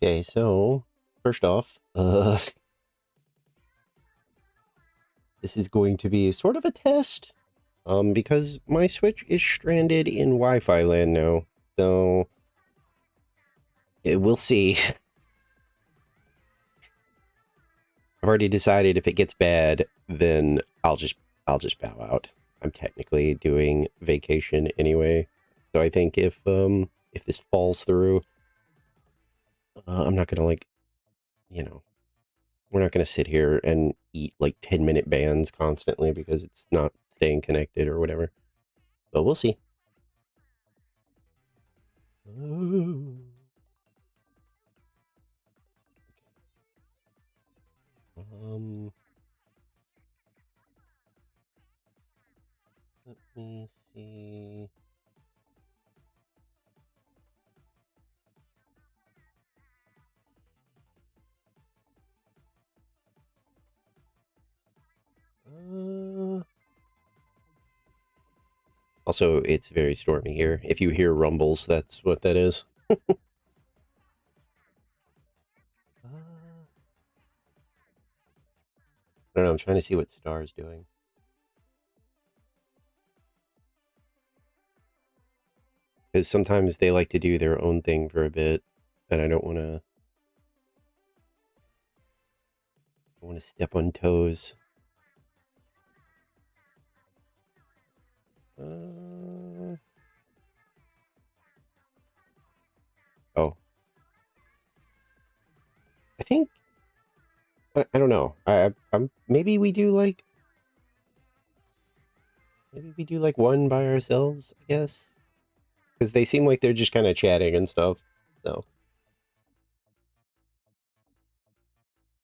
Okay, so first off, this is going to be sort of a test, because my Switch is stranded in Wi-Fi land now, so we'll see. I've already decided if it gets bad, then I'll just bow out. I'm technically doing vacation anyway, so I think if this falls through, I'm not gonna we're not gonna sit here and eat like 10-minute bands constantly because it's not staying connected or whatever. But we'll see. Let me see. Also, it's very stormy here. If you hear rumbles, that's what that is. I don't know, I'm trying to see what Star's doing. Because sometimes they like to do their own thing for a bit, and I don't want to step on toes. Oh. I think... I don't know. I'm maybe we do like... Maybe we do like one by ourselves, I guess? Because they seem like they're just kind of chatting and stuff, so...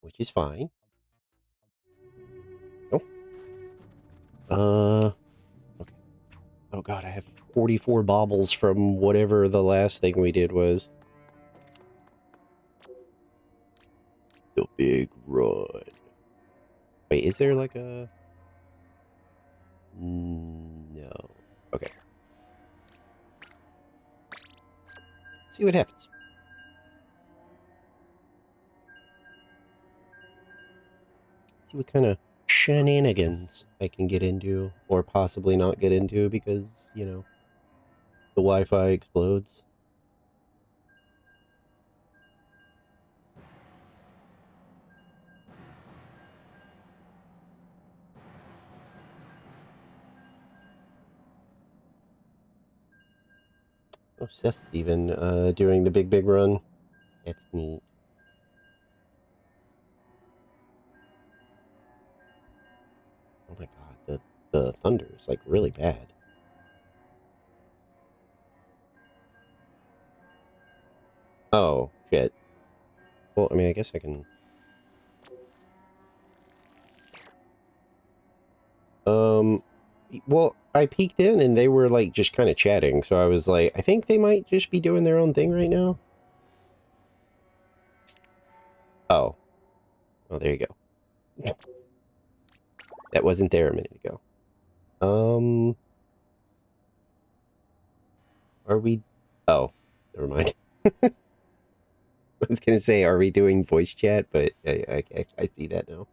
Which is fine. Oh. Okay. Oh god, I have 44 baubles from whatever the last thing we did was. The Big Run. Wait, is there like a... No. Okay. See what happens. See what kind of shenanigans I can get into, or possibly not get into because, you know, the Wi-Fi explodes. Oh, Seth's even doing the big run. That's neat. Oh my god, the thunder is like really bad. Oh, shit. Well, I mean, I guess I can... Well, I peeked in and they were like just kind of chatting, so I was like, I think they might just be doing their own thing right now. Oh. Oh, there you go. That wasn't there a minute ago. Are we... Oh, never mind. I was gonna say, are we doing voice chat? But I see that now.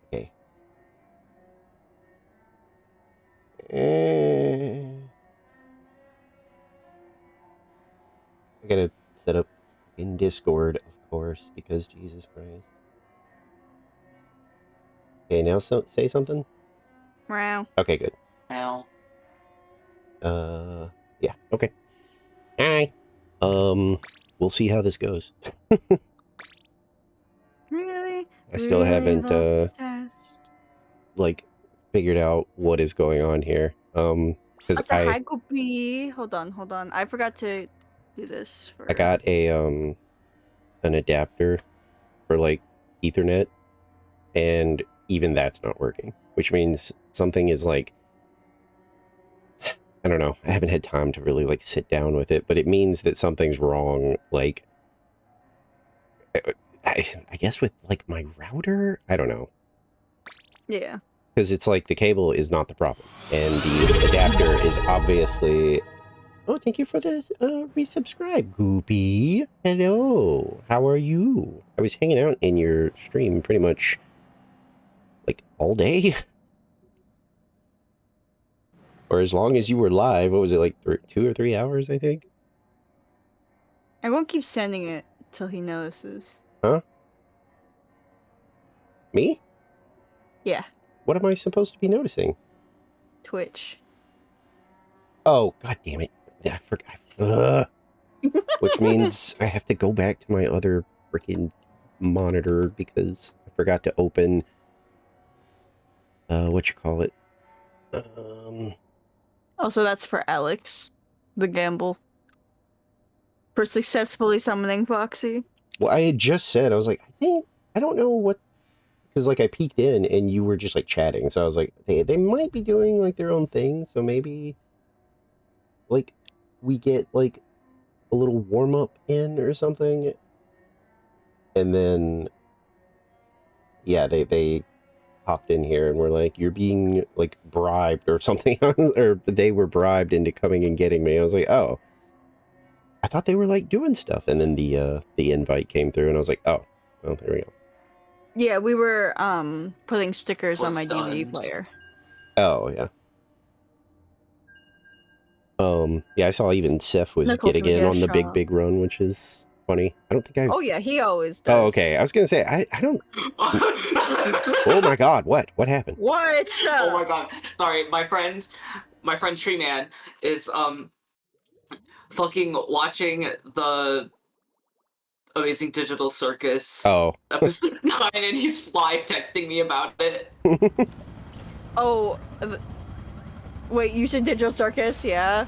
Okay. I gotta set up in Discord, of course, because Jesus Christ. Okay, now say something. Wow. Okay, good. Wow. Yeah, okay. Alright. We'll see how this goes. Really? I still haven't, like, figured out what is going on here. Because That's a high goopy. Hold on. I forgot to do this for... I got a, an adapter for, like, Ethernet, and even that's not working, which means something is, like, I don't know. I haven't had time to really, like, sit down with it, but it means that something's wrong, like, I guess with, like, my router? I don't know. Yeah. Because it's like the cable is not the problem. And the adapter is obviously... Oh, thank you for the resubscribe, Goopy. Hello. How are you? I was hanging out in your stream pretty much, like, all day. Or as long as you were live. What was it, like 2 or 3 hours, I think? I won't keep sending it till he notices. Huh? Me? Yeah, What am I supposed to be noticing? Twitch. Oh, god damn it. I forgot. Which means I have to go back to my other freaking monitor because I forgot to open what you call it. Oh, so that's for Alex, the gamble. For successfully summoning Foxy. Well, I had just said, I was like, I don't know what, because like I peeked in and you were just like chatting, so I was like, they might be doing like their own thing, so maybe like we get like a little warm up in or something, and then yeah, they popped in here and were like, you're being like bribed or something, or they were bribed into coming and getting me. I was like, oh, I thought they were like doing stuff, and then the invite came through, and I was like, oh, well, there we go. Yeah, we were putting stickers on Was my DVD done. player. Oh yeah. Yeah, I saw even Seth was Nicole getting in Kidman on the shot. big run, which is funny. I don't think I've... Oh yeah, he always does. Oh, okay. I was gonna say, I don't... Oh my god, what? What happened? What? Oh my god. Sorry, my friend Tree Man is fucking watching the Amazing Digital Circus episode 9 and he's live texting me about it. Oh, wait, you said Digital Circus, yeah?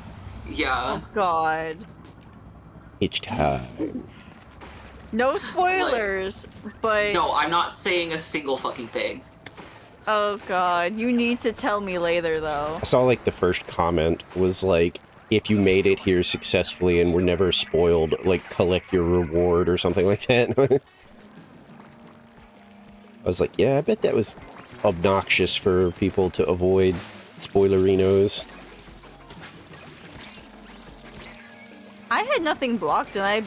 Yeah. Oh god. It's time. No spoilers, but... No, I'm not saying a single fucking thing. Oh god, you need to tell me later though. I saw like the first comment was like, if you made it here successfully and were never spoiled, like collect your reward or something like that. I was like, yeah, I bet that was obnoxious for people to avoid spoilerinos. I had nothing blocked and I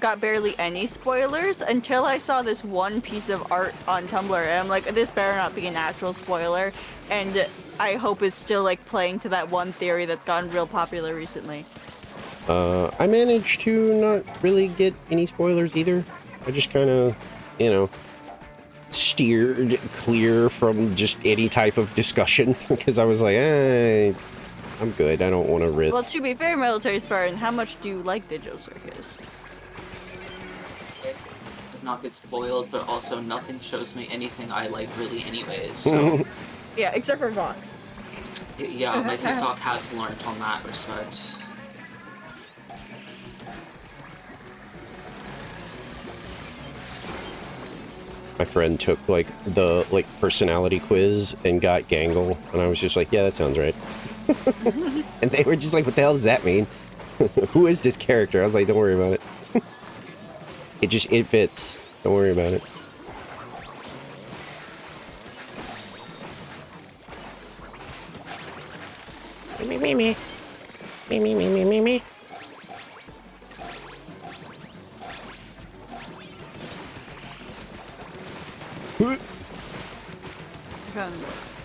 got barely any spoilers until I saw this one piece of art on Tumblr and I'm like, this better not be an actual spoiler, and I hope it's still like playing to that one theory that's gotten real popular recently. I managed to not really get any spoilers either. I just kind of, you know, steered clear from just any type of discussion because I was like, I'm good. I don't want to risk. Well, to be fair, Military Spartan, how much do you like Digital Circus? It did not get spoiled, but also nothing shows me anything I like really anyways, so... Yeah, except for Vox. Yeah, my TikTok has learned on that respect. My friend took like the personality quiz and got Gangle, and I was just like, yeah, that sounds right. And they were just like, what the hell does that mean? Who is this character? I was like, don't worry about it. It fits. Don't worry about it. Me.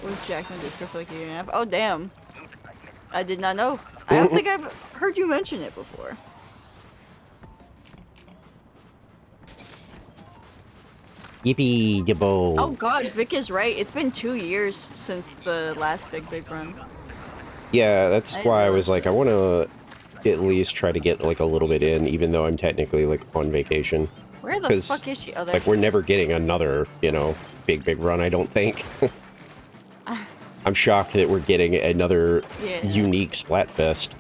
Was Jack in Discord for like a year and a half? Oh damn. I did not know. I don't think I've heard you mention it before. Yippee, yabo. Oh god, Vic is right. It's been 2 years since the last big run. Yeah, that's why I was like, I want to at least try to get like a little bit in, even though I'm technically like on vacation. Where the fuck is she? Oh, there like, we're never getting another, you know, big run, I don't think. I'm shocked that we're getting another unique Splatfest.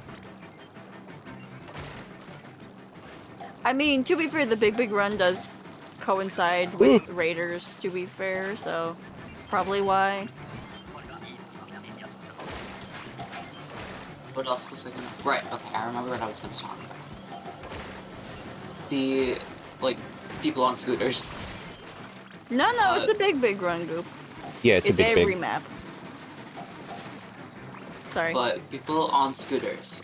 I mean, to be fair, the big run does coincide with Raiders, to be fair, so probably why. What else was I gonna... Right, okay, I remember what I was gonna talk about. The, like, people on scooters. No, it's a big run group. Yeah, it's a big every map. Sorry. But people on scooters,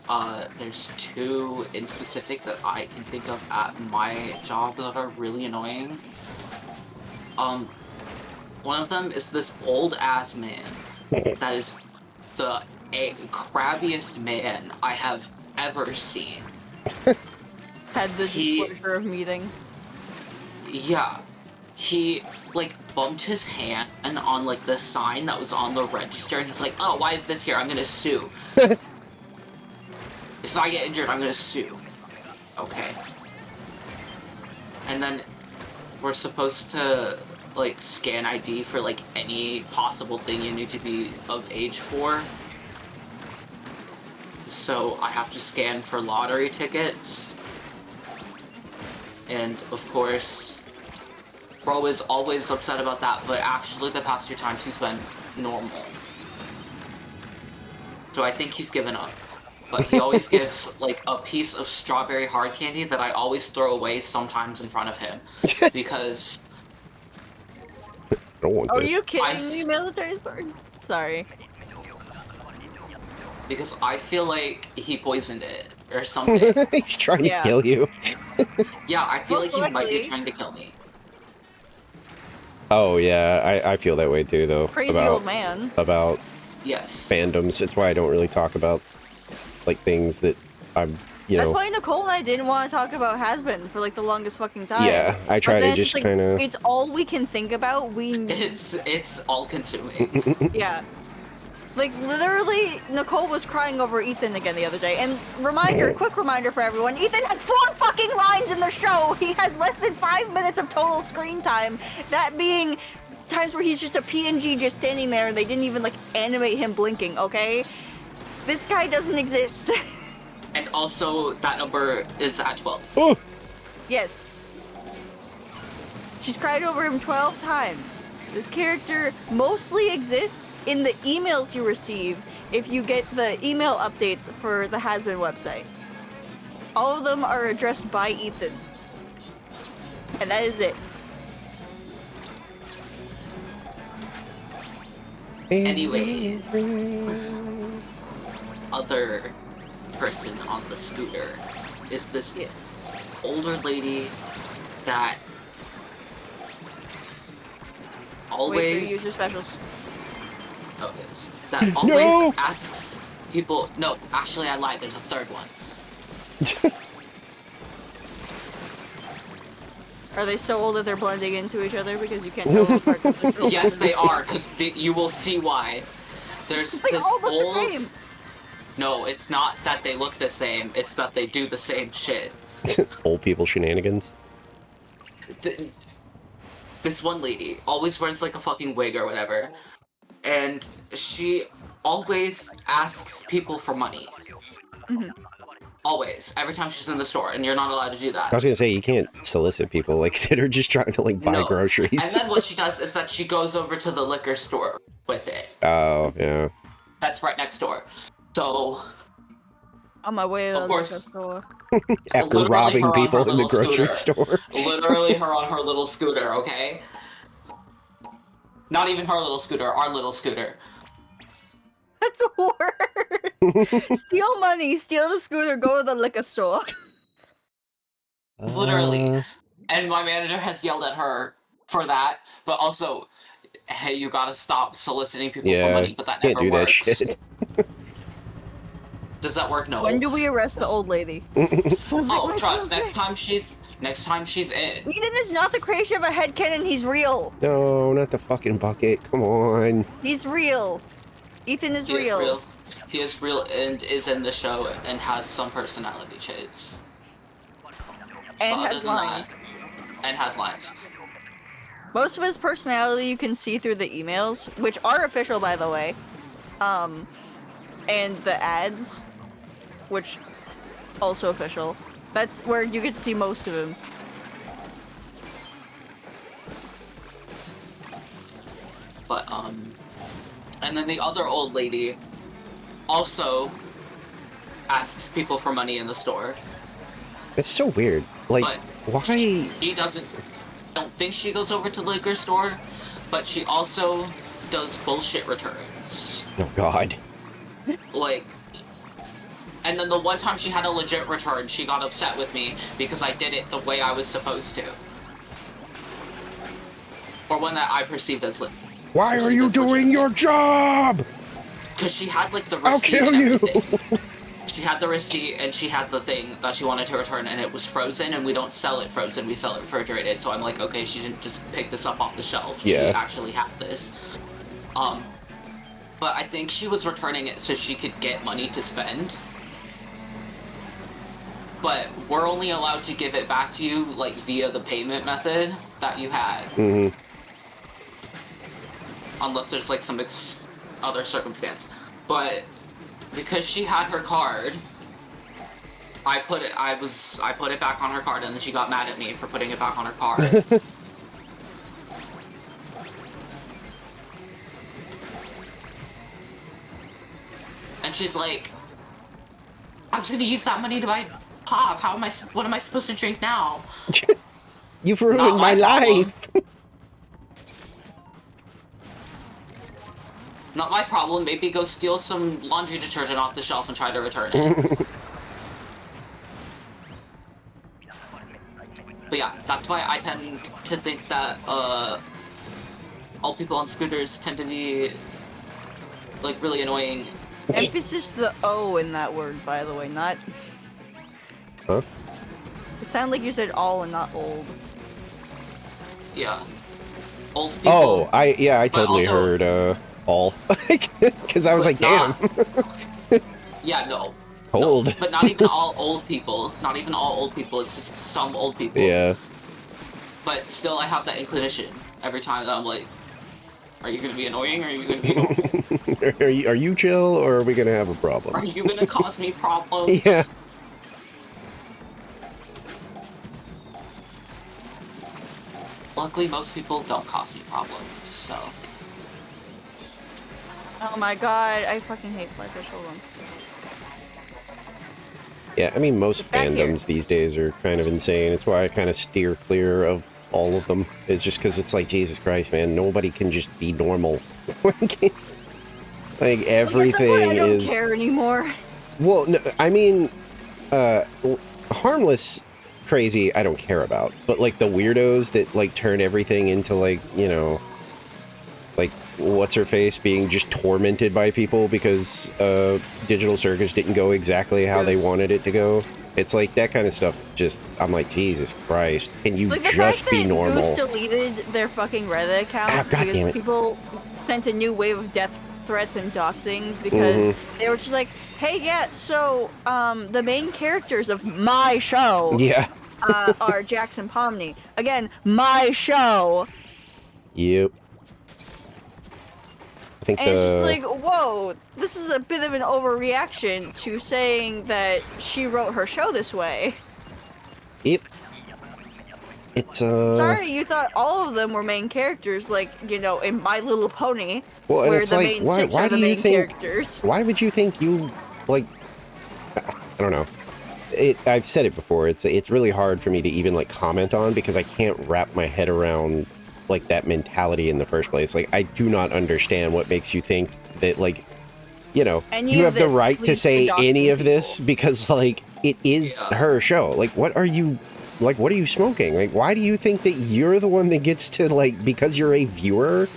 there's two in specific that I can think of at my job that are really annoying. One of them is this old ass man that is the crabbiest man I have ever seen. Had the displeasure of meeting. Yeah. He, like, bumped his hand on, like, the sign that was on the register, and he's like, oh, why is this here? I'm gonna sue. If I get injured, I'm gonna sue. Okay. And then we're supposed to, like, scan ID for, like, any possible thing you need to be of age for. So I have to scan for lottery tickets. And, of course, bro is always upset about that, but actually the past 2 times he's been normal. So I think he's given up. But he always gives, like, a piece of strawberry hard candy that I always throw away sometimes in front of him. Because... I don't want Are this. you kidding me, military Spartan? Sorry. Because I feel like he poisoned it, or something. He's trying to kill you. Yeah, I feel Most like he might be likely. trying to kill me. Oh yeah, I feel that way too though. Crazy old man. About Yes. fandoms. It's why I don't really talk about like things that I'm, you That's know. why Nicole and I didn't want to talk about has-been for like the longest fucking time. Yeah, I try to it's just like, kind of. It's all we can think about. It's all-consuming. Yeah. Like, literally, Nicole was crying over Ethan again the other day. And quick reminder for everyone, Ethan has 4 fucking lines in the show! He has less than 5 minutes of total screen time. That being times where he's just a PNG just standing there and they didn't even, like, animate him blinking, okay? This guy doesn't exist. And also, that number is at 12. Oh! Yes. She's cried over him 12 times. This character mostly exists in the emails you receive if you get the email updates for the Has-Been website. All of them are addressed by Ethan. And that is it. Anyway, other person on the scooter is this older lady that always... Wait for user specials. Oh, yes. That always asks people... No, actually I lied, there's a third one. Are they so old that they're blending into each other because you can't tell them apart? Yes, they are, because you will see why. There's They this all look old... the same. No, it's not that they look the same, it's that they do the same shit. Old people shenanigans. This one lady always wears like a fucking wig or whatever, and she always asks people for money. Mm-hmm. Always, every time she's in the store, and you're not allowed to do that. I was gonna say, you can't solicit people like that are just trying to like buy groceries. And then what she does is that she goes over to the liquor store with it. Oh, yeah. That's right next door. So... On my way to the liquor store. After robbing people in the grocery store. Literally her on her little scooter, okay? Not even her little scooter, our little scooter. That's a word! Steal money, steal the scooter, go to the liquor store. Literally. And my manager has yelled at her for that, but also, hey, you gotta stop soliciting people for money, but that never works. That shit. Does that work? No. When do we arrest the old lady? Oh, trust. Next time she's in. Ethan is not the creation of a headcanon, he's real. No, not the fucking bucket. Come on. He's real. Ethan is He real. is real. He is real and is in the show and has some personality traits. And But has lines. And has lines. Most of his personality you can see through the emails, which are official by the way. And the ads, which also official. That's where you get to see most of him. But and then the other old lady also asks people for money in the store. It's so weird. Like, But why? She doesn't... I don't think she goes over to the liquor store, but she also does bullshit returns. Oh, God. Like, and then the one time she had a legit return, she got upset with me because I did it the way I was supposed to. Or one that I perceived as legit. Why are you doing your job? Because she had, like, the receipt I'll kill and you. everything. She had the receipt and she had the thing that she wanted to return, and it was frozen, and we don't sell it frozen, we sell it refrigerated. So I'm like, okay, she didn't just pick this up off the shelf. Yeah. She actually had this. But I think she was returning it so she could get money to spend. But we're only allowed to give it back to you, like, via the payment method that you had. Mm-hmm. Unless there's, like, some other circumstance. But because she had her card, I put it back on her card, and then she got mad at me for putting it back on her card. And she's like, I was gonna use that money to buy pop. What am I supposed to drink now? You've ruined my life. Not my problem. Maybe go steal some laundry detergent off the shelf and try to return it. But yeah, that's why I tend to think that all people on scooters tend to be, like, really annoying. Emphasis the O in that word, by the way, not... Huh? It sounded like you said all and not old. Yeah. Old people. Oh, I totally also, heard all. Because I was like, damn. Yeah, no. Old. No, but not even all old people. Not even all old people. It's just some old people. Yeah. But still, I have that inclination every time that I'm like, are you gonna be annoying or are you gonna be annoying? Are you chill or are we gonna have a problem? Are you gonna cause me problems? Yeah. Luckily, most people don't cause me problems, so. Oh my god, I fucking hate flyfish. Hold on. Yeah, I mean, most back here. fandoms these days are kind of insane. It's why I kind of steer clear of all of them. It's just because it's like, Jesus Christ, man, nobody can just be normal. Like, everything I don't is... care anymore. Well, no, I mean, harmless crazy I don't care about. But, like, the weirdos that, like, turn everything into, like, you know, like, what's-her-face being just tormented by people because Digital Circus didn't go exactly how they wanted it to go. It's like that kind of stuff. Just, I'm like, Jesus Christ, can you like just be normal? Goose deleted their fucking Reddit account because people sent a new wave of death threats and doxings because they were just like, hey, yeah, so the main characters of my show are Jackson Pomney. Again, my show. Yep. I think and it's just like, whoa, this is a bit of an overreaction to saying that she wrote her show this way. Yep. It's Sorry, you thought all of them were main characters, like, you know, in My Little Pony, well, where it's the like, main why six are the do you main think, characters. Why would you think you, like, I don't know. I've said it before, it's really hard for me to even, like, comment on because I can't wrap my head around, like, that mentality in the first place. Like, I do not understand what makes you think that, like, you know, you have the right to say any of this because, like, it is her show. Like, what are you smoking? Like, why do you think that you're the one that gets to, like, because you're a viewer,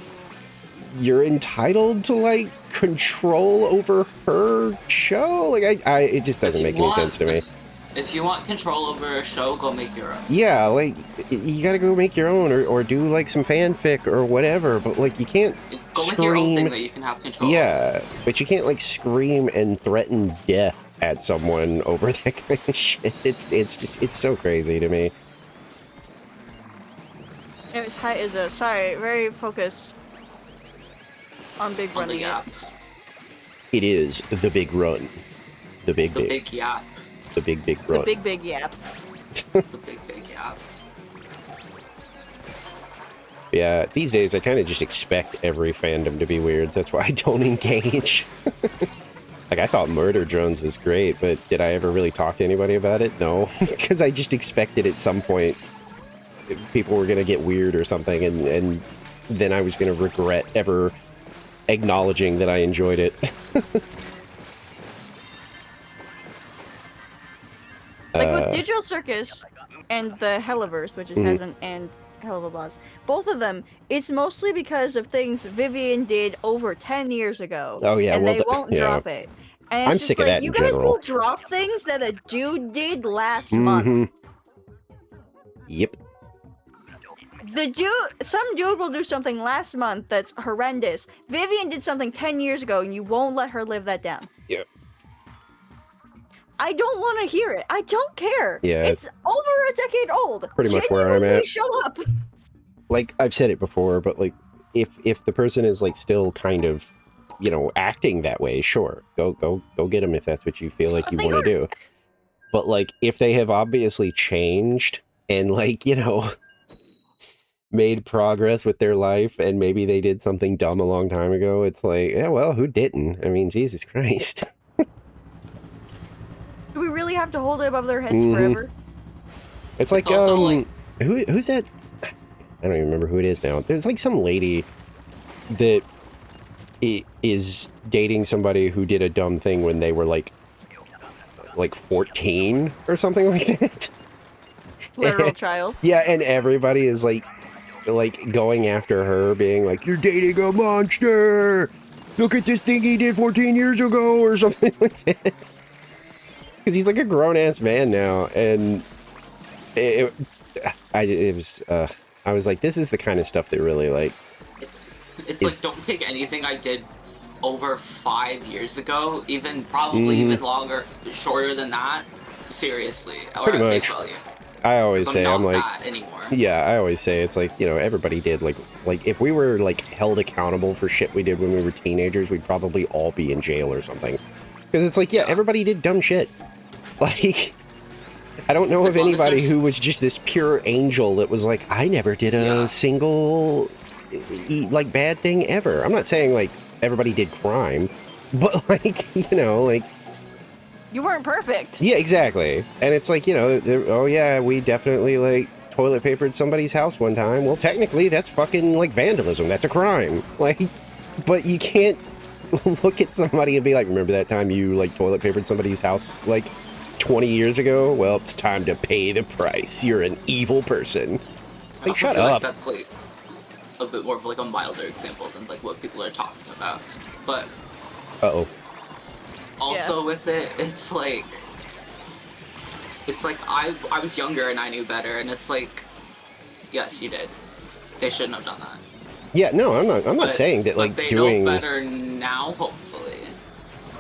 you're entitled to, like, control over her show? Like, it just doesn't make any sense to me. If you want control over a show, go make your own. Yeah, like, you gotta go make your own, or do, like, some fanfic or whatever, but, like, you can't go make your own thing that you can have control over. But you can't, like, scream and threaten death at someone over that kind of shit. It's so crazy to me. Anyways, hi Izza. Sorry, very focused on Big Run. It is the Big Run. The big yap. The big run. The big yap. The big yap. Yeah, these days I kind of just expect every fandom to be weird. That's why I don't engage. Like, I thought Murder Drones was great, but did I ever really talk to anybody about it? No, because I just expected at some point people were going to get weird or something, and then I was going to regret ever acknowledging that I enjoyed it. Like with Digital Circus and the Helliverse, which is Heaven and Hell of a Boss, both of them, it's mostly because of things Vivian did over 10 years ago. Oh yeah, and well, they won't drop it. And I'm it's just sick of like, that you in guys general. will drop things that a dude did last month. Yep. Some dude will do something last month that's horrendous. Vivian did something 10 years ago, and you won't let her live that down. Yep. I don't want to hear it. I don't care. Yeah. It's over a decade old. Pretty much where I'm at. Shut up. Like, I've said it before, but like, if the person is like still kind of, you know, acting that way, sure, go get them if that's what you feel like you want to do. But like, if they have obviously changed and like, you know, made progress with their life and maybe they did something dumb a long time ago, it's like, yeah, well, who didn't? I mean, Jesus Christ. Do we really have to hold it above their heads forever? It's like, who's that? I don't even remember who it is now. There's like some lady that is dating somebody who did a dumb thing when they were like 14 or something like that. Literal child. Yeah, and everybody is like going after her, being like, "You're dating a monster! Look at this thing he did 14 years ago," or something like that. Because he's like a grown-ass man now, and I was like, this is the kind of stuff that really, like... It's like, don't take anything I did over 5 years ago, even probably even longer, shorter than that, seriously, or pretty at much. face value. I always say, I'm like... that anymore. Yeah, I always say, it's like, you know, everybody did, like, if we were, like, held accountable for shit we did when we were teenagers, we'd probably all be in jail or something. Because it's like, yeah, everybody did dumb shit. Like... I don't know of anybody who was just this pure angel that was like, I never did a single, like, bad thing ever. I'm not saying, like, everybody did crime, but, like, you know, like... You weren't perfect. Yeah, exactly. And it's like, you know, oh yeah, we definitely, like, toilet papered somebody's house one time. Well, technically, that's fucking, like, vandalism. That's a crime. Like, but you can't look at somebody and be like, remember that time you, like, toilet papered somebody's house, like... 20 years ago? Well, it's time to pay the price. You're an evil person. Like, shut up. Like that's like a bit more of like a milder example than like what people are talking about. But also with it, it's like I was younger and I knew better, and it's like, yes, you did. They shouldn't have done that. Yeah, no, I'm not saying that like they doing know better now, hopefully.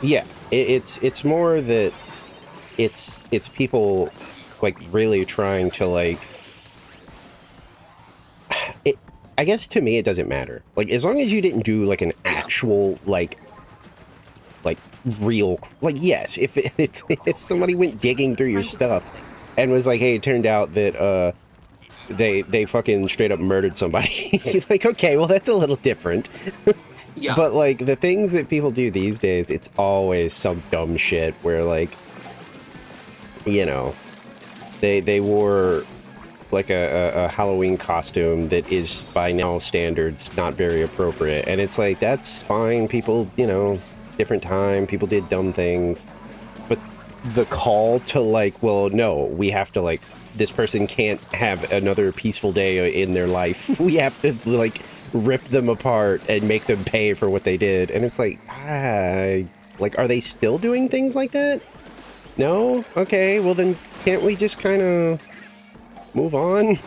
Yeah, it's more that it's people like really trying to like I guess to me it doesn't matter. Like as long as you didn't do like an actual like real like yes, if somebody went digging through your stuff and was like, hey, it turned out that they fucking straight up murdered somebody. Like, okay, well that's a little different. Yeah. But like the things that people do these days, it's always some dumb shit where like, you know, they wore like a Halloween costume that is by now standards not very appropriate, and it's like, that's fine, people, you know, different time, people did dumb things, but the call to like, well, no, we have to like, this person can't have another peaceful day in their life, we have to like rip them apart and make them pay for what they did, and it's like, like, are they still doing things like that? No? Okay, well then can't we just kind of move on?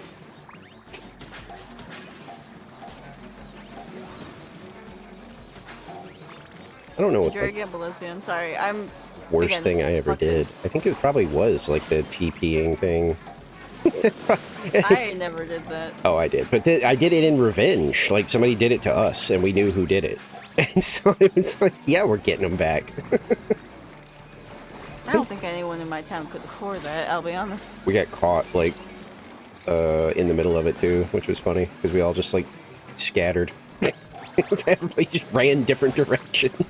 I don't know what the gamble lesbian. Sorry, I'm worst thing I ever did. I think it probably was like the TPing thing. I never did that. Oh, I did, but I did it in revenge. Like somebody did it to us, and we knew who did it, and so it was like, yeah, we're getting them back. I don't think anyone in my town could afford that, I'll be honest. We got caught, like, in the middle of it, too, which was funny, because we all just, like, scattered. Everybody just ran different directions.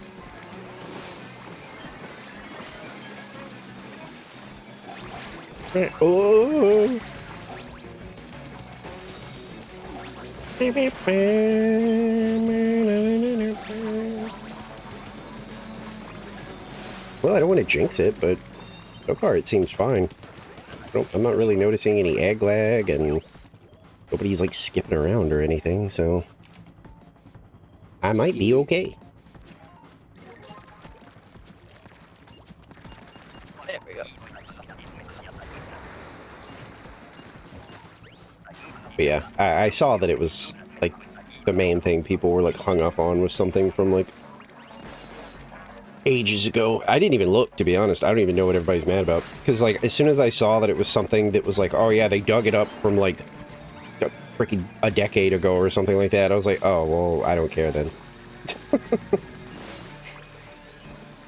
Oh! Well, I don't want to jinx it, but so far it seems fine. I'm not really noticing any egg lag, and nobody's like skipping around or anything, so I might be okay. There we go. But yeah, I saw that it was like the main thing people were like hung up on was something from like ages ago. I didn't even look, to be honest. I don't even know what everybody's mad about. Because like as soon as I saw that it was something that was like, oh yeah, they dug it up from like freaking a decade ago or something like that, I was like, oh well, I don't care then.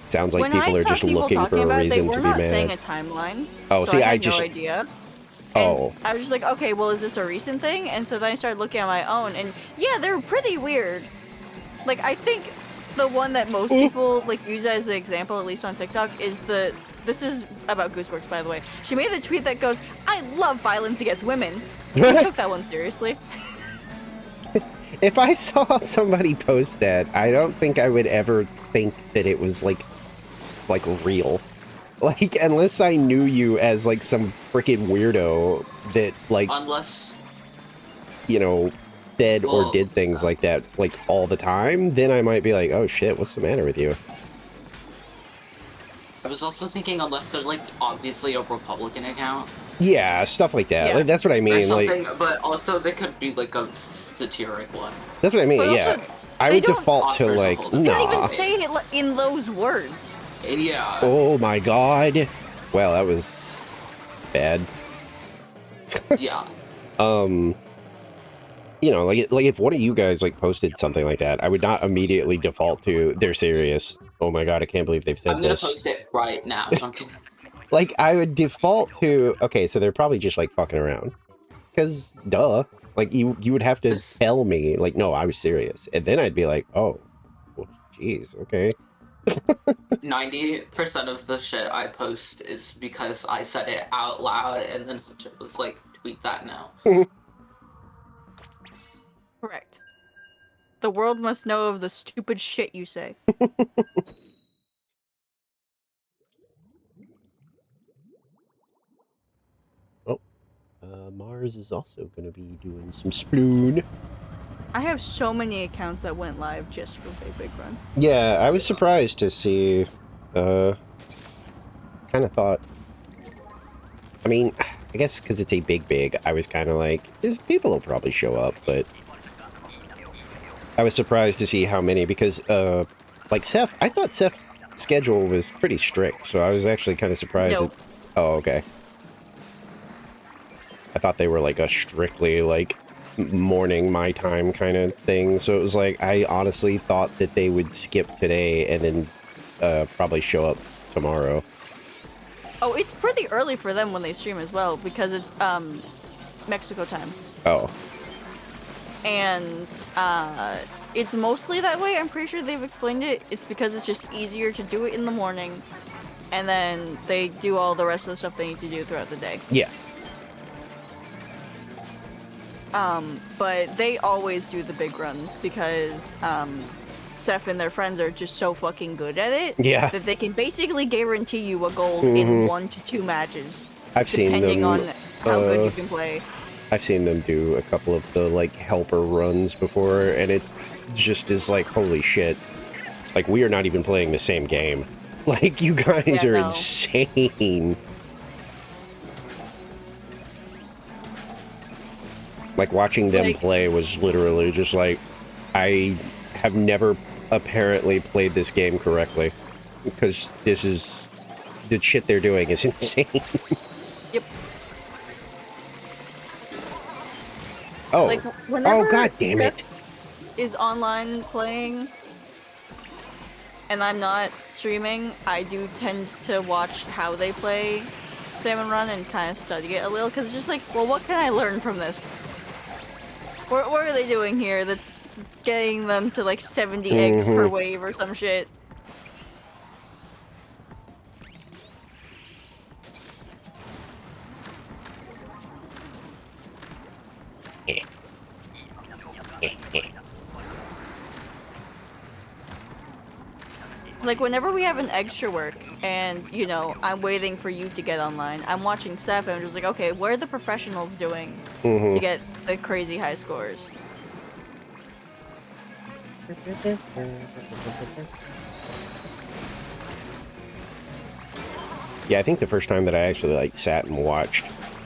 Sounds like people are just looking for a reason to be mad. They were not saying a timeline. Oh, so see, I had no idea. Oh. And I was just like, okay, well, is this a recent thing? And so then I started looking at my own, and yeah, they're pretty weird. Like, I think the one that most people like use as an example, at least on TikTok, is this is about Gooseworks, by the way. She made a tweet that goes, "I love violence against women." I took that one seriously. If I saw somebody post that, I don't think I would ever think that it was like real. Like, unless I knew you as like some freaking weirdo that like, unless, you know, said or did things like that like all the time, then I might be like, oh shit, what's the matter with you? I was also thinking unless they're like obviously a Republican account. Yeah, stuff like that. Yeah. Like, that's what I mean. Or something, like, but also they could be like a satiric one. That's what I mean. Yeah, I would default to like, nah. They don't even say it in those words. Yeah. Oh my god. Well, that was bad. Yeah. You know, like if one of you guys like posted something like that, I would not immediately default to they're serious. Oh my god, I can't believe they've said this. I'm gonna post it right now. Like, I would default to, okay, so they're probably just like fucking around. Because, duh. Like, you would have to tell me, like, no, I was serious. And then I'd be like, oh, well, geez, okay. 90% of the shit I post is because I said it out loud and then it was like, tweet that now. Correct. The world must know of the stupid shit you say. Oh, Mars is also going to be doing some Splatoon. I have so many accounts that went live just for Big Run. Yeah, I was surprised to see, kind of thought, I mean, I guess because it's a big, I was kind of like, people will probably show up, but I was surprised to see how many, because, like, Seth, I thought Seth's schedule was pretty strict, so I was actually kind of surprised. Nope. Oh, okay. I thought they were, like, a strictly, like, morning my time kind of thing, so it was like, I honestly thought that they would skip today and then, probably show up tomorrow. Oh, it's pretty early for them when they stream as well, because it's, Mexico time. Oh. And, it's mostly that way. I'm pretty sure they've explained it. It's because it's just easier to do it in the morning, and then they do all the rest of the stuff they need to do throughout the day. Yeah. But they always do the big runs because, Seth and their friends are just so fucking good at it. Yeah. That they can basically guarantee you a goal in 1 to 2 matches. I've seen them, depending on how good you can play. I've seen them do a couple of the, like, helper runs before, and it just is like, holy shit. Like, we are not even playing the same game. Like, you guys are insane. Like, watching them play was literally just like, I have never apparently played this game correctly. Because this is... the shit they're doing is insane. Yep. Oh. Like, oh, god damn it. Is online playing, and I'm not streaming, I do tend to watch how they play Salmon Run and kind of study it a little, because it's just like, well, what can I learn from this? What are they doing here that's getting them to like 70 eggs per wave or some shit? Like, whenever we have an extra work, and you know I'm waiting for you to get online. I'm watching Seven. I'm just like, okay, what are the professionals doing to get the crazy high scores? Yeah, I think the first time that I actually like sat and watched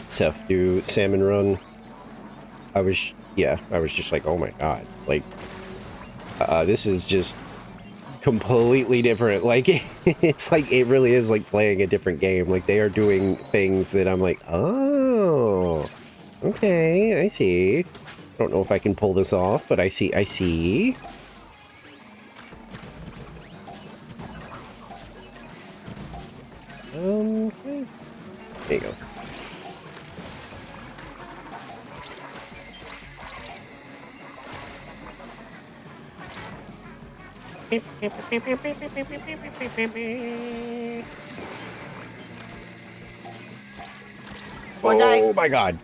Seth do Salmon Run, I was just like, oh my god, like this is just completely different. Like it's like it really is like playing a different game. Like they are doing things that I'm like, oh, okay, I see. I don't know if I can pull this off, but I see. Okay. There you go. Oh my god.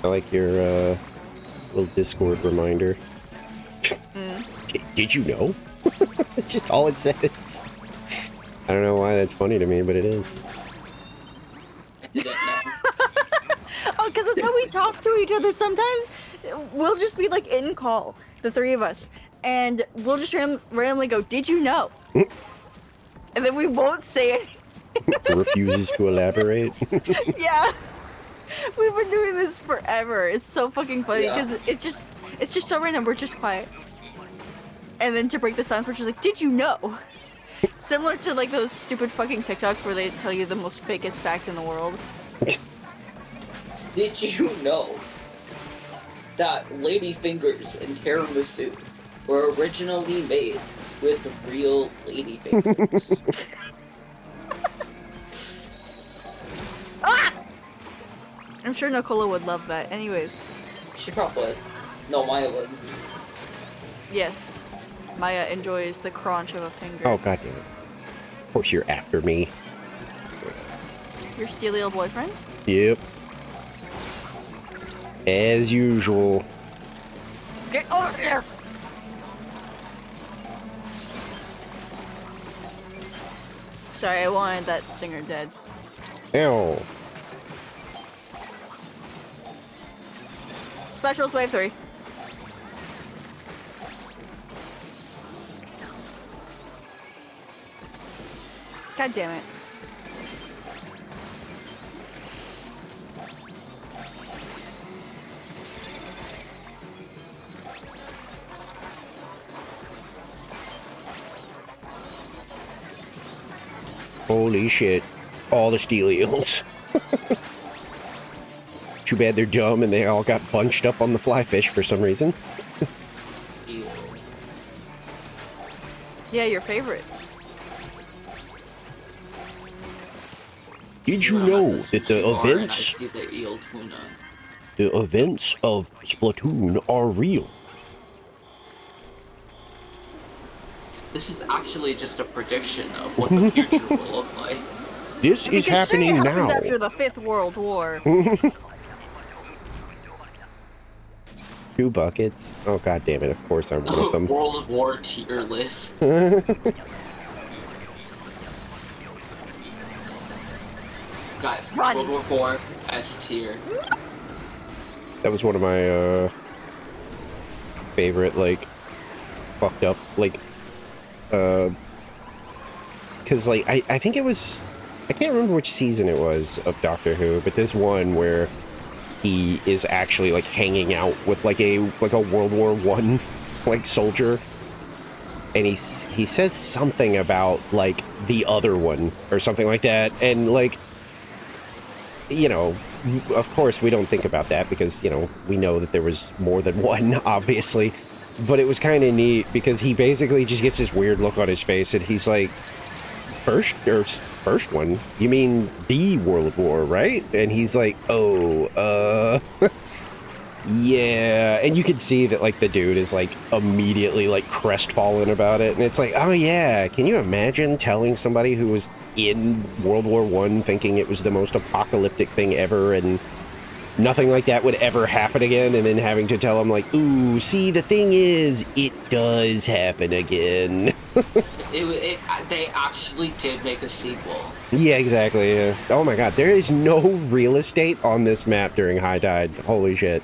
I like your little Discord reminder. Did you know? It's just all it says. I don't know why that's funny to me, but it is. I didn't know. Oh, because that's how we talk to each other. Sometimes we'll just be like in call, the three of us, and we'll just randomly go, "Did you know?" And then we won't say it. Refuses to elaborate. Yeah. We've been doing this forever. It's so fucking funny Yeah. because it's just so random. We're just quiet, and then to break the silence, we're just like, "Did you know?" Similar to like those stupid fucking TikToks where they tell you the most fakest fact in the world. Did you know that ladyfingers and tiramisu were originally made with real ladyfingers? Ah! I'm sure Nicola would love that. Anyways, She probably. No, Maya would. yes, Maya enjoys the crunch of a finger. Oh god damn it. Of course you're after me. Your steely old boyfriend? Yep. As usual. Get over here! Sorry, I wanted that stinger dead. Ow. Specials wave 3. God damn it. Holy shit. All the steel eels. Too bad they're dumb and they all got bunched up on the flyfish for some reason. Ew. Yeah, your favorite. Did you Well, know that's that the too hard, and I events see the eel tuna. of Splatoon are real? This is actually just a prediction of what the future will look like. This is Because happening shit happens now. after the 5th World War. 2 buckets. Oh god damn it! Of course I'm one of them. World War tier list. Guys, Run. World War 4 S tier. That was one of my favorite like fucked up like because like I think it was, I can't remember which season it was of Doctor Who, but there's one where he is actually like hanging out with like a World War I like soldier, and he says something about like the other one or something like that, and like, you know, of course we don't think about that because, you know, we know that there was more than one, obviously, but it was kind of neat because he basically just gets this weird look on his face and he's like, first one, you mean the World War, right? And he's like, oh, Yeah, and you can see that, like, the dude is, like, immediately, like, crestfallen about it, and it's like, oh yeah, can you imagine telling somebody who was in World War I thinking it was the most apocalyptic thing ever, and nothing like that would ever happen again, and then having to tell them, like, ooh, see, the thing is, it does happen again. They actually did make a sequel. Yeah, exactly, yeah. Oh my god, there is no real estate on this map during high tide. Holy shit.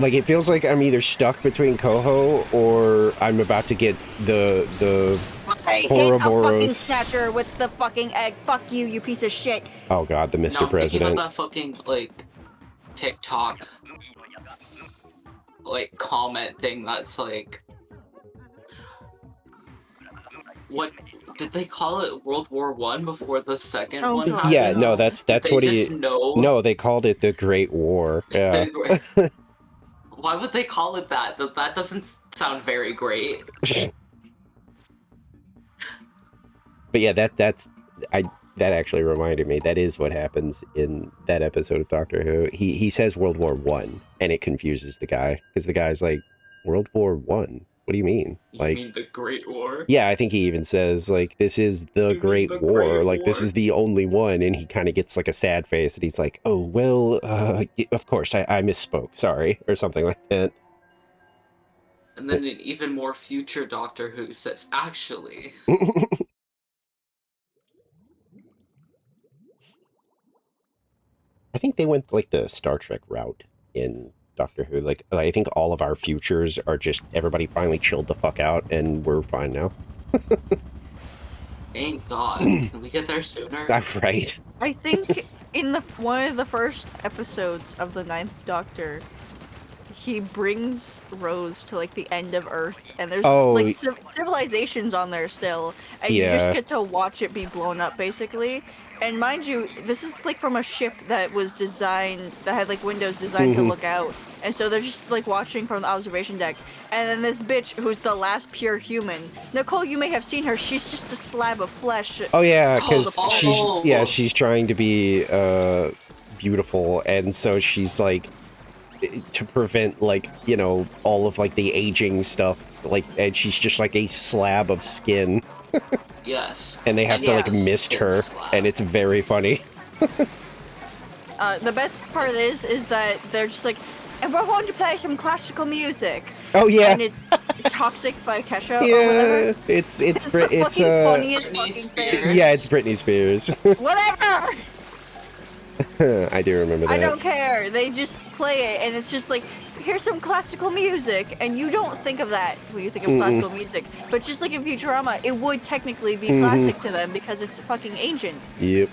Like, it feels like I'm either stuck between Coho or I'm about to get the I hate a fucking snatcher with the fucking egg. Fuck you, you piece of shit. Oh god, the Mr. Now I'm President. thinking about that fucking, like, TikTok, like, comment thing that's like... What... Did they call it World War I before the second one happened? Yeah, no, that's what he... Know? No, they called it the Great War. Yeah. Why would they call it that? That doesn't sound very great. But yeah, that actually reminded me. That is what happens in that episode of Doctor Who. He says World War I, and it confuses the guy because the guy's like, World War I? What do you mean? Like, you mean the Great War? Yeah, I think he even says, like, this is the Great War. Like, this is the only one. And he kind of gets, like, a sad face. And he's like, oh, well, of course, I misspoke. Sorry. Or something like that. And then an even more future Doctor Who says, actually. I think they went, like, the Star Trek route in Doctor Who. Like, I think all of our futures are just everybody finally chilled the fuck out and we're fine now. Thank God. Can we get there sooner? That's right. I think in one of the first episodes of the 9th Doctor, he brings Rose to, like, the end of Earth, and there's like civilizations on there still, and you just get to watch it be blown up, basically. And mind you, this is, like, from a ship that was designed, that had, like, windows designed to look out. And so they're just, like, watching from the observation deck. And then this bitch, who's the last pure human, Nicole, you may have seen her, she's just a slab of flesh. Oh, yeah, because she's trying to be beautiful, and so she's, like, to prevent, like, you know, all of, like, the aging stuff, like, and she's just, like, a slab of skin. Yes. And they have to, like, mist her, and it's very funny. The best part is that they're just like, and we're going to play some classical music. Oh, yeah. And it's Toxic by Kesha or whatever. It's funniest fucking thing. Yeah, it's Britney Spears. Whatever! I do remember that. I don't care. They just play it, and it's just like, here's some classical music, and you don't think of that when you think of classical music. But just like in Futurama, it would technically be classic to them because it's fucking ancient. Yep.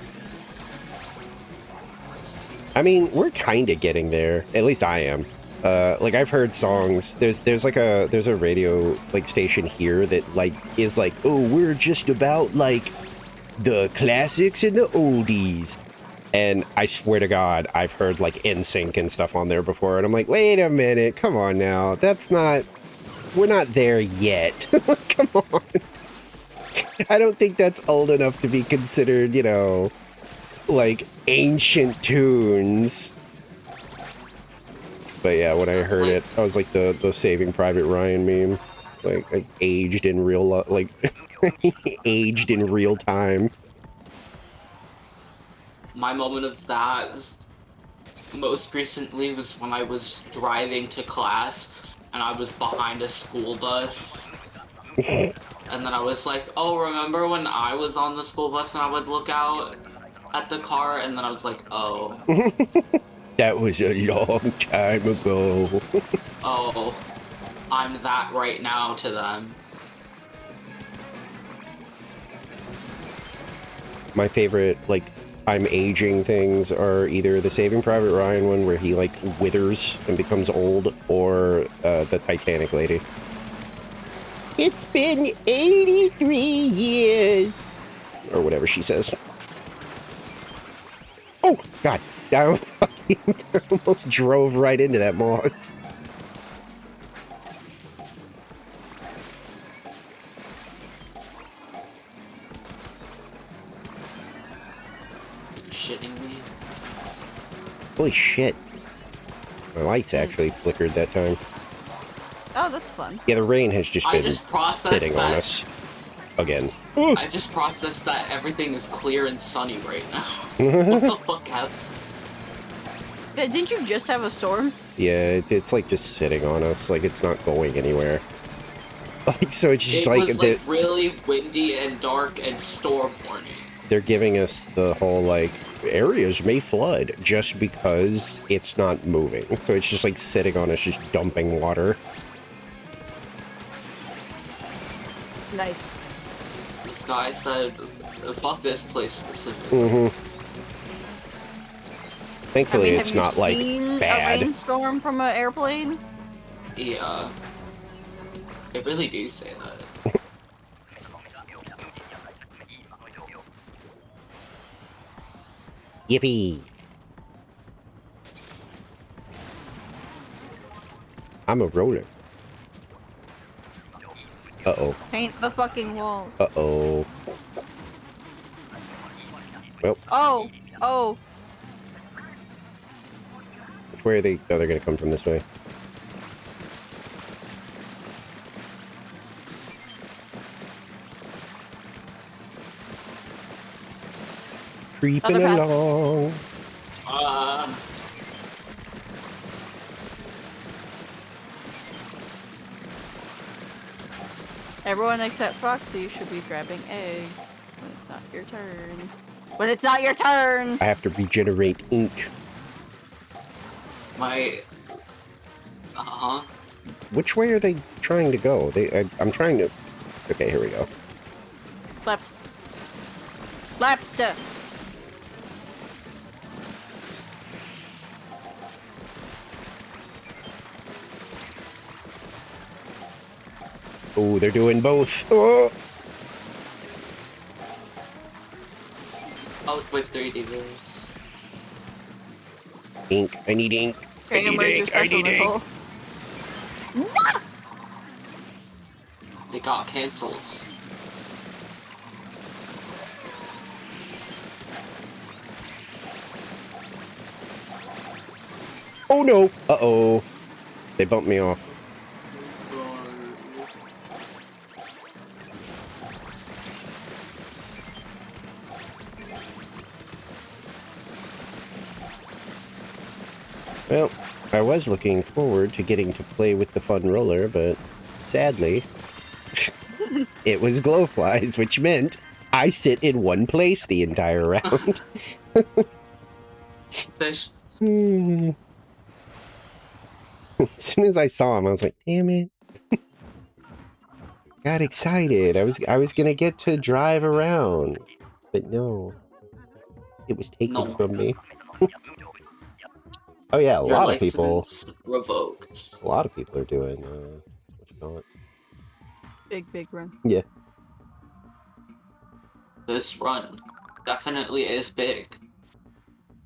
I mean, we're kind of getting there. At least I am. Like, I've heard songs. There's a radio, like, station here that, like, is like, oh, we're just about, like, the classics and the oldies. And I swear to God, I've heard, like, NSYNC and stuff on there before, and I'm like, wait a minute, come on now. That's not... We're not there yet. Come on. I don't think that's old enough to be considered, you know, like, ancient tunes. But yeah, when I heard it, I was like the Saving Private Ryan meme. Like, aged in real... like, aged in real time. My moment of that most recently was when I was driving to class and I was behind a school bus. And then I was like, oh, remember when I was on the school bus and I would look out at the car? And then I was like, oh. That was a long time ago. Oh, I'm that right now to them. My favorite, like, I'm aging things are either the Saving Private Ryan one where he, like, withers and becomes old, or the Titanic lady. It's been 83 years! Or whatever she says. Oh, God. I almost drove right into that moss. Shitting me? Holy shit. My lights actually flickered that time. Oh, that's fun. Yeah, the rain has just been spitting on us. Again. I just processed that everything is clear and sunny right now. What the fuck happened? Yeah, didn't you just have a storm? Yeah, it's like just sitting on us. Like, it's not going anywhere. Like, so it's just It like... was like really windy and dark and storm warning. They're giving us the whole, like, areas may flood just because it's not moving. So it's just like sitting on us, just dumping water. Nice. This guy said, fuck this place specifically. Mm-hmm. Thankfully, it's have not, you like, seen bad. a rainstorm from an airplane? Yeah. They really do say that. Yippee! I'm a roller. Uh-oh. Paint the fucking walls. Uh-oh. Well. Oh! Oh! Which way are they? Oh, they're gonna come from this way. Creeping along. Everyone except Foxy should be grabbing eggs when it's not your turn. When it's not your turn! I have to regenerate ink. My... Which way are they trying to go? I'm trying to... Okay, here we go. Left. Left! Oh, they're doing both. Oh! Out with 3D viewers. Ink. I need ink. I need ink. I need ink. They got cancelled. Oh no! Uh-oh. They bumped me off. Well, I was looking forward to getting to play with the fun roller, but sadly, it was glowflies, which meant I sit in one place the entire round. Fish. As soon as I saw him, I was like, damn it. Got excited. I was gonna get to drive around. But no. It was taken from me. Oh yeah, a lot of people revoked. A lot of people are doing what you call it? Big run. Yeah. This run definitely is big.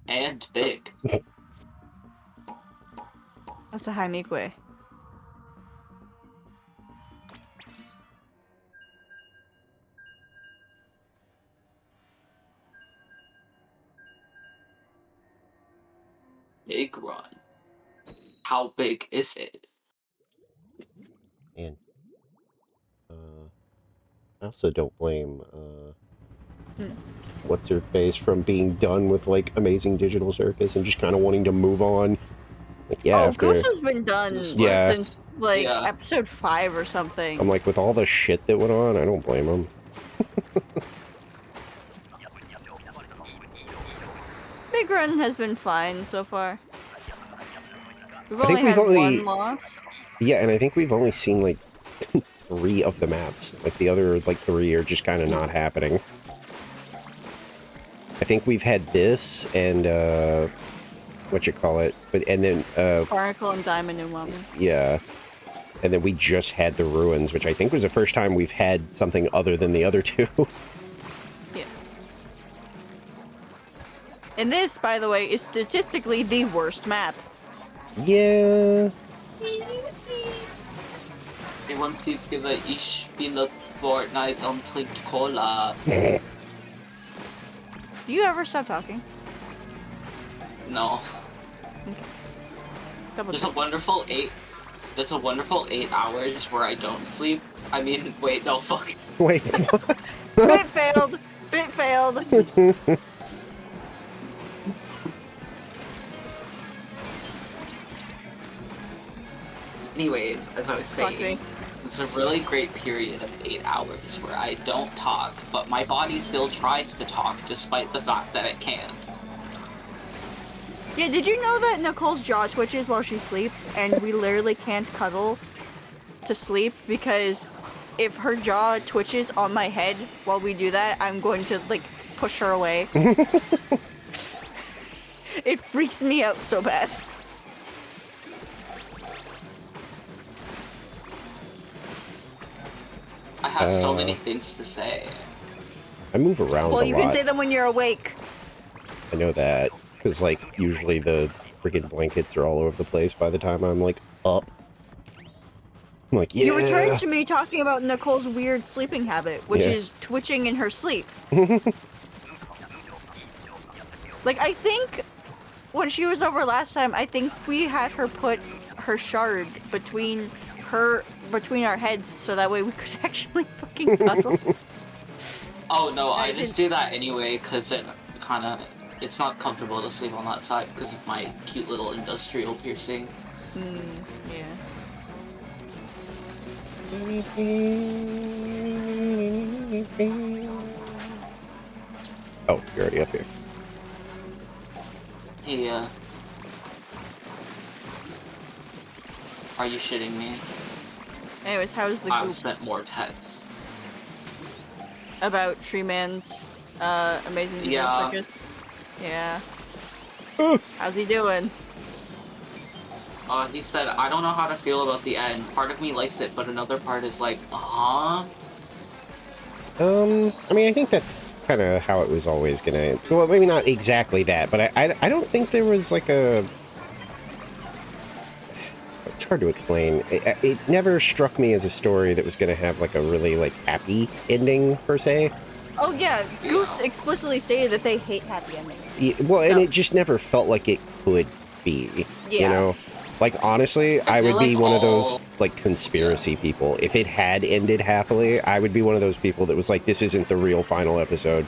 And big. That's a high Miigwe. Big run. How big is it? And I also don't blame what's her face from being done with like Amazing Digital Circus and just kind of wanting to move on. Like, yeah, oh, Goose has been done since like episode 5 or something. I'm like, with all the shit that went on, I don't blame him. Big Run has been fine so far. We've only had one loss. Yeah, and I think we've only seen like 3 of the maps. Like the other like 3 are just kind of not happening. I think we've had this and what you call it, and then Barnacle and Diamond and Wummy. Yeah. And then we just had the ruins, which I think was the first time we've had something other than the other 2. Yes. And this, by the way, is statistically the worst map. Yeah. Everyone please give a Ich spiele Fortnite und trinkt Cola. Do you ever stop talking? No. There's a wonderful 8 hours where I don't sleep. I mean, wait, no, fuck. Wait. Bit failed. Bit failed. Anyways, as I was saying, there's a really great period of 8 hours where I don't talk, but my body still tries to talk despite the fact that it can't. Yeah, did you know that Nicole's jaw twitches while she sleeps, and we literally can't cuddle to sleep because if her jaw twitches on my head while we do that, I'm going to, like, push her away. It freaks me out so bad. I have so many things to say. I move around a lot. Well, you can say them when you're awake. I know that, because, like, usually the freaking blankets are all over the place by the time I'm, like, up. I'm like, yeah. You returned to me talking about Nicole's weird sleeping habit, which is twitching in her sleep. Like, I think when she was over last time, I think we had her put her shard between our heads so that way we could actually fucking cuddle. Oh no, I just do that anyway because it's not comfortable to sleep on that side because of my cute little industrial piercing. Yeah. Oh, you're already up here. Yeah. Are you shitting me? Anyways, how's the I've group sent more texts. about Tree Man's amazing Yeah. circus? Yeah. How's he doing? He said, I don't know how to feel about the end. Part of me likes it, but another part is like, huh? I mean, I think that's kind of how it was always gonna... Well, maybe not exactly that, but I don't think there was, like, a... It's hard to explain. It never struck me as a story that was gonna have, like, a really, like, happy ending, per se. Oh yeah, Goose explicitly stated that they hate happy endings. Yeah, well, and it just never felt like it could be, you know? Like, honestly, I would be one of those, like, conspiracy people. If it had ended happily, I would be one of those people that was like, this isn't the real final episode.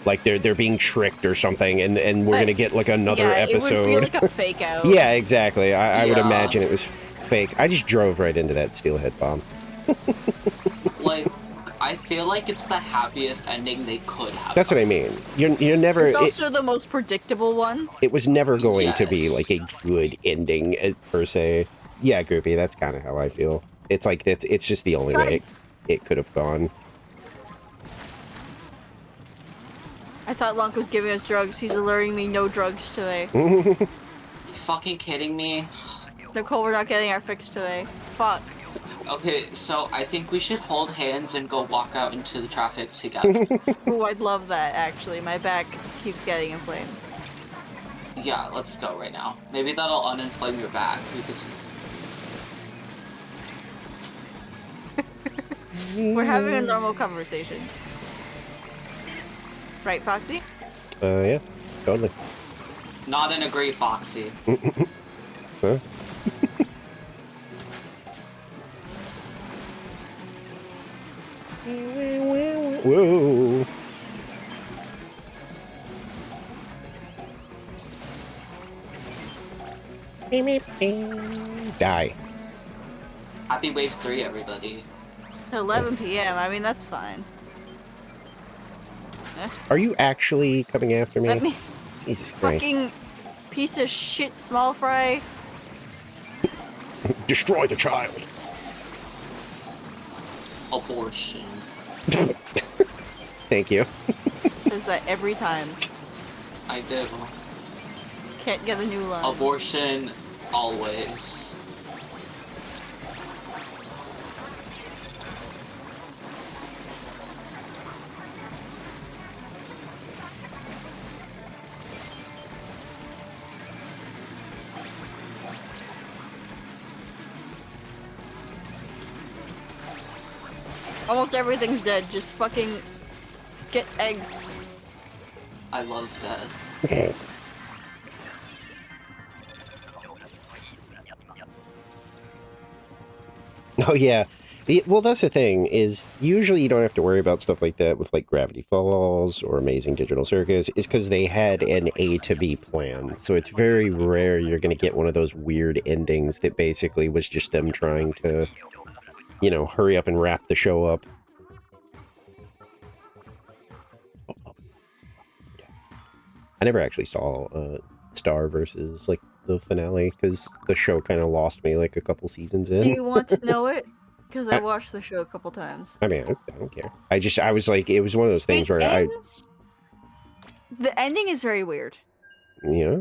Like, they're being tricked or something, and we're gonna get, like, another episode. It would feel like a fake out. Yeah, exactly. I would imagine it was fake. I just drove right into that steelhead bomb. Like, I feel like it's the happiest ending they could have. That's what I mean. You're never... It's also the most predictable one. It was never going to be, like, a good ending, per se. Yeah, Groupie, that's kind of how I feel. It's like, it's just the only way it could have gone. I thought Lunk was giving us drugs. He's alerting me no drugs today. You fucking kidding me? Nicole, we're not getting our fix today. Fuck. Okay, so I think we should hold hands and go walk out into the traffic together. Ooh, I'd love that, actually. My back keeps getting inflamed. Yeah, let's go right now. Maybe that'll uninflame your back, because... We're having a normal conversation. Right, Foxy? Yeah, totally. Not in a great Foxy. Huh? Whoa. Die. Happy Wave 3, everybody. 11 p.m. I mean, that's fine. Are you actually coming after me? Let me... Jesus Christ. Fucking piece of shit small fry. Destroy the child. Abortion. Thank you. Says that every time. I do. Can't get a new line. Abortion, always. Almost everything's dead. Just fucking get eggs. I love that. Oh yeah. Well, that's the thing, is usually you don't have to worry about stuff like that with like Gravity Falls or Amazing Digital Circus, is because they had an A to B plan. So it's very rare you're going to get one of those weird endings that basically was just them trying to, you know, hurry up and wrap the show up. I never actually saw Star versus like the finale because the show kind of lost me like a couple seasons in. Do you want to know it? Because I watched the show a couple times. I mean, I don't care. I was like, it was one of those things where the ending is very weird. Yeah.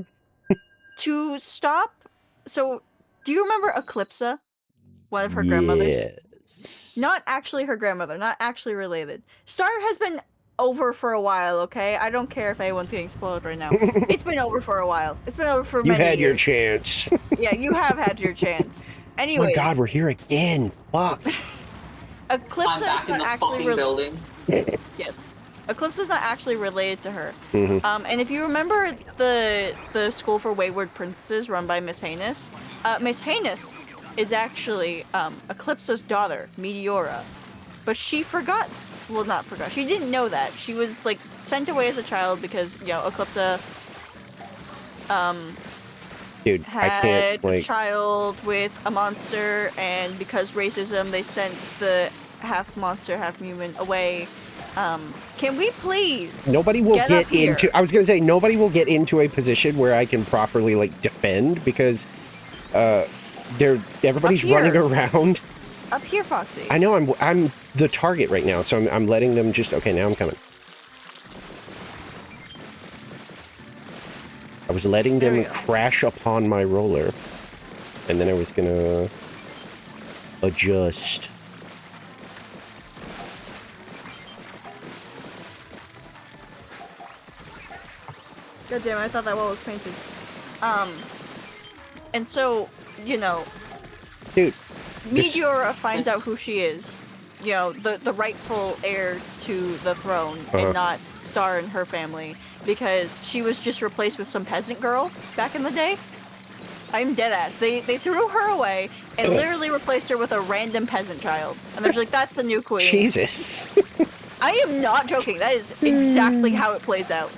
To stop. So, do you remember Eclipsa? One of her grandmothers? Yes. Not actually her grandmother, not actually related. Star has been over for a while, okay? I don't care if anyone's getting spoiled right now. It's been over for a while. It's been over for many years. You've had your chance. Yeah, you have had your chance. Anyways. Oh my god, we're here again. Fuck. Eclipsa I'm back is in not the actually fucking building. Yes. Eclipsa is not actually related to her. Mm-hmm. And if you remember the School for Wayward Princesses run by Miss Haynes, Miss Haynes is actually Eclipsa's daughter, Meteora. But she forgot. Well, not forgot. She didn't know that. She was like sent away as a child because, you know, Eclipsa Dude, I can't, like... a child with a monster, and because racism, they sent the half monster, half human away. Can we please? Nobody will get into... I was going to say, nobody will get into a position where I can properly, like, defend, because everybody's running around. Up here, Foxy. I know, I'm the target right now, so I'm letting them just... Okay, now I'm coming. I was letting them crash upon my roller, and then I was gonna adjust. God damn it, I thought that wall was painted. And so, you know... Dude. Meteora finds out who she is. You know, the rightful heir to the throne, and not Star and her family, because she was just replaced with some peasant girl back in the day. I'm deadass. They threw her away and literally replaced her with a random peasant child. And they're like, that's the new queen. Jesus. I am not joking. That is exactly how it plays out.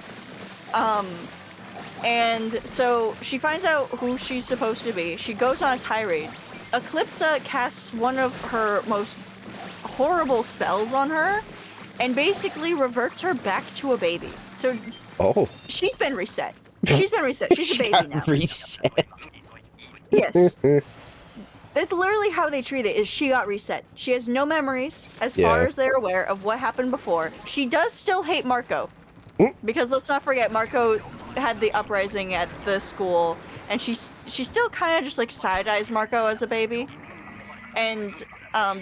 And so she finds out who she's supposed to be. She goes on a tirade. Eclipsa casts one of her most horrible spells on her and basically reverts her back to a baby. So she's been reset. She's been reset. She's a baby now. Reset. Yes. That's literally how they treat it, is she got reset. She has no memories, as far as they're aware, of what happened before. She does still hate Marco. Because let's not forget, Marco had the uprising at the school, and she still kind of just like side-eyes Marco as a baby. And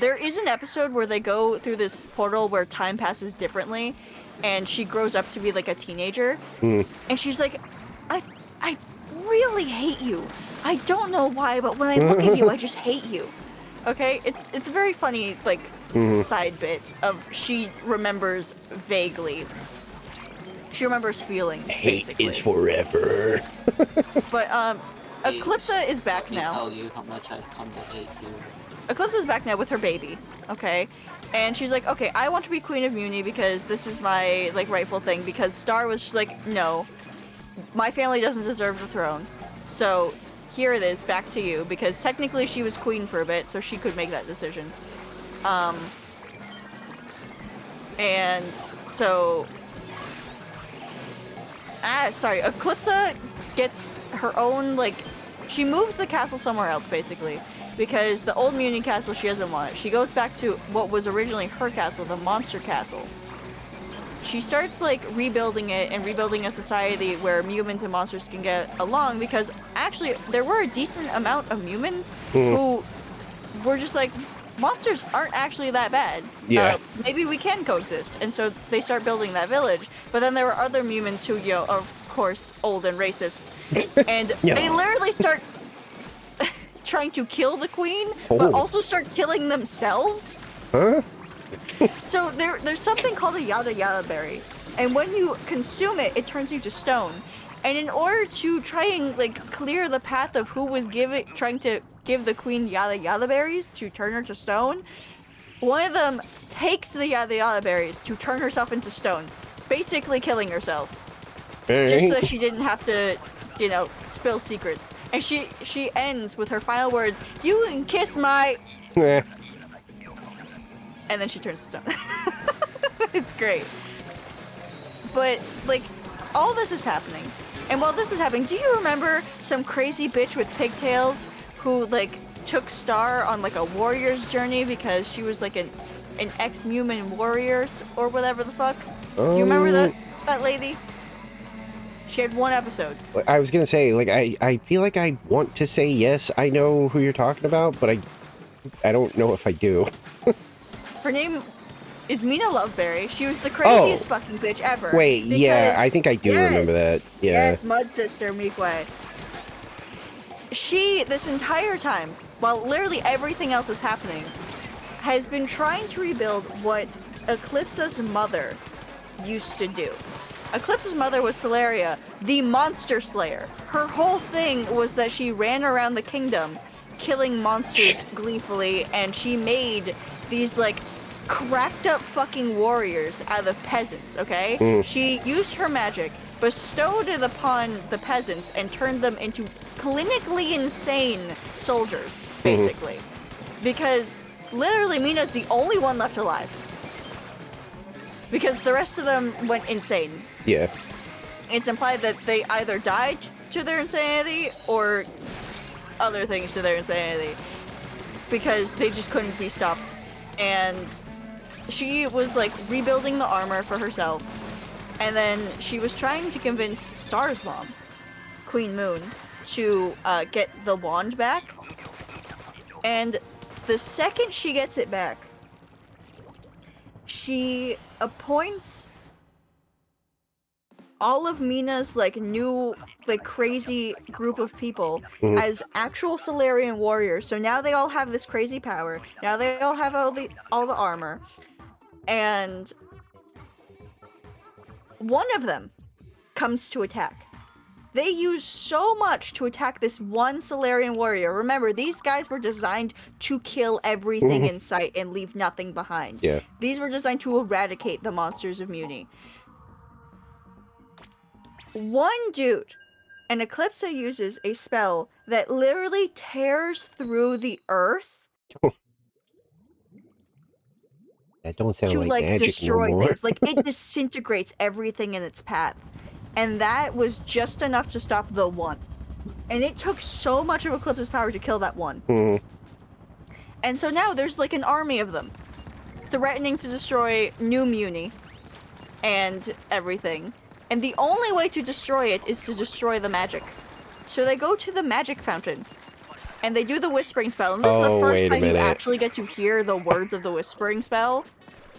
there is an episode where they go through this portal where time passes differently, and she grows up to be like a teenager. And she's like, I really hate you. I don't know why, but when I look at you, I just hate you. Okay? It's a very funny, like, side bit of she remembers vaguely. She remembers feelings, basically. Hate is forever. But, Eclipsa is back now. Let me tell you how much I've come to hate you. Eclipsa's back now with her baby, okay? And she's like, okay, I want to be Queen of Muni because this is my, like, rightful thing. Because Star was just like, no, my family doesn't deserve the throne. So, here it is, back to you. Because technically she was queen for a bit, so she could make that decision. And so... sorry, Eclipsa gets her own, like... She moves the castle somewhere else, basically. Because the old Muni castle, she doesn't want it. She goes back to what was originally her castle, the monster castle. She starts, like, rebuilding it and rebuilding a society where humans and monsters can get along, because actually there were a decent amount of humans who were just like, monsters aren't actually that bad. Maybe we can coexist. And so they start building that village. But then there were other humans who, you know, of course, old and racist. And they literally start trying to kill the queen, but also start killing themselves. So there's something called a yada yada berry, and when you consume it, it turns you to stone. And in order to try and like clear the path of who was trying to give the queen yada yada berries to turn her to stone. One of them takes the yada yada berries to turn herself into stone, basically killing herself. Just so that she didn't have to, you know, spill secrets. And she ends with her final words, "You can kiss my..." And then she turns to stone. It's great. But, like, all this is happening. And while this is happening, do you remember some crazy bitch with pigtails who, like, took Star on, like, a warrior's journey because she was, like, an ex-human warrior or whatever the fuck? Do you remember that lady? She had one episode. I was gonna say, like, I feel like I want to say yes, I know who you're talking about, but I don't know if I do. Her name is Mina Loveberry. She was the craziest fucking bitch ever. Wait, yeah, I think I do remember that. Yeah. Yes, Mud Sister Mikwe. She, this entire time, while literally everything else is happening, has been trying to rebuild what Eclipsa's mother used to do. Eclipsa's mother was Celeria, the monster slayer. Her whole thing was that she ran around the kingdom killing monsters gleefully, and she made these, like, cracked up fucking warriors out of peasants, okay? She used her magic, bestowed it upon the peasants, and turned them into clinically insane soldiers, basically. Because literally Mina's the only one left alive. Because the rest of them went insane. Yeah. It's implied that they either died to their insanity or other things to their insanity. Because they just couldn't be stopped. And she was, like, rebuilding the armor for herself. And then she was trying to convince Star's mom, Queen Moon, to get the wand back. And the second she gets it back, she appoints all of Mina's, like, new, like, crazy group of people as actual Solarian warriors. So now they all have this crazy power. Now they all have all the armor. And one of them comes to attack. They use so much to attack this one Solarian warrior. Remember, these guys were designed to kill everything in sight and leave nothing behind. Yeah. These were designed to eradicate the monsters of Muni. One dude, and Eclipsa uses a spell that literally tears through the earth. That don't sound to, like magic destroy no more. things. Like, it disintegrates everything in its path. And that was just enough to stop the one. And it took so much of Eclipse's power to kill that one. And so now there's, like, an army of them threatening to destroy New Muni and everything. And the only way to destroy it is to destroy the magic. So they go to the magic fountain. And they do the whispering spell. And this is the first time you actually get to hear the words of the whispering spell.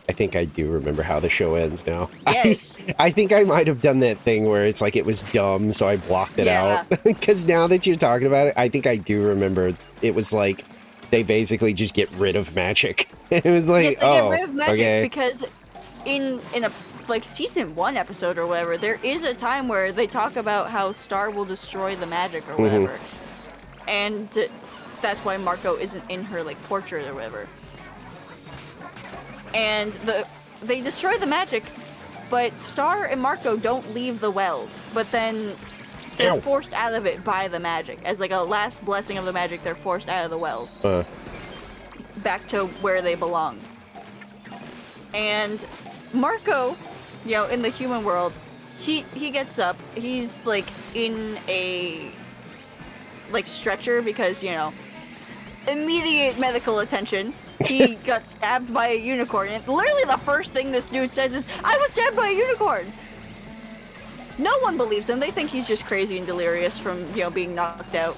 I think I do remember how the show ends now. Yes. I think I might have done that thing where it's like it was dumb, so I blocked it out. Because now that you're talking about it, I think I do remember it was like they basically just get rid of magic. It was like, yes, they get rid of magic because in a like season 1 episode or whatever, there is a time where they talk about how Star will destroy the magic or whatever. And that's why Marco isn't in her, like, portrait or whatever. And they destroy the magic, but Star and Marco don't leave the wells. But then they're forced out of it by the magic. As, like, a last blessing of the magic, they're forced out of the wells. Back to where they belong. And Marco, you know, in the human world, he gets up. He's, like, in a, like, stretcher because, you know, immediate medical attention. He got stabbed by a unicorn, and literally the first thing this dude says is, "I was stabbed by a unicorn!" No one believes him. They think he's just crazy and delirious from, you know, being knocked out.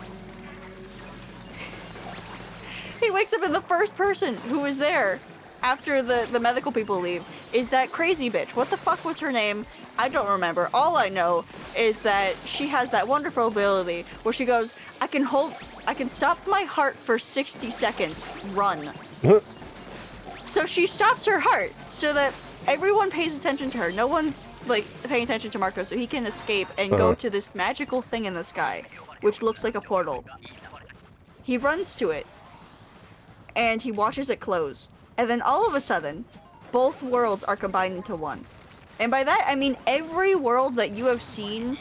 He wakes up, and the first person who was there after the medical people leave is that crazy bitch. What the fuck was her name? I don't remember. All I know is that she has that wonderful ability where she goes, I can stop my heart for 60 seconds, run. So she stops her heart so that everyone pays attention to her. No one's, like, paying attention to Marco, so he can escape and go to this magical thing in the sky, which looks like a portal. he runs to it, and he watches it close. And then all of a sudden, both worlds are combined into one. And by that, I mean every world that you have seen,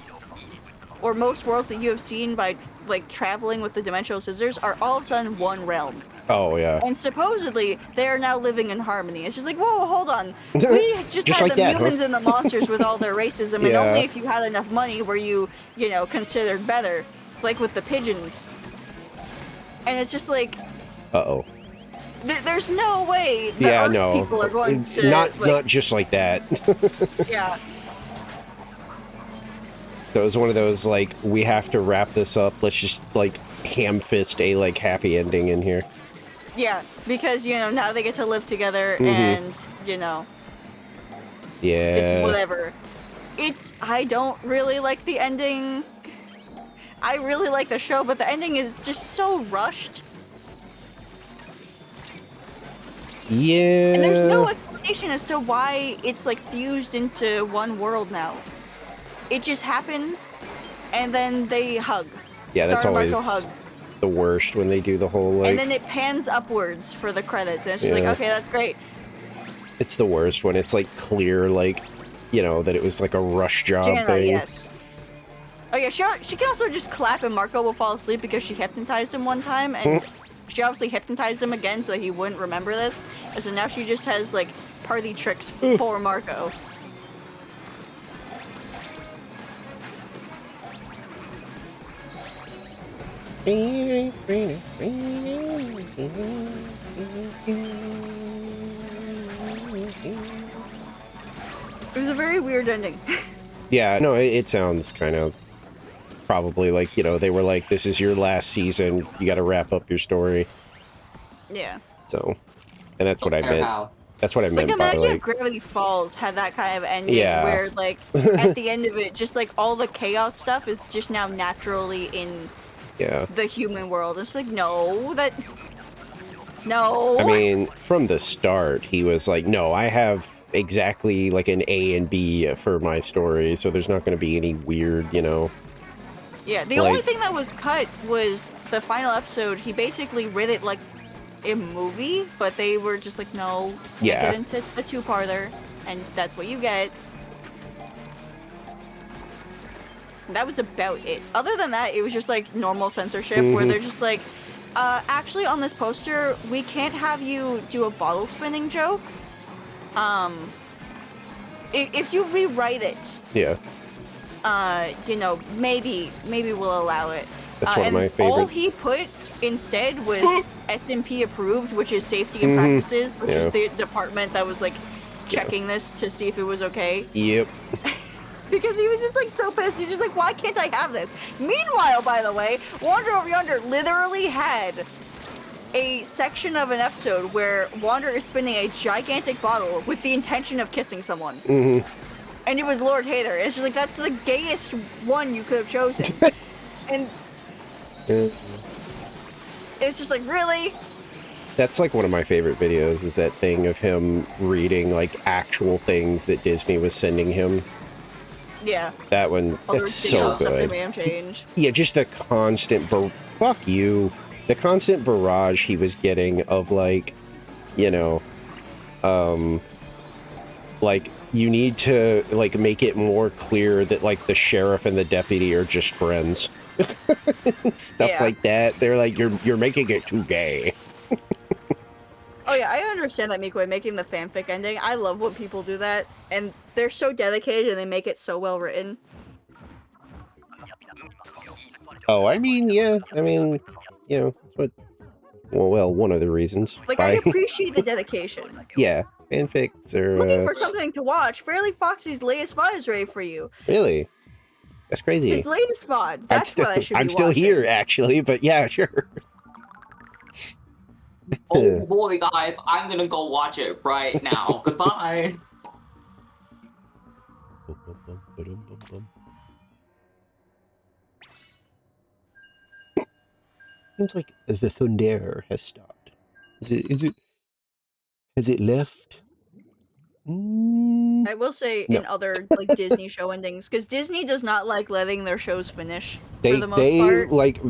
or most worlds that you have seen by, like, traveling with the dimensional scissors, are all of a sudden one realm. Oh, yeah. And supposedly, they are now living in harmony. It's just like, whoa, hold on. We just had like the that, humans and the monsters with all their racism, and only if you had enough money were you, considered better. Like with the pigeons. And it's just like... Uh-oh. There's no way that people are going to... Not just like that. Yeah. That was one of those, like, we have to wrap this up. Let's just, like, ham fist a, like, happy ending in here. Yeah, because, now they get to live together and, Yeah. It's whatever. I don't really like the ending. I really like the show, but the ending is just so rushed. Yeah. And there's no explanation as to why it's, like, fused into one world now. It just happens, and then they hug. Yeah, that's Star and always Marco hug. the worst when they do the whole, like... And then it pans upwards for the credits, and it's just like, okay, that's great. It's the worst when it's, like, clear, like, that it was, like, a rush job Jana, thing. yes. Oh yeah, she can also just clap and Marco will fall asleep because she hypnotized him one time, and she obviously hypnotized him again so that he wouldn't remember this. And so now she just has, like, party tricks for Marco. It was a very weird ending. Yeah, no, it sounds kind of probably like, they were like, this is your last season, you got to wrap up your story. Yeah. So, and that's what I meant. That's what I meant like, by, imagine like... if Gravity Falls had that kind of ending where, like, at the end of it, just, like, all the chaos stuff is just now naturally in the human world. It's like, no. I mean, from the start, he was like, no, I have exactly, like, an A and B for my story, so there's not going to be any weird, Yeah, the only thing that was cut was the final episode. He basically read it like a movie, but they were just like, no, get into a two-parter, and that's what you get. And that was about it. Other than that, it was just like normal censorship where they're just like, actually on this poster, we can't have you do a bottle spinning joke. If you rewrite it, maybe we'll allow it. That's one of my favorite. All he put instead was SMP approved, which is safety and practices, which is the department that was like checking this to see if it was okay. Yep. Because he was just like so pissed. He's just like, why can't I have this? Meanwhile, by the way, Wander Over Yonder literally had a section of an episode where Wander is spinning a gigantic bottle with the intention of kissing someone. And it was Lord Hater. It's just like, that's the gayest one you could have chosen. And it's just like, really? That's like one of my favorite videos, is that thing of him reading like actual things that Disney was sending him. Yeah. That one, that's so good. Yeah, just the constant, fuck you. The constant barrage he was getting of like, like, you need to like make it more clear that like the sheriff and the deputy are just friends. Stuff like that. They're like, you're making it too gay. Oh yeah, I understand that, Mikoi, making the fanfic ending. I love when people do that, and they're so dedicated and they make it so well written. Oh, I mean, yeah. I mean, but well, one of the reasons. Like, I appreciate the dedication. Yeah, fanfics are... Looking for something to watch. Fairly Foxy's latest VOD is ready for you. Really? That's crazy. His latest VOD. That's what I should be I'm still watching. here, actually, but yeah, sure. Oh boy, guys, I'm gonna go watch it right now. Goodbye. Seems like the thunder has stopped. Has it left? I will say in other like Disney show endings, because Disney does not like letting their shows finish for the most part. Like,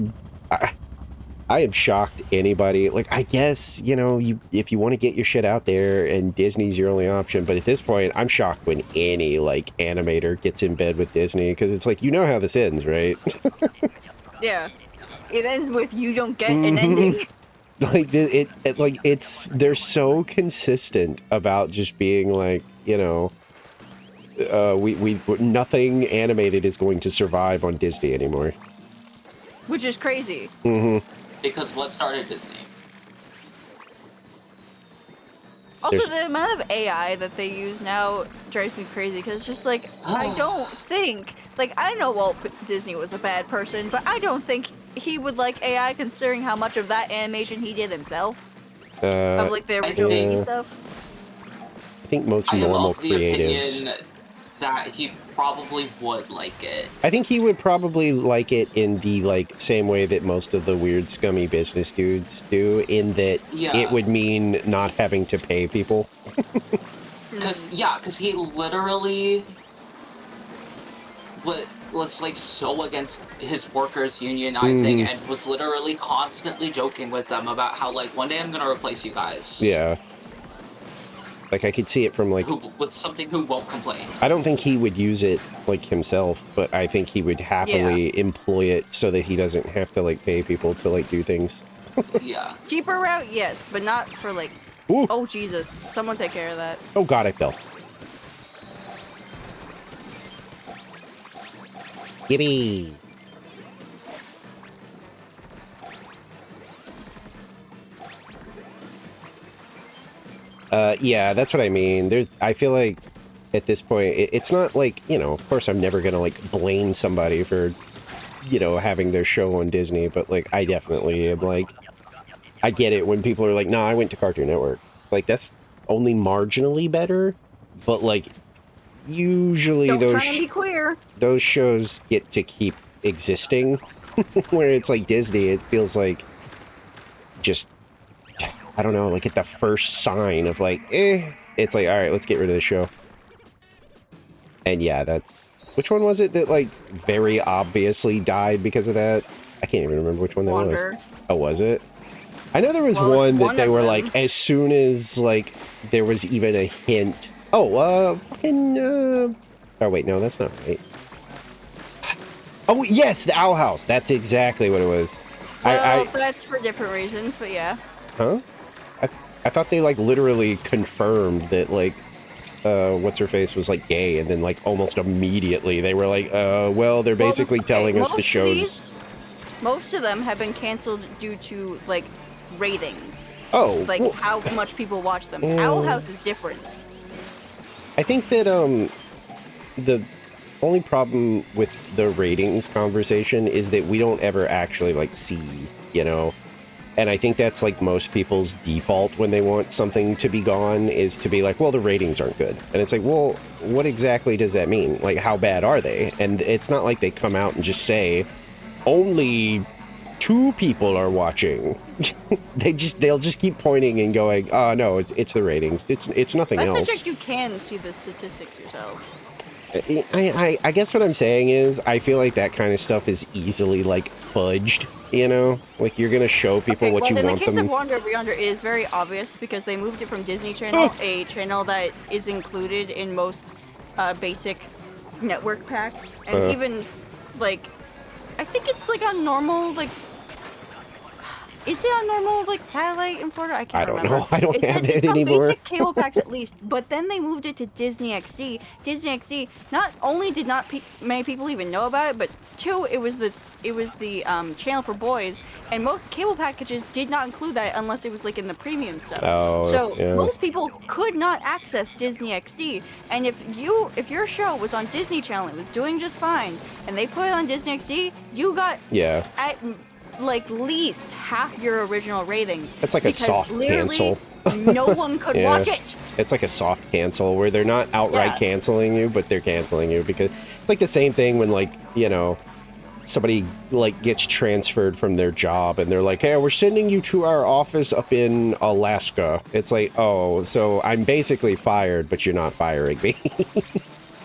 I am shocked anybody, like, I guess, you know, if you want to get your shit out there and Disney's your only option, but at this point, I'm shocked when any, like, animator gets in bed with Disney, because it's like, you know how this ends, right? Yeah. It ends with you don't get an ending. Like, they're so consistent about just being like, you know, nothing animated is going to survive on Disney anymore. Which is crazy. Because what started Disney? Also, the amount of AI that they use now drives me crazy, because it's just like, I don't think, like, I know Walt Disney was a bad person, but I don't think he would like AI considering how much of that animation he did himself. Of, like, the original Disney stuff. I think most normal creatives... that he probably would like it. I think he would probably like it in the, like, same way that most of the weird, scummy business dudes do, in that it would mean not having to pay people. Because he literally was like so against his workers unionizing and was literally constantly joking with them about how, like, one day I'm gonna replace you guys. Yeah. Like, I could see it from, like... with something who won't complain. I don't think he would use it, like, himself, but I think he would happily employ it so that he doesn't have to, like, pay people to, like, do things. Yeah. Cheaper route, yes, but not for, like... Ooh. Oh, Jesus. Someone take care of that. Oh, God, I fell. Yippee! Yeah, that's what I mean. I feel like at this point, it's not like, you know, of course I'm never gonna, like, blame somebody for, you know, having their show on Disney, but, like, I definitely am, like, I get it when people are like, no, I went to Cartoon Network. Like, that's only marginally better, but, like, usually those shows get to keep existing, where it's like Disney, it feels like just... I don't know, like, at the first sign of, like, it's like, all right, let's get rid of the show. And yeah, that's... Which one was it that, like, very obviously died because of that? I can't even remember which one that was. Oh, was it? I know there was one that they were, like, as soon as, like, there was even a hint... Oh, fucking, oh, wait, no, that's not right. Oh, yes, the Owl House. That's exactly what it was. Well, that's for different reasons, but yeah. Huh? I thought they, like, literally confirmed that, like, what's-her-face was, like, gay, and then, like, almost immediately they were like, well, they're basically telling us the shows... Most of them have been canceled due to, like, ratings. Oh. Like, well, how much people watch them. Owl House is different. I think that, the only problem with the ratings conversation is that we don't ever actually, like, see, you know... And I think that's, like, most people's default when they want something to be gone, is to be like, well, the ratings aren't good. And it's like, well, what exactly does that mean? Like, how bad are they? And it's not like they come out and just say, only 2 people are watching. They'll just keep pointing and going, oh, no, it's the ratings. It's nothing else. Subject, you can see the statistics yourself. I guess what I'm saying is, I feel like that kind of stuff is easily, like, fudged, you know? Like, you're gonna show people what you want them... in the case of Wander Over Yonder, it is very obvious, because they moved it from Disney Channel, a channel that is included in most basic network packs, and even, like, I think it's, like, on normal, like... Is it on normal, like, satellite in Florida? I can't remember. I don't know. I don't have it anymore. Basic cable packs at least, but then they moved it to Disney XD. Disney XD not only did not many people even know about it, but 2, it was the channel for boys, and most cable packages did not include that unless it was, like, in the premium stuff. Oh, so most people could not access Disney XD, and if your show was on Disney Channel, it was doing just fine, and they put it on Disney XD, you got at like least half your original ratings. It's like a soft cancel. No one could watch it. It's like a soft cancel where they're not outright canceling you, but they're canceling you, because it's like the same thing when, like, you know, somebody, like, gets transferred from their job and they're like, hey, we're sending you to our office up in Alaska. It's like, oh, so I'm basically fired, but you're not firing me.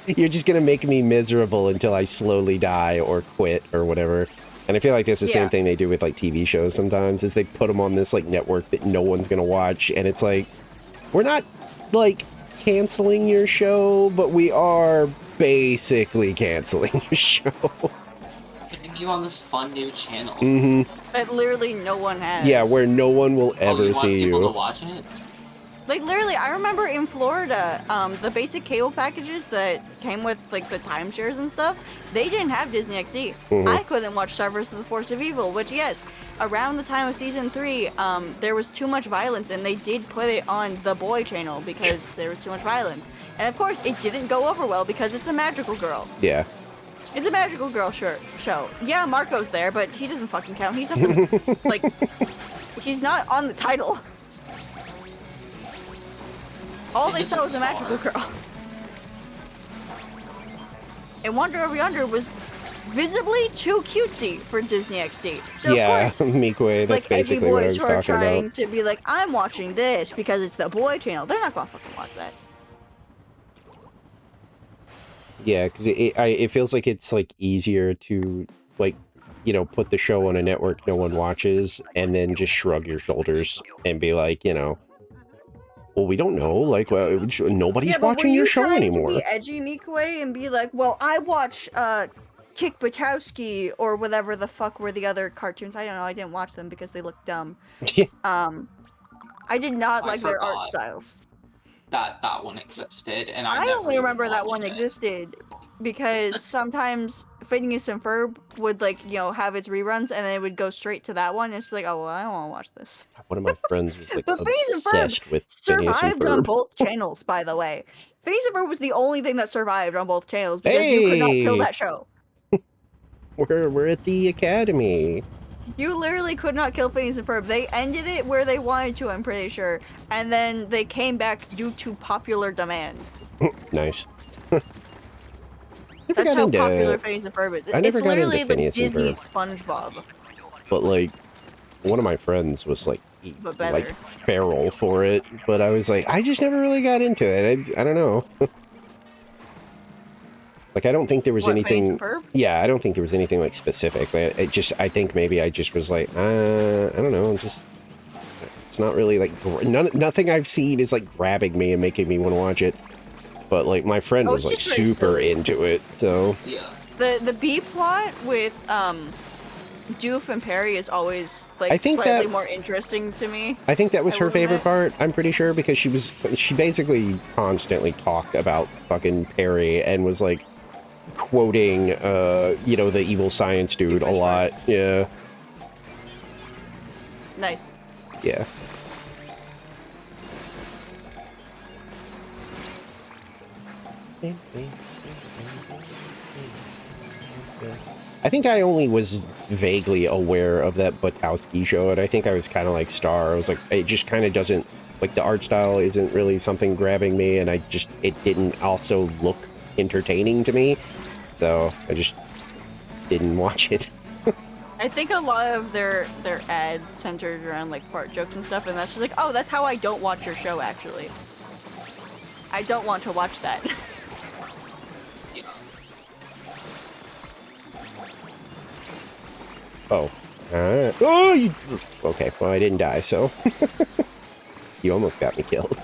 You're just gonna make me miserable until I slowly die or quit or whatever. And I feel like that's the same thing they do with like TV shows sometimes, is they put them on this like network that no one's gonna watch, and it's like, we're not like canceling your show, but we are basically canceling your show. Putting you on this fun new channel. That literally no one has. Yeah, where no one will ever see you. Want people to watch it? Like, literally, I remember in Florida, the basic cable packages that came with, like, the timeshares and stuff, they didn't have Disney XD. I couldn't watch Star vs. the Force of Evil, which, yes, around the time of Season 3, there was too much violence, and they did put it on the boy channel because there was too much violence. And, of course, it didn't go over well because it's a magical girl. Yeah. It's a magical girl show. Yeah, Marco's there, but he doesn't fucking count. He's something, like, he's not on the title. All they saw was a magical girl. And Wonder Over Yonder was visibly too cutesy for Disney XD. So yeah, of course, Mikwe, that's like, basically what I was boys who are talking trying about. to be like, I'm watching this because it's the boy channel. They're not gonna fucking watch that. Yeah, because it feels like it's like easier to like, you know, put the show on a network no one watches and then just shrug your shoulders and be like, you know, well, we don't know, like, well, nobody's watching your show anymore. To be edgy, Mikwe, and be like, well, I watch Kick Buttowski or whatever the fuck were the other cartoons. I don't know. I didn't watch them because they look dumb. I did not like their art styles. That one existed, and I only remember that one existed because sometimes Phineas and Ferb would, like, you know, have its reruns, and then it would go straight to that one. And it's like, oh, well, I don't want to watch this. One of my friends was like but obsessed with Phineas and survived Ferb. on both channels, by the way. Phineas and Ferb was the only thing that survived on both channels because you could not kill that show. We're at the academy. You literally could not kill Phineas and Ferb. They ended it where they wanted to, I'm pretty sure. And then they came back due to popular demand. Nice. That's how popular Phineas and Ferb is. It's literally the Disney SpongeBob. But, like, one of my friends was, like, feral for it. But I was like, I just never really got into it. I don't know. Like, I don't think there was anything... Yeah, I don't think there was anything, like, specific. I think maybe I just was like, I don't know, just... It's not really, like... Nothing I've seen is, like, grabbing me and making me want to watch it. But, like, my friend was, like, super into it, so... Yeah. The B-plot with, Doof and Perry is always, like, slightly more interesting to me. I think that was her favorite part, I'm pretty sure, because she basically constantly talked about fucking Perry and was, like, quoting, you know, the evil science dude a lot. Yeah. Nice. Yeah. I think I only was vaguely aware of that Buttowski show, and I think I was kind of like Star. I was like, it just kind of doesn't, like, the art style isn't really something grabbing me, and it didn't also look entertaining to me, so I just didn't watch it. I think a lot of their ads centered around, like, fart jokes and stuff, and that's just like, oh, that's how I don't watch your show, actually. I don't want to watch that. Oh. Oh, you... Okay, well, I didn't die, so... You almost got me killed.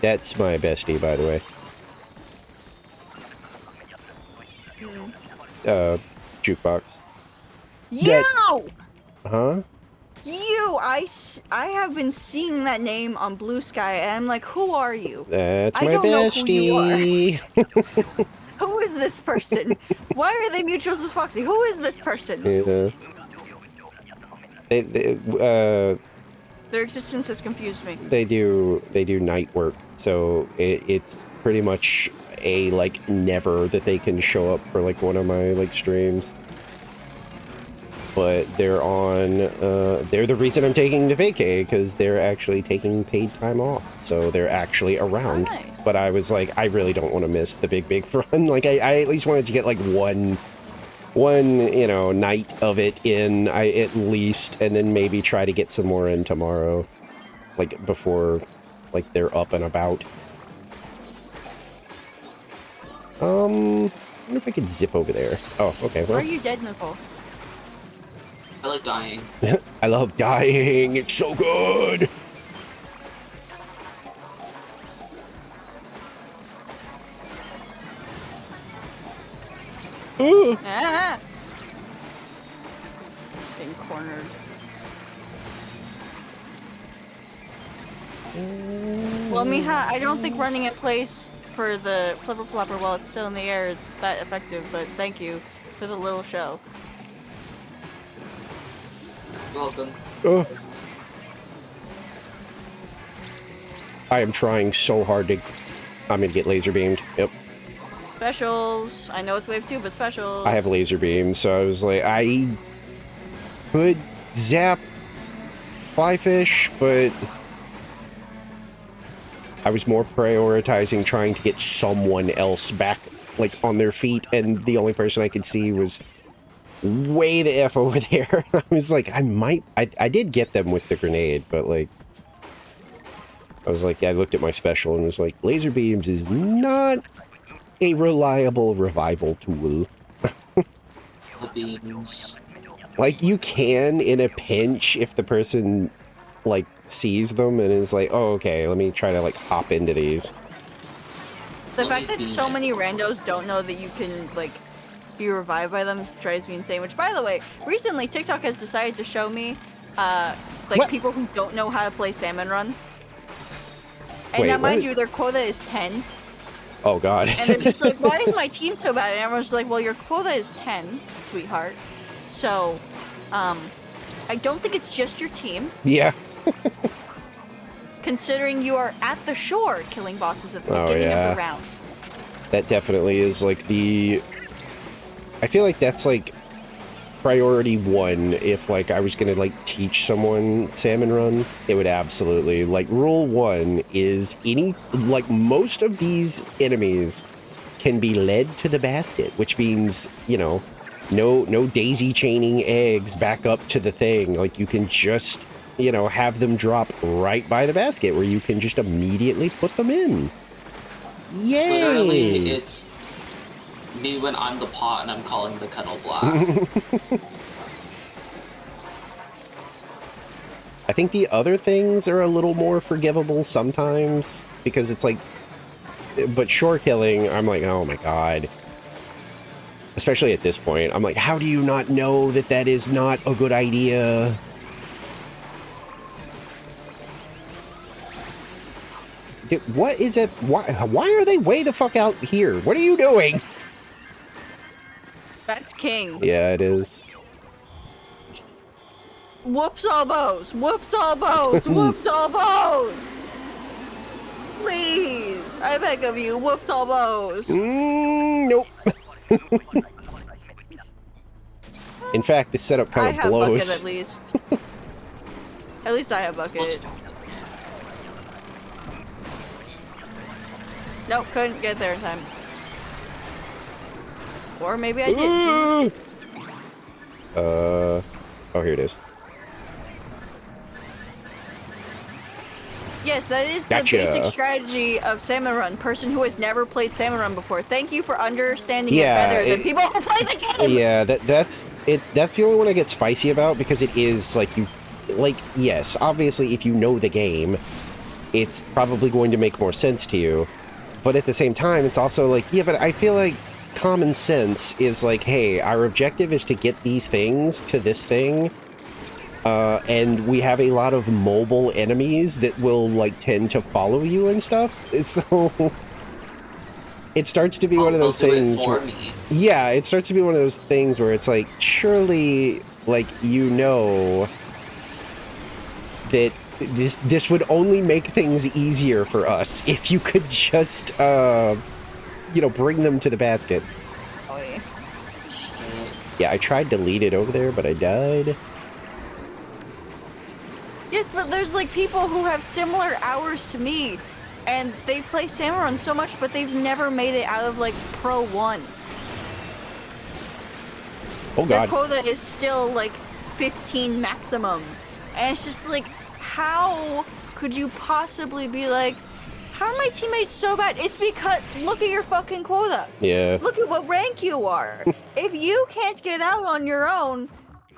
That's my bestie, by the way. Jukebox. Yo! Huh? I have been seeing that name on Blue Sky, and I'm like, who are you? That's my bestie. Who is this person? Why are they mutuals with Foxy? Who is this person? Their existence has confused me. They do night work, so it's pretty much a, like, never that they can show up for, like, one of my, like, streams. But they're on, they're the reason I'm taking the vacay, because they're actually taking paid time off. So they're actually around. Nice. But I was like, I really don't want to miss the big run. Like, I at least wanted to get, like, one, you know, night of it in, at least, and then maybe try to get some more in tomorrow. Like, before, like, they're up and about. I wonder if I could zip over there. Oh, okay. Why Well, are you dead, Nicole? I like dying. I love dying. It's so good. Ooh. Ah! Being cornered. Well, Miha, I don't think running in place for the flipper flopper while it's still in the air is that effective, but thank you for the little show. You're welcome. I am trying so hard to... I'm gonna get laser beamed. Yep. Specials. I know it's wave 2, but specials. I have laser beam, so I was like, I could zap flyfish, but I was more prioritizing trying to get someone else back, like, on their feet, and the only person I could see was way the F over there. I was like, I did get them with the grenade, but, like, I was like, I looked at my special and was like, laser beams is not a reliable revival tool. The beams. Like, you can in a pinch if the person, like, sees them and is like, oh, okay, let me try to, like, hop into these. The fact that so many randos don't know that you can, like, be revived by them drives me insane. Which, by the way, recently TikTok has decided to show me, like, What? people who don't know how to play Salmon Run. And Wait, now, mind what? you, their quota is 10. Oh, God. And they're just like, why is my team so bad? And everyone's like, well, your quota is 10, sweetheart. So, I don't think it's just your team, Yeah. considering you are at the shore killing bosses at the Oh, beginning yeah. of the round. That definitely is, like, the... I feel like that's, like, priority one. If, like, I was gonna, like, teach someone Salmon Run, it would absolutely... Like, rule one is any... Like, most of these enemies can be led to the basket, which means, you know, no daisy chaining eggs back up to the thing. Like, you can just, you know, have them drop right by the basket where you can just immediately put them in. Yay! Literally, it's me when I'm the pot and I'm calling the kettle black. I think the other things are a little more forgivable sometimes because it's like, but shore killing, I'm like, oh my God. Especially at this point, I'm like, how do you not know that that is not a good idea? Dude, what is it? Why are they way the fuck out here? What are you doing? That's king. Yeah, it is. Whoops all bows! Whoops all bows! Whoops all bows! Please! I beg of you, whoops all bows! Nope. In fact, the setup I kind of have blows. bucket at least. At least I have bucket. Nope, couldn't get there in time. Or maybe I did. Oh, here it is. Yes, that is the Gotcha. basic strategy of Salmon Run. Person who has never played Salmon Run before. Thank you for understanding it better than people who play the game. Yeah, that's it. That's the only one I get spicy about because it is like yes, obviously if you know the game, it's probably going to make more sense to you. But at the same time, it's also like, yeah, but I feel like common sense is like, hey, our objective is to get these things to this thing. And we have a lot of mobile enemies that will, like, tend to follow you and stuff. It's so... It starts to be one of those things... Yeah, it starts to be one of those things where it's like, surely, like, you know that this would only make things easier for us if you could just, you know, bring them to the basket. Oh, yeah. Yeah, I tried to lead it over there, but I died. Yes, but there's like people who have similar hours to me, and they play Salmon Run so much, but they've never made it out of like Pro 1. Oh Their God. quota is still like 15 maximum. And it's just like, how could you possibly be like, How are my teammates so bad? It's because look at your fucking quota. Yeah. Look at what rank you are. If you can't get out on your own,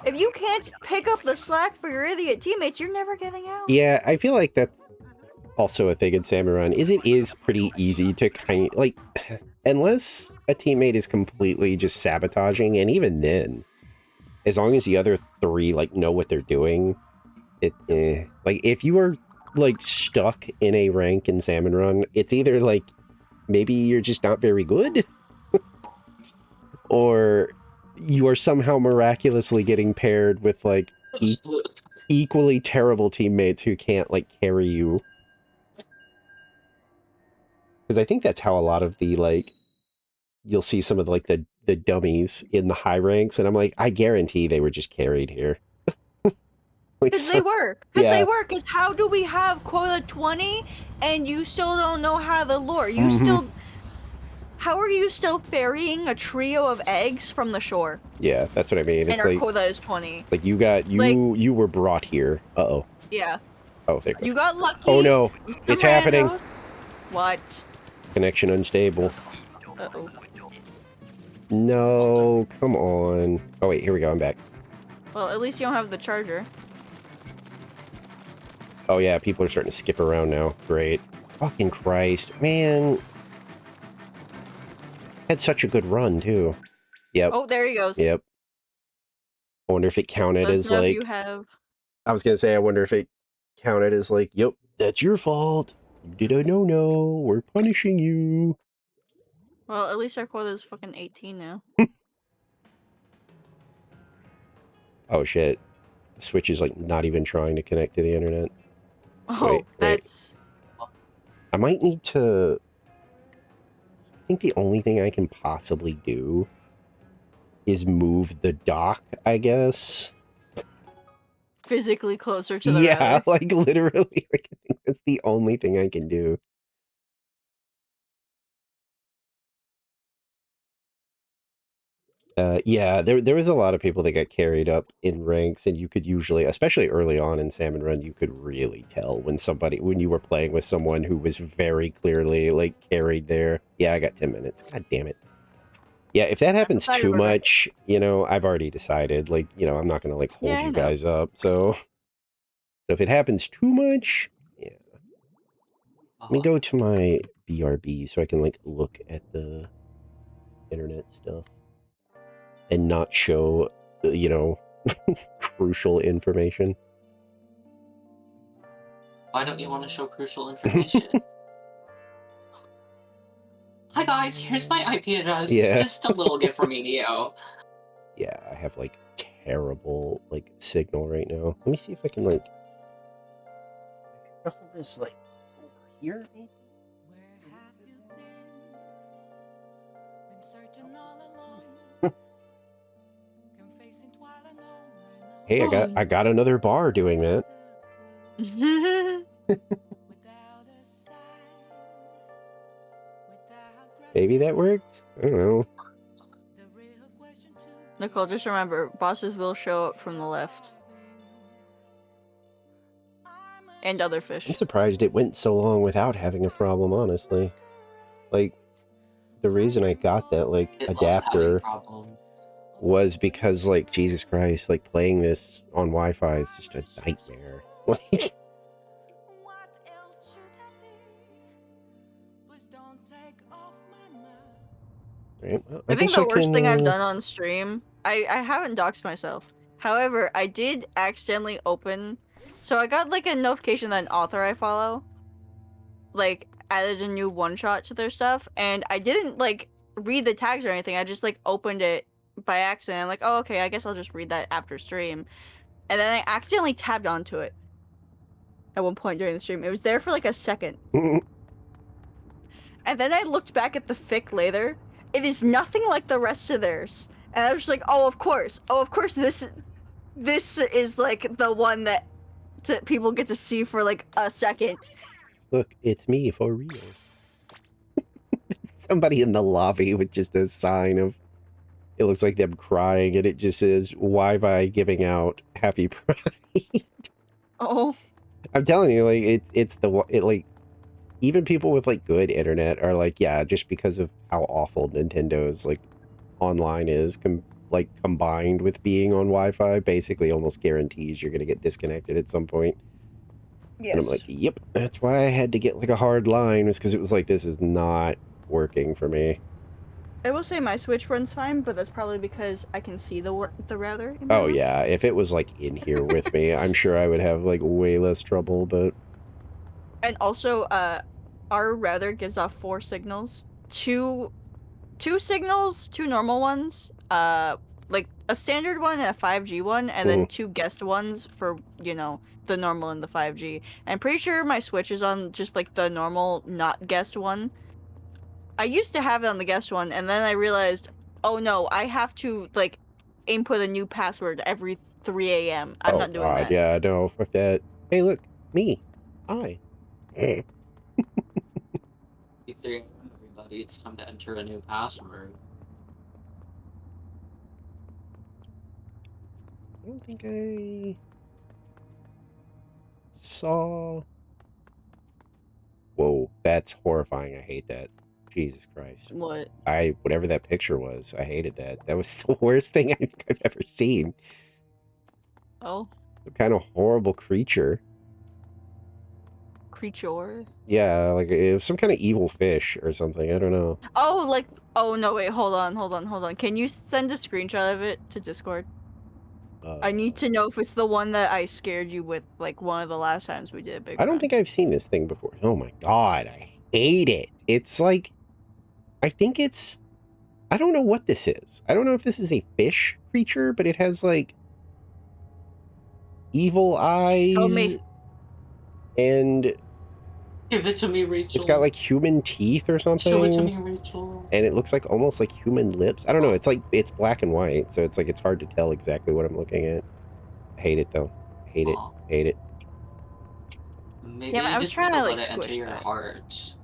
if you can't pick up the slack for your idiot teammates, you're never getting out. Yeah, I feel like that's also a thing in Salmon Run, is it is pretty easy to kind of, like, unless a teammate is completely just sabotaging, and even then, as long as the other three, like, know what they're doing, like, if you are, like, stuck in a rank in Salmon Run, it's either, like, maybe you're just not very good, or you are somehow miraculously getting paired with, like, equally terrible teammates who can't, like, carry you. Because I think that's how a lot of the, like, you'll see some of, like, the dummies in the high ranks, and I'm like, I guarantee they were just carried here. Because they were. Because how do we have quota 20 and you still don't know how to lure? You still... How are you still ferrying a trio of eggs from the shore? Yeah, that's what I mean. And it's our like, quota is 20. Like, you were brought here. Uh-oh. Yeah. Oh, there you go. You got lucky. Oh, no. It's happening. What? Connection unstable. Uh-oh. No, come on. Oh, wait, here we go. I'm back. Well, at least you don't have the charger. Oh, yeah, people are starting to skip around now. Great. Fucking Christ. Man. Had such a good run, too. Yep. Oh, there he goes. Yep. I wonder if it counted Let us as, know if like... you have... I was gonna say, I wonder if it counted as, like, yep, that's your fault. You did a no-no. We're punishing you. Well, at least our quota is fucking 18 now. Oh, shit. The Switch is, like, not even trying to connect to the internet. Oh, wait. that's... I might need to... I think the only thing I can possibly do is move the dock, I guess. Physically closer to the Yeah, router. like, literally. Like, I think that's the only thing I can do. Yeah, there was a lot of people that got carried up in ranks, and you could usually, especially early on in Salmon Run, you could really tell when you were playing with someone who was very clearly, like, carried there. Yeah, I got 10 minutes. God damn it. Yeah, if that happens too much, you know, I've already decided, like, you know, I'm not going to, like, hold you guys up, so if it happens too much, yeah. Let me go to my BRB so I can, like, look at the internet stuff. And not show, you know, crucial information. Why don't you want to show crucial information? Hi guys, here's my IP address. Yeah. Just a little gift from EDO. Yeah, I have, like, terrible, like, signal right now. Let me see if I can, like, shuffle this, like, over here, maybe? Where have you been searching all along? Hey, I got another bar doing that. Maybe that worked? I don't know. Nicole, just remember, bosses will show up from the left. And other fish. I'm surprised it went so long without having a problem, honestly. Like, the reason I got that, like, adapter was because, like, Jesus Christ, like, playing this on Wi-Fi is just a nightmare. Like, right, well, I think the worst thing I've done on stream, I haven't doxed myself. However, I did accidentally open, so I got, like, a notification that an author I follow, like, added a new one-shot to their stuff, and I didn't, like, read the tags or anything. I just, like, opened it by accident. I'm like, oh, okay, I guess I'll just read that after stream. And then I accidentally tabbed onto it at one point during the stream. It was there for like a second. And then I looked back at the fic later. It is nothing like the rest of theirs. And I was just like, oh, of course, this is like the one that people get to see for like a second. Look, it's me for real. Somebody in the lobby with just a sign of, it looks like them crying, and it just says, Wi-Fi giving out happy pride. Oh. I'm telling you, like, it, like, even people with like good internet are like, yeah, just because of how awful Nintendo's like online is, like combined with being on Wi-Fi, basically almost guarantees you're gonna get disconnected at some point. Yes. And I'm like, yep, that's why I had to get like a hard line, was because it was like, this is not working for me. I will say my Switch runs fine, but that's probably because I can see the router. In my Oh room. yeah, if it was like in here with me, I'm sure I would have like way less trouble, but... And also, our router gives off 4 signals. Two signals, 2 normal ones, like a standard one and a 5G one, and then 2 guest ones for, you know, the normal and the 5G. I'm pretty sure my Switch is on just like the normal, not guest one. I used to have it on the guest one, and then I realized, oh no, I have to like input a new password every 3 a.m. I'm not doing that. Yeah, no, fuck that. Hey, look, me. Hi. Everybody, it's time to enter a new password. I don't think I saw... Whoa, that's horrifying. I hate that. Jesus Christ. What? Whatever that picture was, I hated that. That was the worst thing I think I've ever seen. Oh. Some kind of horrible creature. Creature? Yeah, like it was some kind of evil fish or something. I don't know. Oh, like, oh no, wait, hold on. Can you send a screenshot of it to Discord? I need to know if it's the one that I scared you with, like, one of the last times we did a big I don't run. think I've seen this thing before. Oh my god, I hate it. It's like, I think it's, I don't know what this is. I don't know if this is a fish creature, but it has like evil eyes. Help me. And give it to me, Rachel. It's got like human teeth or something. Show it to me, Rachel. And it looks like almost like human lips. I don't know. It's like, it's black and white, so it's like it's hard to tell exactly what I'm looking at. I hate it though. Hate it. Hate it. Maybe Yeah, you I was just trying need to to, let like, it enter squish your that. heart.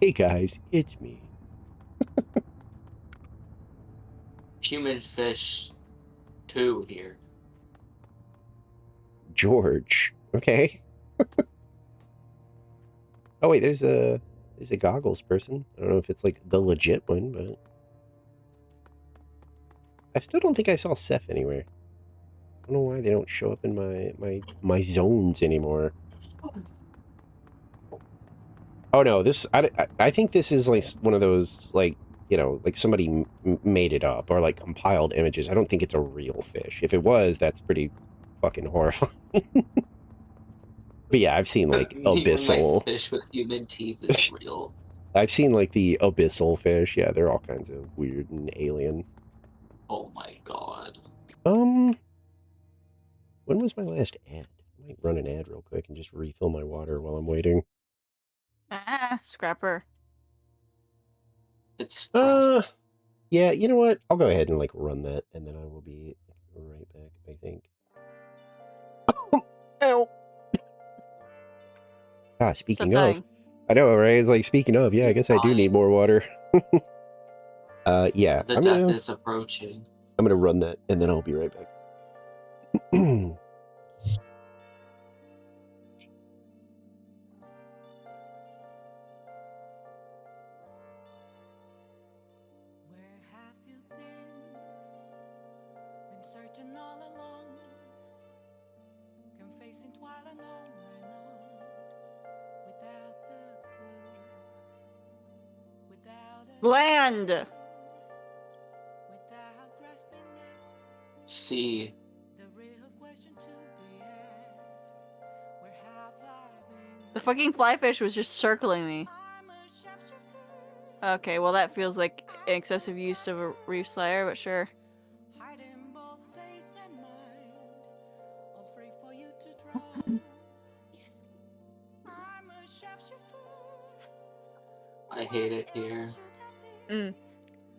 Hey guys, it's me. Human fish 2 here. George. Okay. Oh wait, there's a goggles person. I don't know if it's like the legit one, but I still don't think I saw Seth anywhere. I don't know why they don't show up in my zones anymore. Oh no, I think this is like one of those, like, you know, like somebody made it up or like compiled images. I don't think it's a real fish. If it was, that's pretty fucking horrifying. But yeah, I've seen like abyssal. My fish with human teeth is real. I've seen like the abyssal fish. Yeah, they're all kinds of weird and alien. Oh my god. When was my last ad? I might run an ad real quick and just refill my water while I'm waiting. Scrapper. It's Yeah, you know what? I'll go ahead and like run that, and then I will be right back, I think. Ow. Ah, speaking of, I know, right? It's like, speaking of, yeah, I guess I do need more water. Yeah, the death is approaching. I'm gonna run that, and then I'll be right back. Where have you been? Been searching all along, confessing while alone and on, without a clue, without a Land. without grasping it. See. The real question to be asked, where have I been? The fucking flyfish was just circling me. I'm a sharpshooter, Okay, well that feels like an excessive use of a reef slayer, but sure. hiding both face and mind, all free for you to draw. I'm a sharpshooter. I hate it here.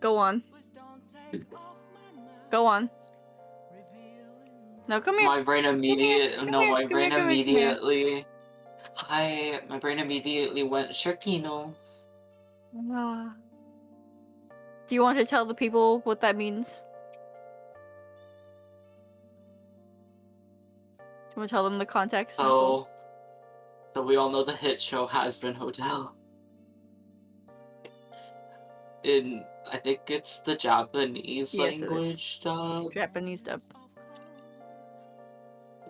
Go on. Go on. No, come here. My brain immediately my brain immediately went Sharkino. Do you want to tell the people what that means? you want to tell them the context? So we all know the hit show Has Been Hotel. I think it's the Japanese Yes, it is. language dub. Japanese dub.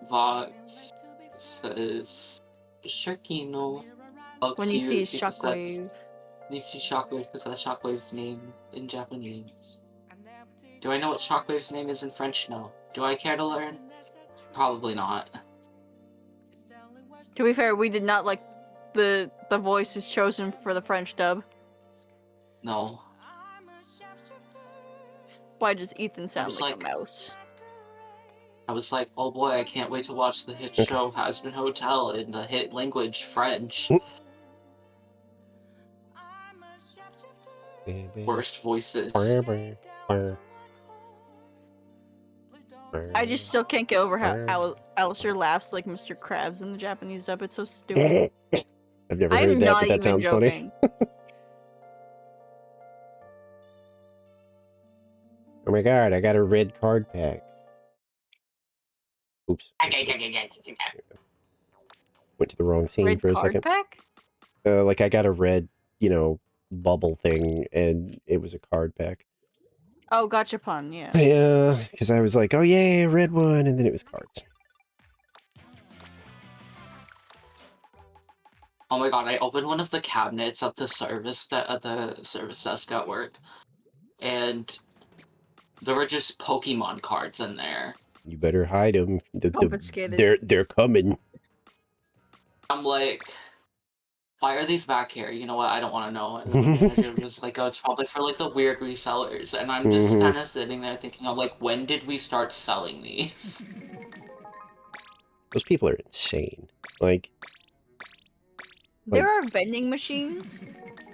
Vox says Shakino. When you see Shockwave. When you see Shockwave, because that's Shockwave's name in Japanese. Do I know what Shockwave's name is in French? No. Do I care to learn? Probably not. To be fair, we did not like the voices chosen for the French dub. No. Why does Ethan sound like a like- mouse? I was like, oh boy, I can't wait to watch the hit show Has Been Hotel in the hit language French. Worst voices. I just still can't get over how Alistair laughs like Mr. Krabs in the Japanese dub. It's so stupid. I've never I'm heard that, not but that even sounds funny. joking. Oh my god, I got a red card pack. Oops. Went to the wrong scene Red for a card second. pack? Like I got a red, bubble thing, and it was a card pack. Oh, gotcha pun, yeah. Yeah, because I was like, oh yeah, red one, and then it was cards. Oh my god, I opened one of the cabinets at the service desk at work, and there were just Pokemon cards in there. You better hide them. Confiscated. They're coming. I'm like, why are these back here? You know what? I don't want to know. And the manager was like, oh, it's probably for like the weird resellers. And I'm just kind of sitting there thinking, I'm like, when did we start selling these? Those people are insane. Like, There are vending machines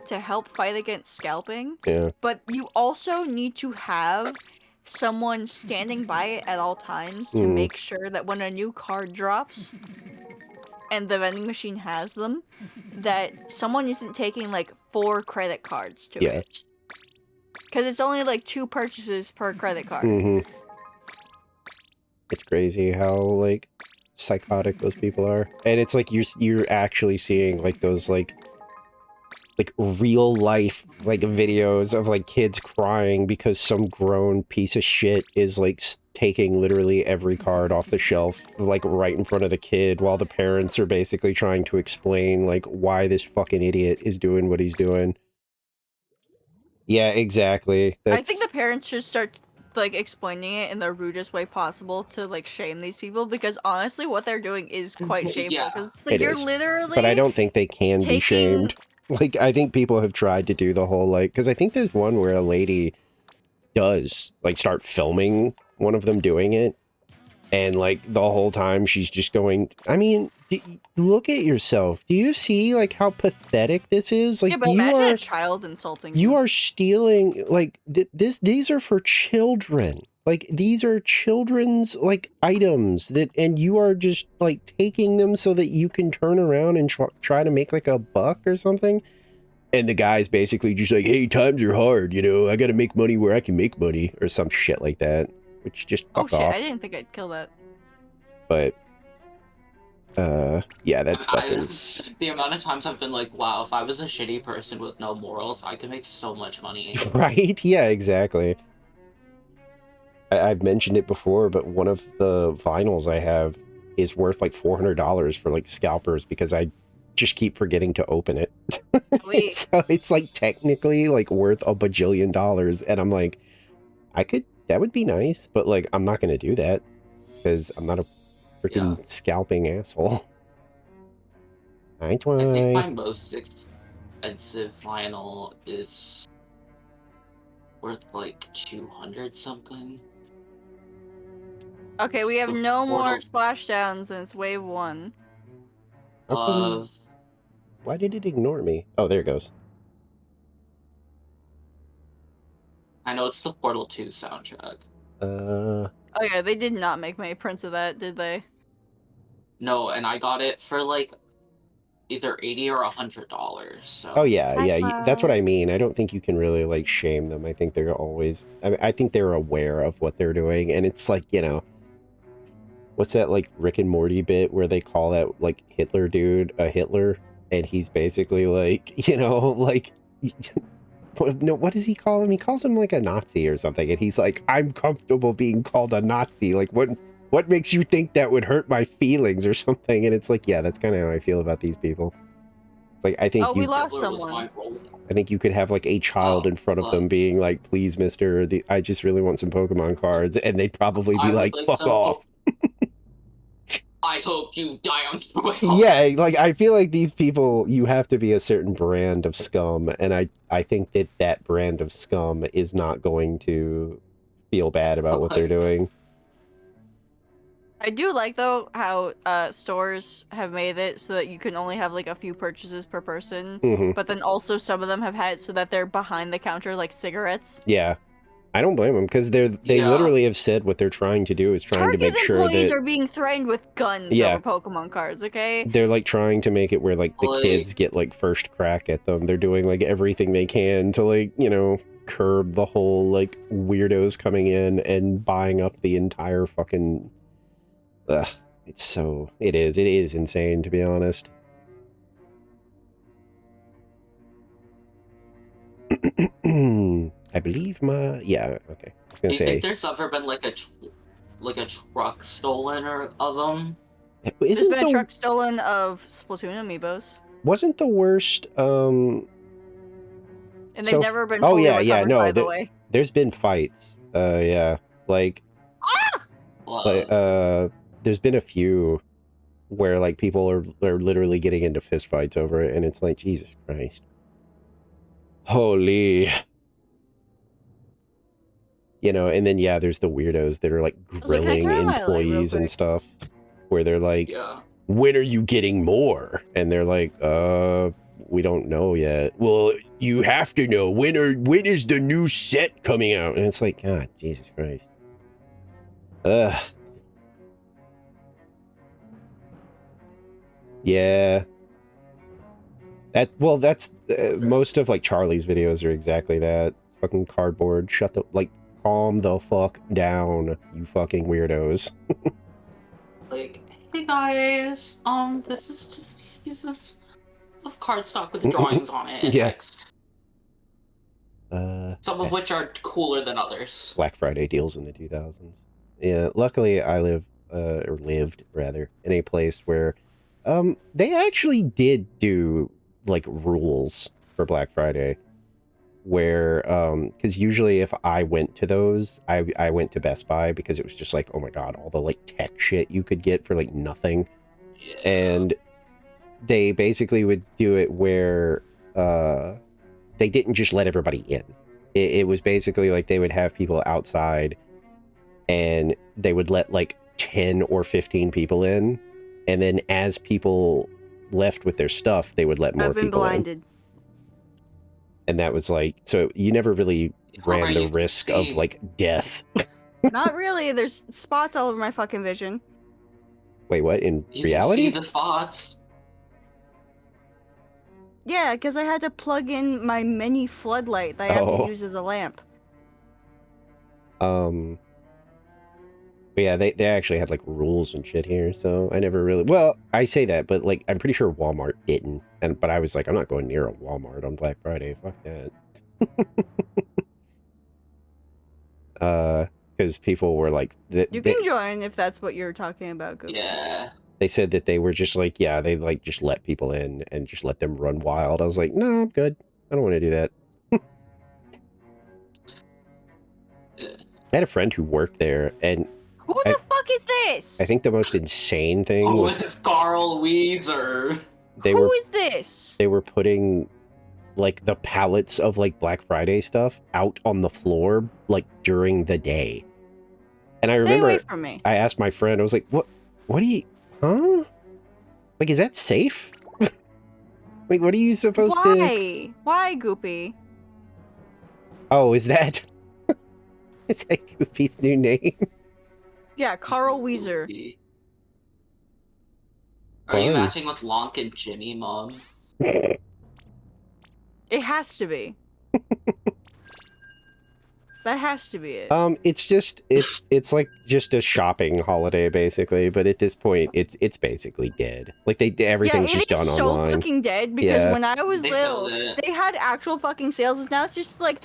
to help fight against scalping, yeah. but you also need to have someone standing by it at all times to make sure that when a new card drops and the vending machine has them, that someone isn't taking like 4 credit cards to it. Because it's only like 2 purchases per credit card. It's crazy how like psychotic those people are, and it's like you're actually seeing like those like real life like videos of like kids crying because some grown piece of shit is like taking literally every card off the shelf like right in front of the kid, while the parents are basically trying to explain like why this fucking idiot is doing what he's doing. Yeah, exactly. I think the parents should start like explaining it in the rudest way possible to like shame these people, because honestly what they're doing is quite shameful, because like, you're literally but I don't think they can be shamed. Like, I think people have tried to do the whole like, because I think there's one where a lady does like start filming one of them doing it, and like the whole time she's just going, I mean, look at yourself. Do you see like how pathetic this is? Like, yeah, but imagine a child insulting you are stealing like these are for children. Like, these are children's like items that, and you are just like taking them so that you can turn around and try to make like a buck or something. And the guy's basically just like, hey, times are hard, I gotta make money where I can make money, or some shit like that. Which just fuck off. I didn't think I'd kill that. But yeah, that stuff is... The amount of times I've been like, wow, if I was a shitty person with no morals, I could make so much money. Right? Yeah, exactly. I've mentioned it before, but one of the vinyls I have is worth like $400 for like scalpers, because I just keep forgetting to open it. So it's like technically like worth $1 bajillion, and I'm like, that would be nice, but like I'm not gonna do that because I'm not a freaking scalping asshole. I think my most expensive vinyl is worth like 200 something. Okay, we have no more splashdowns, and it's wave 1. Why did it ignore me? Oh, there it goes. I know it's the Portal 2 soundtrack. Oh yeah, they did not make many prints of that, did they? No, and I got it for like either $80 or $100. So. Oh yeah, that's what I mean. I don't think you can really like shame them. I think they're always. I think they're aware of what they're doing, and it's like, what's that like Rick and Morty bit where they call that like Hitler dude a Hitler, and he's basically like, you know, like no, what does he call him? He calls him like a Nazi or something, and he's like, I'm comfortable being called a Nazi. Like, what makes you think that would hurt my feelings or something? And it's like, yeah, that's kind of how I feel about these people. It's like, I think we lost someone. I think you could have like a child in front of them being like, please, mister, I just really want some Pokemon cards. And they'd probably be like, fuck off. I hope you die on your way. Yeah, like, I feel like these people, you have to be a certain brand of scum. And I think that brand of scum is not going to feel bad about what they're doing. I do like, though, how stores have made it so that you can only have, like, a few purchases per person. Mm-hmm. But then also some of them have had it so that they're behind the counter, like cigarettes. Yeah. I don't blame them, because they literally have said what they're trying to do is trying to make sure that... employees are being threatened with guns over Pokemon cards, okay? They're, like, trying to make it where, like, the kids get, like, first crack at them. They're doing, like, everything they can to, like, you know, curb the whole, like, weirdos coming in and buying up the entire fucking... Ugh, it is insane, to be honest. I believe yeah, okay. I was gonna say, think there's ever been like a truck stolen of them? There's been a truck stolen of Splatoon amiibos. Wasn't the worst, and they've never been fully recovered, by the way. There's been fights. Yeah. Like, there's been a few where, like, people are literally getting into fist fights over it, and it's like, Jesus Christ. Holy. You know, and then, yeah, there's the weirdos that are, like, grilling employees and stuff, where they're like, when are you getting more? And they're like, we don't know yet. Well, you have to know. When is the new set coming out? And it's like, God, Jesus Christ. Ugh. Yeah. That's most of, like, Charlie's videos are exactly that. Fucking cardboard. Shut the, like, calm the fuck down, you fucking weirdos. Like, hey guys, this is just pieces of cardstock with the drawings on it and text. Some of which are cooler than others. Black Friday deals in the 2000s. Yeah, luckily I lived rather, in a place where they actually did do, like, rules for Black Friday, where because usually if I went to those, I went to Best Buy, because it was just like, oh my god, all the, like, tech shit you could get for, like, nothing. And they basically would do it where they didn't just let everybody in. It was basically like they would have people outside, and they would let, like, 10 or 15 people in, and then as people left with their stuff, they would let more people in. I've been blinded. And that was like, so you never really ran the risk of, like, death. Not really. There's spots all over my fucking vision. Wait, what? In reality? You can see the spots. Yeah, because I had to plug in my mini floodlight that I have to use as a lamp. But yeah, they actually had, like, rules and shit here, so I never really... Well, I say that, but, like, I'm pretty sure Walmart didn't. But I was like, I'm not going near a Walmart on Black Friday. Fuck that. Because people were like... You can join if that's what you're talking about. Google. Yeah. They said that they were just like, yeah, they, like, just let people in and just let them run wild. I was like, no, I'm good. I don't want to do that. I had a friend who worked there, and... Who the fuck is this? I think the most insane thing was... Who is Carl Weezer? Who is this? They were putting, like, the pallets of, like, Black Friday stuff out on the floor, like, during the day. And I remember, away from me. I asked my friend, I was like, what do you, huh? Like, is that safe? Like, what are you supposed to... Why, Goopy? Oh, is that Goopy's new name? Yeah, Carl Weezer. Are you matching with Lonk and Jimmy, Mom? It has to be. That has to be it. It's like just a shopping holiday basically, but at this point it's basically dead. Like everything's Yeah, just it is done so online. fucking dead because Yeah. when I was They little, killed it. they had actual fucking sales. And now it's just like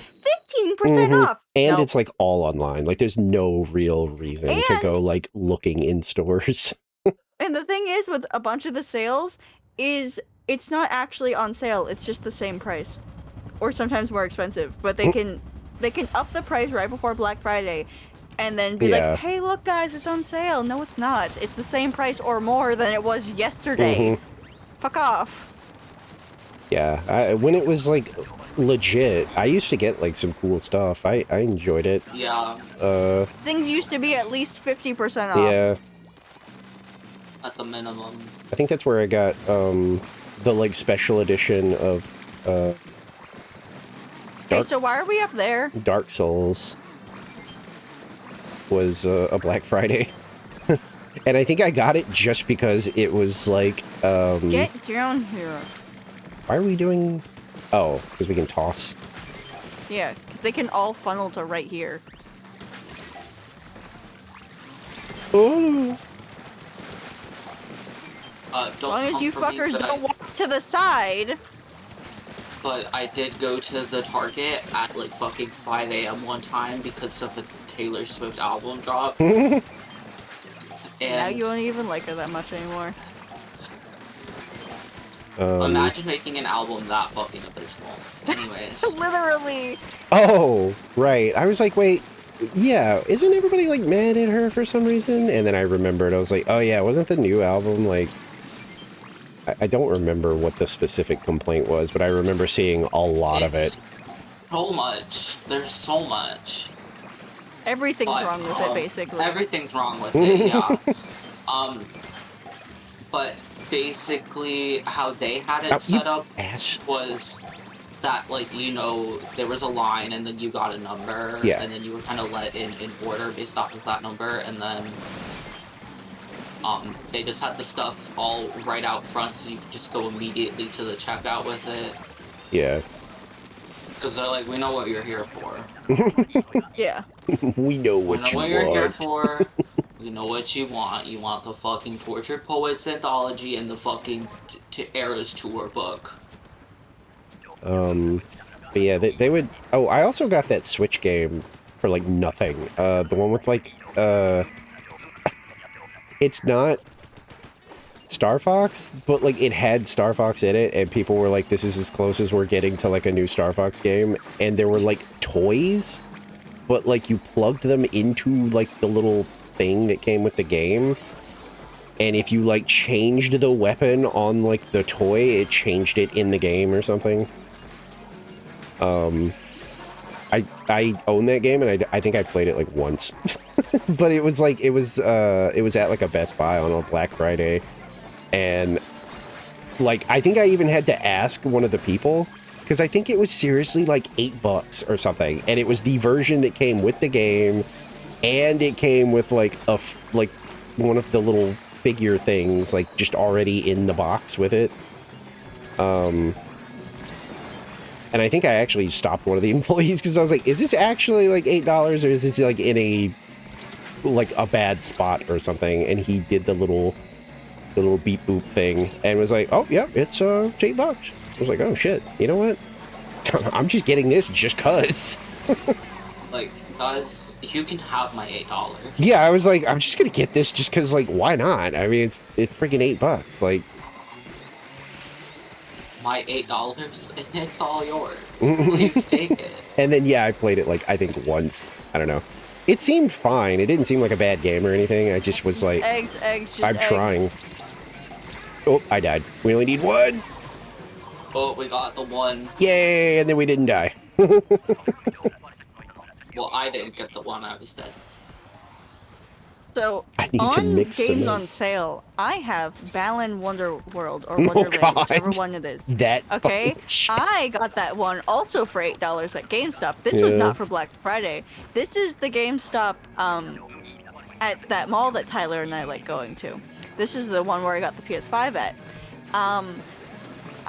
15% off. And Nope. it's like all online. Like there's no real reason to go like looking in stores. And the thing is with a bunch of the sales is it's not actually on sale. It's just the same price, or sometimes more expensive. But they can up the price right before Black Friday, and then be like, "Hey, look, guys, it's on sale." No, it's not. It's the same price or more than it was yesterday. Fuck off. Yeah, when it was like legit, I used to get like some cool stuff. I enjoyed it. Yeah. Things used to be at least 50% off. Yeah. At the minimum. I think that's where I got the like special edition of Hey, so why are we up there? Dark Souls was a Black Friday. And I think I got it just because it was like Get down here. Why are we doing... Oh, because we can toss. Yeah, because they can all funnel to right here. Oh. Don't as long as you fuckers don't walk to the side. But I did go to the Target at like fucking 5 a.m. one time because of a Taylor Swift album drop. And now you don't even like her that much anymore. Imagine making an album that fucking abysmal. Anyways. Literally. Oh, right. I was like, wait, yeah, isn't everybody like mad at her for some reason? And then I remembered, I was like, oh yeah, wasn't the new album like... I don't remember what the specific complaint was, but I remember seeing a lot of it. So much. There's so much. Everything's wrong with it, basically. Everything's wrong with it, yeah. But basically, how they had it set up was that, like, you know, there was a line, and then you got a number, and then you were kind of let in order based off of that number, and then they just had the stuff all right out front, so you could just go immediately to the checkout with it. Yeah. Because they're like, we know what you're here for. Yeah. We know what you want. We know what you're here for. We know what you want. You want the fucking Tortured Poets anthology and the fucking Eras Tour book. But yeah, they would... Oh, I also got that Switch game for, like, nothing. The one with, like, it's not Star Fox, but, like, it had Star Fox in it, and people were like, this is as close as we're getting to, like, a new Star Fox game. And there were, like, toys, but, like, you plugged them into, like, the little thing that came with the game. And if you, like, changed the weapon on, like, the toy, it changed it in the game or something. I own that game, and I think I played it, like, once. But it was, like, it was at, like, a Best Buy on a Black Friday. And, like, I think I even had to ask one of the people, because I think it was seriously, like, $8 or something. And it was the version that came with the game, and it came with, like, one of the little figure things, like, just already in the box with it. And I think I actually stopped one of the employees because I was like, is this actually like $8 or is this like in a bad spot or something? And he did the little beep boop thing and was like, oh yeah, it's $8. I was like, oh shit, you know what? I'm just getting this just cuz. Like, guys, you can have my $8. Yeah, I was like, I'm just gonna get this just cuz, like, why not? I mean, it's freaking $8. Like, my $8 and it's all yours. Please take it. And then yeah, I played it like I think once. I don't know. It seemed fine. It didn't seem like a bad game or anything. I just was like, eggs, just I'm eggs. trying. Oh, I died. We only need one. Oh, we got the one. Yay! And then we didn't die. Well, I didn't get the one. I was dead. So, I need to on mix games some on sale, I have Balan Wonderworld or Wonderland, whichever one it is. That okay? I got that one also for $8 at GameStop. This was not for Black Friday. This is the GameStop at that mall that Tyler and I like going to. This is the one where I got the PS5 at.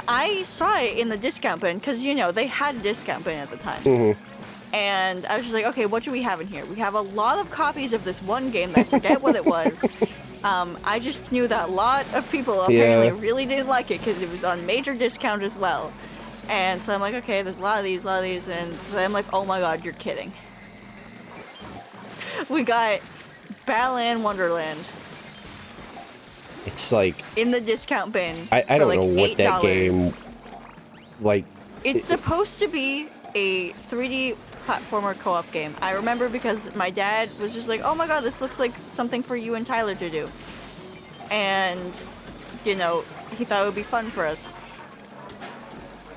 I saw it in the discount bin because, you know, they had a discount bin at the time. And I was just like, okay, what do we have in here? We have a lot of copies of this one game that I forget what it was. I just knew that a lot of people apparently really didn't like it because it was on major discount as well. And so I'm like, okay, there's a lot of these, and so I'm like, oh my god, you're kidding. We got Battleland Wonderland. It's like... in the discount bin. I don't like know what $8. that game... Like... It's supposed to be a 3D platformer co-op game. I remember because my dad was just like, oh my god, this looks like something for you and Tyler to do. And, you know, he thought it would be fun for us.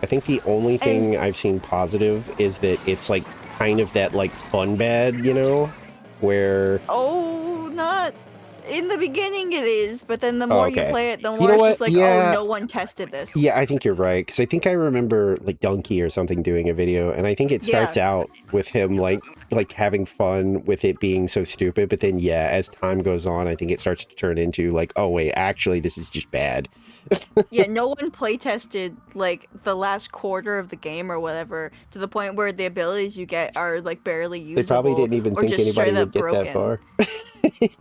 I think the only thing I've seen positive is that it's like kind of that like fun bad, you know, where... Oh, not... in the beginning it is, but then the more you play it, the more it's just like, oh, no one tested this. Yeah, I think you're right, because I think I remember like Donkey or something doing a video, and I think it starts out with him like having fun with it being so stupid, but then as time goes on, I think it starts to turn into like, oh wait, actually this is just bad. Yeah, no one play tested like the last quarter of the game or whatever to the point where the abilities you get are like barely usable. They probably didn't even think anybody would get that far.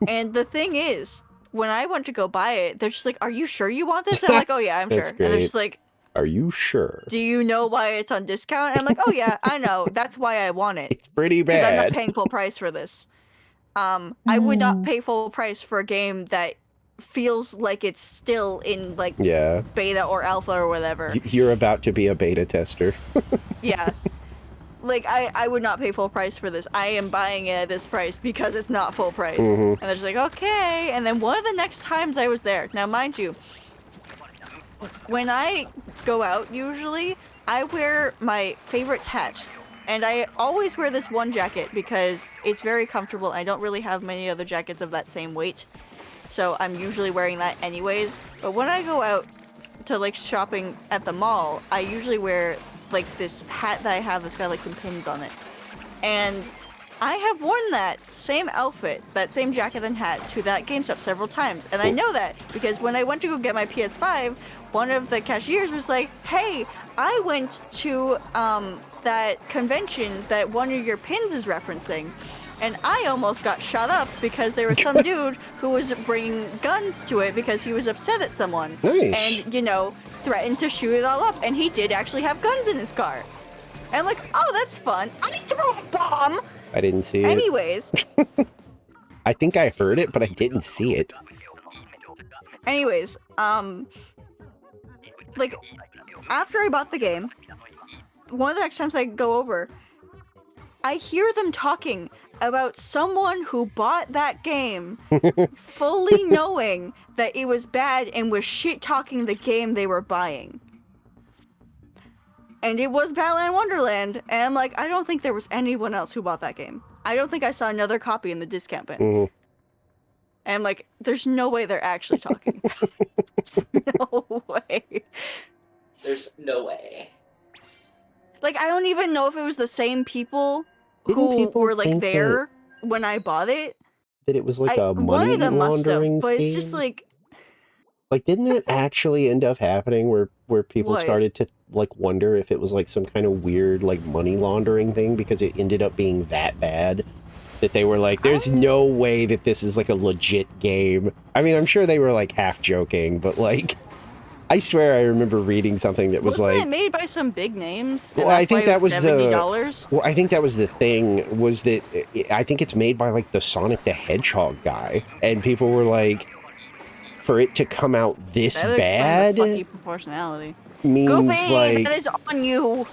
And the thing is, when I went to go buy it, they're just like, "Are you sure you want this?" And I'm like, "Oh yeah, I'm sure." Great. And they're just like, "Are you sure? Do you know why it's on discount?" And I'm like, "Oh yeah, I know. That's why I want it. It's pretty bad. Because I'm not paying full price for this. I would not pay full price for a game that feels like it's still in like beta or alpha or whatever. You're about to be a beta tester." Yeah. Like, I would not pay full price for this. I am buying it at this price because it's not full price. And they're just like, okay. And then one of the next times I was there, now mind you, when I go out usually, I wear my favorite hat. And I always wear this one jacket because it's very comfortable. I don't really have many other jackets of that same weight. So I'm usually wearing that anyways. But when I go out to like shopping at the mall, I usually wear like this hat that I have that's got like some pins on it. And I have worn that same outfit, that same jacket and hat to that GameStop several times. And I know that because when I went to go get my PS5, one of the cashiers was like, "Hey, I went to that convention that one of your pins is referencing." And I almost got shot up because there was some dude who was bringing guns to it because he was upset at someone. Nice. And, you know, threatened to shoot it all up. And he did actually have guns in his car. And I'm like, oh, that's fun. I threw a bomb! I didn't see it. Anyways. I think I heard it, but I didn't see it. Anyways, like, after I bought the game, one of the next times I go over, I hear them talking about someone who bought that game fully knowing that it was bad and was shit-talking the game they were buying. And it was Battleland Wonderland, and I'm like, I don't think there was anyone else who bought that game. I don't think I saw another copy in the discount bin. And I'm like, there's no way they're actually talking about it. There's no way. There's no way. Like, I don't even know if it was the same people who were like there when I bought it. That it was like a money laundering scheme? But it's just like didn't it actually end up happening where people started to like wonder if it was like some kind of weird like money laundering thing because it ended up being that bad that they were like, there's no way that this is like a legit game. I mean, I'm sure they were like half joking, but like I swear I remember reading something that was Wasn't like... it made by some big names? Well, I think that was $70? Well, I think that was the thing, was that... I think it's made by, like, the Sonic the Hedgehog guy. And people were like, for it to come out this bad... The fucking proportionality. Means, Goopy, like... that is on you!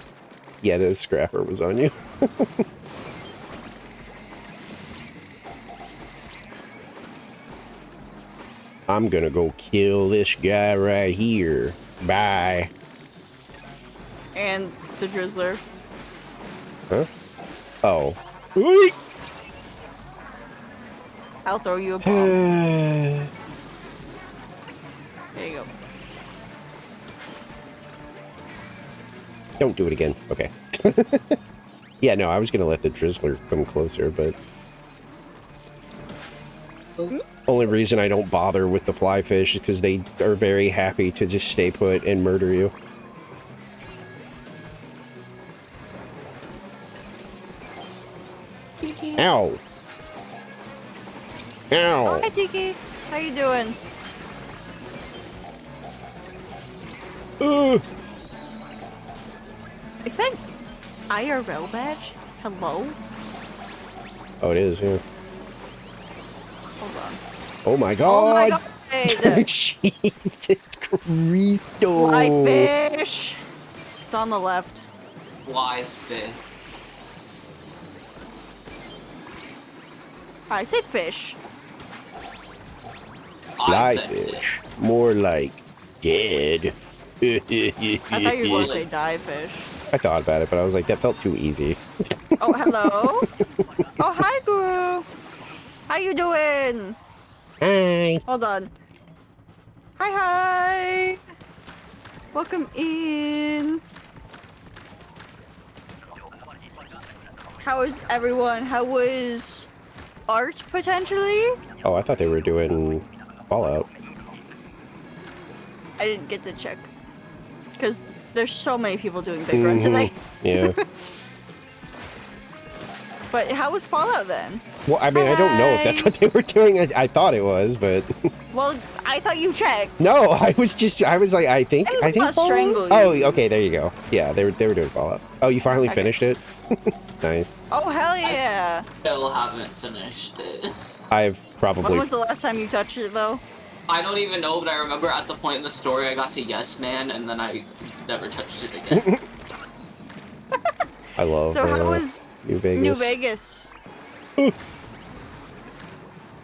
Yeah, the scrapper was on you. I'm gonna go kill this guy right here. Bye. And the Drizzler. Huh? Oh. Ooh. I'll throw you a bomb. There you go. Don't do it again. Okay. Yeah, no, I was gonna let the Drizzler come closer, but... Only reason I don't bother with the fly fish is because they are very happy to just stay put and murder you. Ow. Oh, Ow. hi, Tiki. How you doing? Is that IRL badge? Hello? Oh, it is, yeah. Hold on. Oh my Oh my god! god! Jesus Cristo! My fish! It's on the left. Why fish? I said fish. I Fly said fish. More like dead. I thought you were going to Really? say die fish. I thought about it, but I was like, that felt too easy. Oh, hello? Oh, hi, Guru! How you doing? Hi. Hold on. Hi, hi! Welcome in. How is everyone? How was art, potentially? Oh, I thought they were doing Fallout. I didn't get to check. Because there's so many people doing Big RERun today. Yeah. But how was Fallout then? Well, I mean, I don't know if that's what they were doing. I thought it was, but Well, I thought you checked. no, I was like, I think I was about to Fallout? strangle Oh, you. okay, there you go. Yeah, they were doing Fallout. Oh, you finally finished it? Nice. Oh, hell yeah. Still haven't finished it. I've When probably was the last time you touched it, though? I don't even know, but I remember at the point in the story I got to Yes Man, and then I never touched it again. I love So how was New Vegas. New Vegas?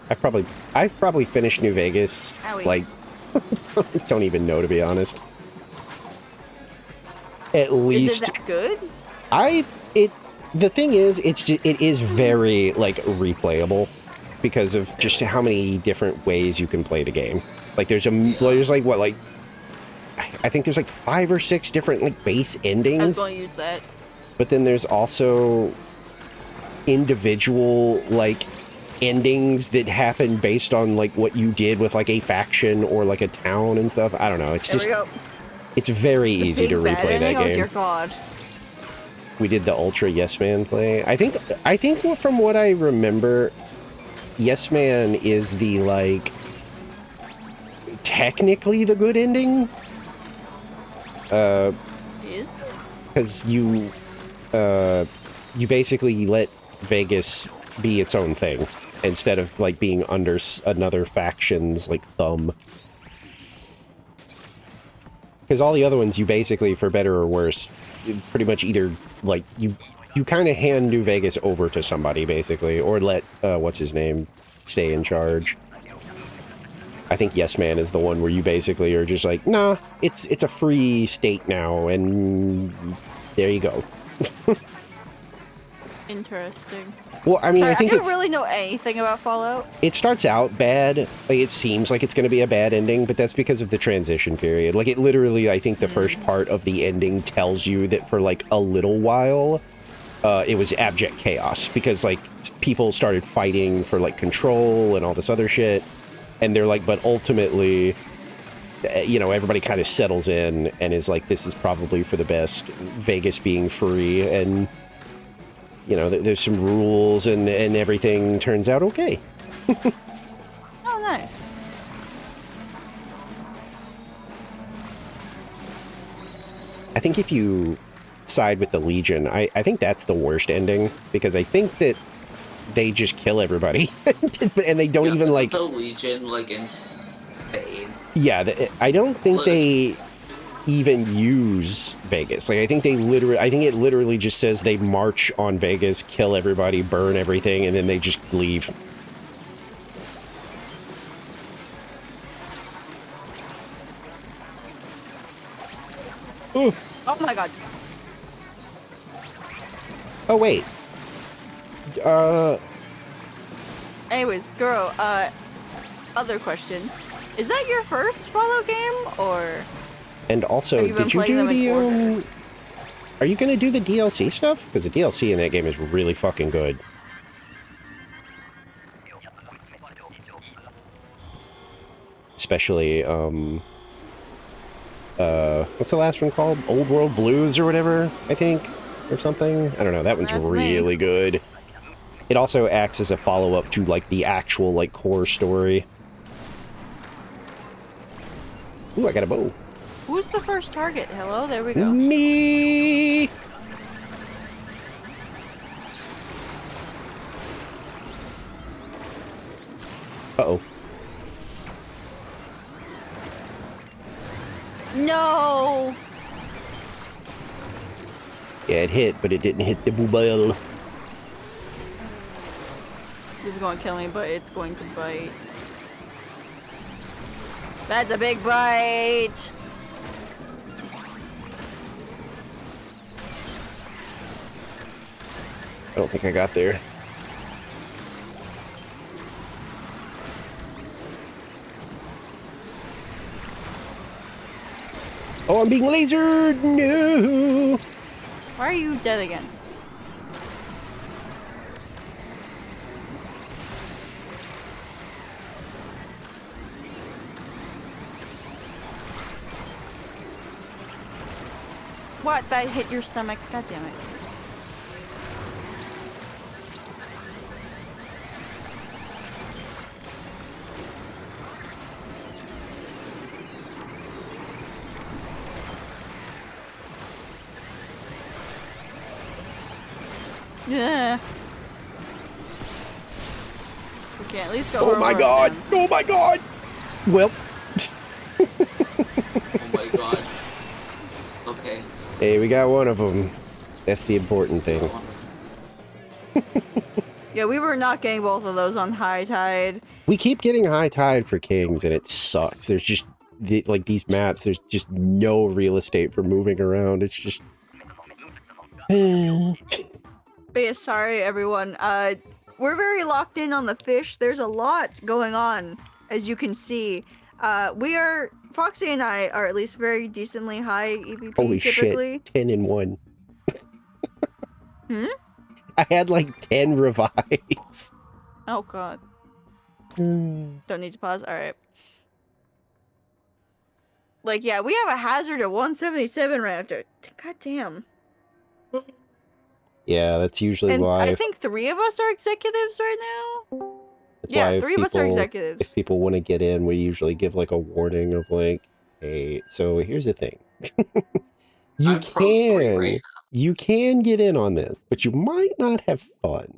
I've probably finished New Vegas. Owie. Like, don't even know, to be honest. At least Is it that good? the thing is, it is very like replayable because of just how many different ways you can play the game. Like there's like what, like I think there's like 5 or 6 different like base I was endings, going to use that. but then there's also individual like endings that happen based on like what you did with like a faction or like a town and stuff. I don't know. It's There just we go. it's very easy to Big bad replay that ending? Oh, game. dear God. We did the Ultra Yes Man play. I think from what I remember, Yes Man is the like technically the good ending. Is? Because you basically let Vegas be its own thing instead of like being under another faction's like thumb. Because all the other ones, you basically, for better or worse, pretty much either like you kind of hand New Vegas over to somebody basically, or let what's his name stay in charge. I think Yes Man is the one where you basically are just like, nah, it's a free state now, and there you go. Interesting. Well, I mean, Sorry, I think don't really know anything about Fallout. it starts out bad. Like, it seems like it's going to be a bad ending, but that's because of the transition period. Like, it literally, I think the first part of the ending tells you that for, like, a little while, it was abject chaos. Because, like, people started fighting for, like, control and all this other shit. And they're like, but ultimately, you know, everybody kind of settles in and is like, this is probably for the best. Vegas being free, and you know, there's some rules, and everything turns out okay. Oh, nice. I think if you side with the Legion, I think that's the worst ending, because I think that they just kill everybody, and they don't even like the Legion like in Spain. Yeah, I don't think they even use Vegas. Like, I think it literally just says they march on Vegas, kill everybody, burn everything, and then they just leave. Ooh. Oh my God. Oh, wait. Anyways, girl, other question. Is that your first Fallout game, or? And also, Have you been did you playing do them in order? the, are you going to do the DLC stuff? Because the DLC in that game is really fucking good. Especially, what's the last one called? Old World Blues or whatever, I think, or something. I don't know. That one's That's me. really good. It also acts as a follow-up to, like, the actual, like, core story. Ooh, I got a bow. Who's the first target? Hello? There we go. Me! Uh-oh. No! Yeah, it hit, but it didn't hit the bubble. This is going to kill me, but it's going to bite. That's a big bite! I don't think I got there. Oh, I'm being lasered! No! Why are you dead again? What? That hit your stomach? God damn it. Yeah. We can at least go. Oh my god! Oh my god! Well. Oh my god. Okay. Hey, we got one of them. That's the important thing. Yeah, we were not getting both of those on high tide. We keep getting high tide for kings, and it sucks. There's just, like, these maps, there's just no real estate for moving around. It's just... But yeah, sorry everyone. We're very locked in on the fish. There's a lot going on, as you can see. Foxy and I are at least very decently high EVP Holy typically. shit, 10 in 1. Hmm? I had like 10 revives. Oh god. Don't need to pause. Alright. Like, yeah, we have a hazard at 177 right after. God damn. Yeah, that's usually And why. I think 3 of us are executives right now. That's Yeah, why 3 of us are executives. If people want to get in, we usually give like a warning of like, hey, so here's the thing. I'm pro 3 right now. You can get in on this, but you might not have fun.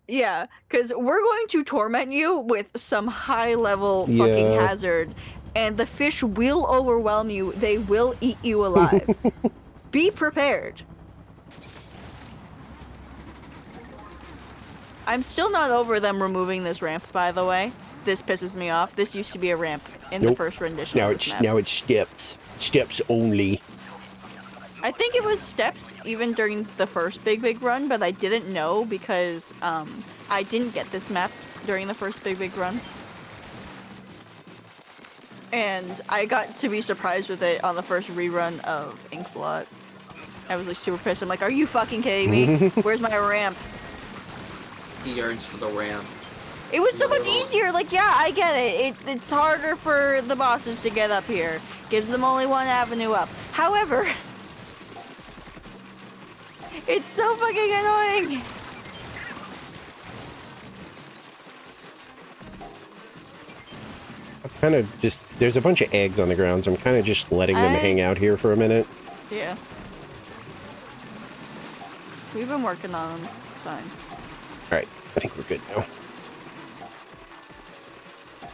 Yeah, because we're going to torment you with some high-level fucking Yeah. hazard, and the fish will overwhelm you. They will eat you alive. Be prepared. I'm still not over them removing this ramp, by the way. This pisses me off. This used to be a ramp in the first rendition of this map. Now it's steps. Steps only. I think it was steps even during the first Big Run, but I didn't know because I didn't get this map during the first Big Run. And I got to be surprised with it on the first rerun of Inkblot. I was like super pissed. I'm like, are you fucking kidding me? Where's my ramp? He yearns for the ramp. It was so much easier. Like, yeah, I get it. It's harder for the bosses to get up here. Gives them only one avenue up. However, it's so fucking annoying. I'm kind of just... There's a bunch of eggs on the ground, so I'm kind of just letting them hang out here for a minute. Yeah. We've been working on them. It's fine. Alright, I think we're good now.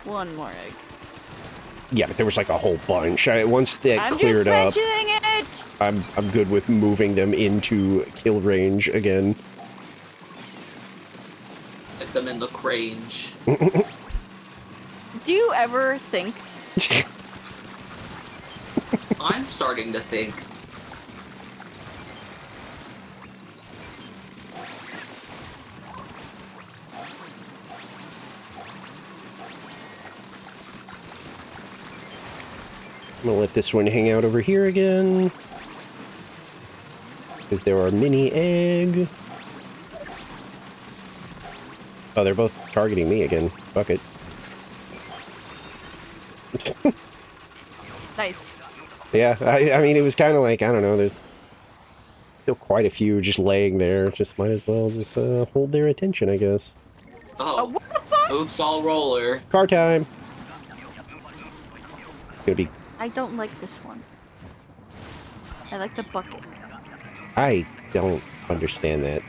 One more egg. Yeah, but there was like a whole bunch. Once that cleared up, I'm just mentioning it! I'm good with moving them into kill range again. Get them in the crange. Do you ever think... I'm starting to think. I'm gonna let this one hang out over here again. Because there are mini egg. Oh, they're both targeting me again. Fuck it. Nice. Yeah, I mean, it was kind of like, I don't know, there's... Still quite a few just laying there. Just might as well just hold their attention, I guess. Oh, what the fuck? oops, all roller. Car time. It's gonna be. I don't like this one. I like the bucket. I don't understand that.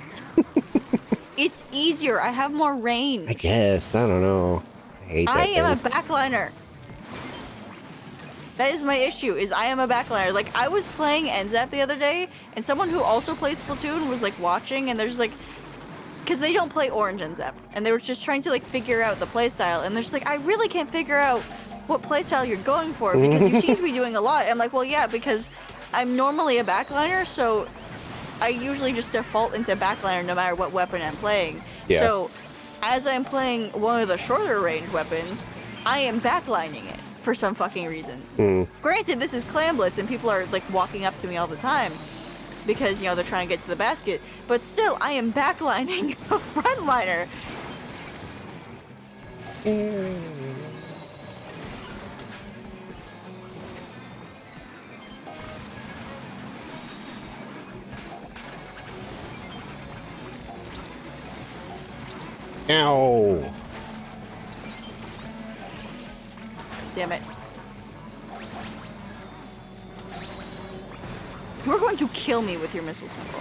It's easier. I have more range. I guess. I don't know. I hate that I am thing. a backliner. That is my issue, is I am a backliner. Like, I was playing NZAP the other day, and someone who also plays Splatoon was, like, watching, and there's, like... Because they don't play Orange NZAP, and they were just trying to, like, figure out the playstyle, and they're just like, I really can't figure out what playstyle you're going for, because you seem to be doing a lot. And I'm like, well, yeah, because I'm normally a backliner, so I usually just default into backliner no matter what weapon I'm playing. Yeah. So, as I'm playing one of the shorter range weapons, I am backlining it for some fucking reason. Granted, this is Clan Blitz and people are like walking up to me all the time because, you know, they're trying to get to the basket, but still, I am backlining a frontliner. Ow. Damn it. You're going to kill me with your missile symbol.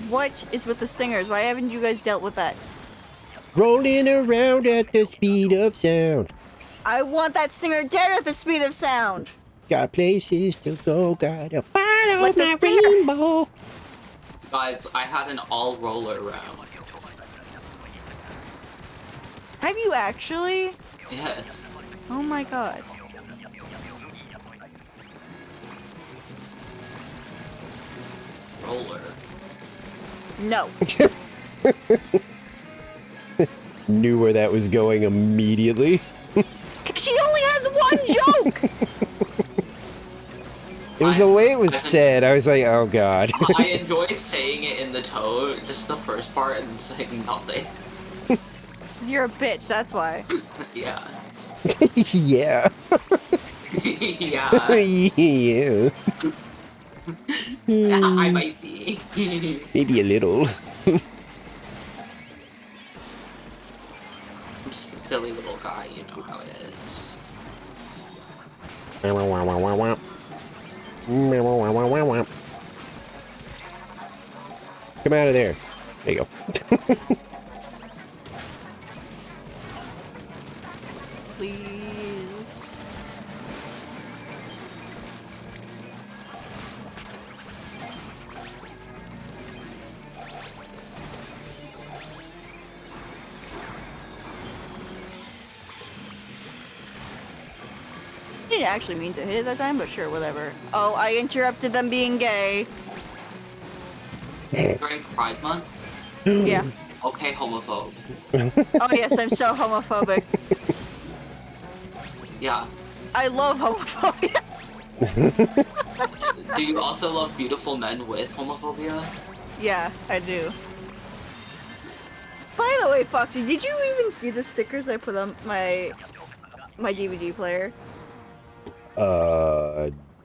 What is with the stingers? Why haven't you guys dealt with that? Rolling around at the speed of sound. I want that stinger dead at the speed of sound. Got places to go, gotta find Like out the my stinger. rainbow. Guys, I had an all roller round. Have you actually? Yes. Oh my god. Roller. No. Knew where that was going immediately. She only has one joke! It was the way it was said. I was like, oh god. I enjoy saying it in the tone, just the first part and saying nothing. You're a bitch, that's why. Yeah. Yeah. Yeah. Yeah. I might be. Maybe a little. I'm just a silly little guy, you know how it is. Come out of there. There you go. Please. I didn't actually mean to hit it that time, but sure, whatever. Oh, I interrupted them being gay. During Pride Month? Yeah. Okay, homophobe. Oh yes, I'm so homophobic. Yeah. I love homophobia. Do you also love beautiful men with homophobia? Yeah, I do. By the way, Foxy, did you even see the stickers I put on my DVD player?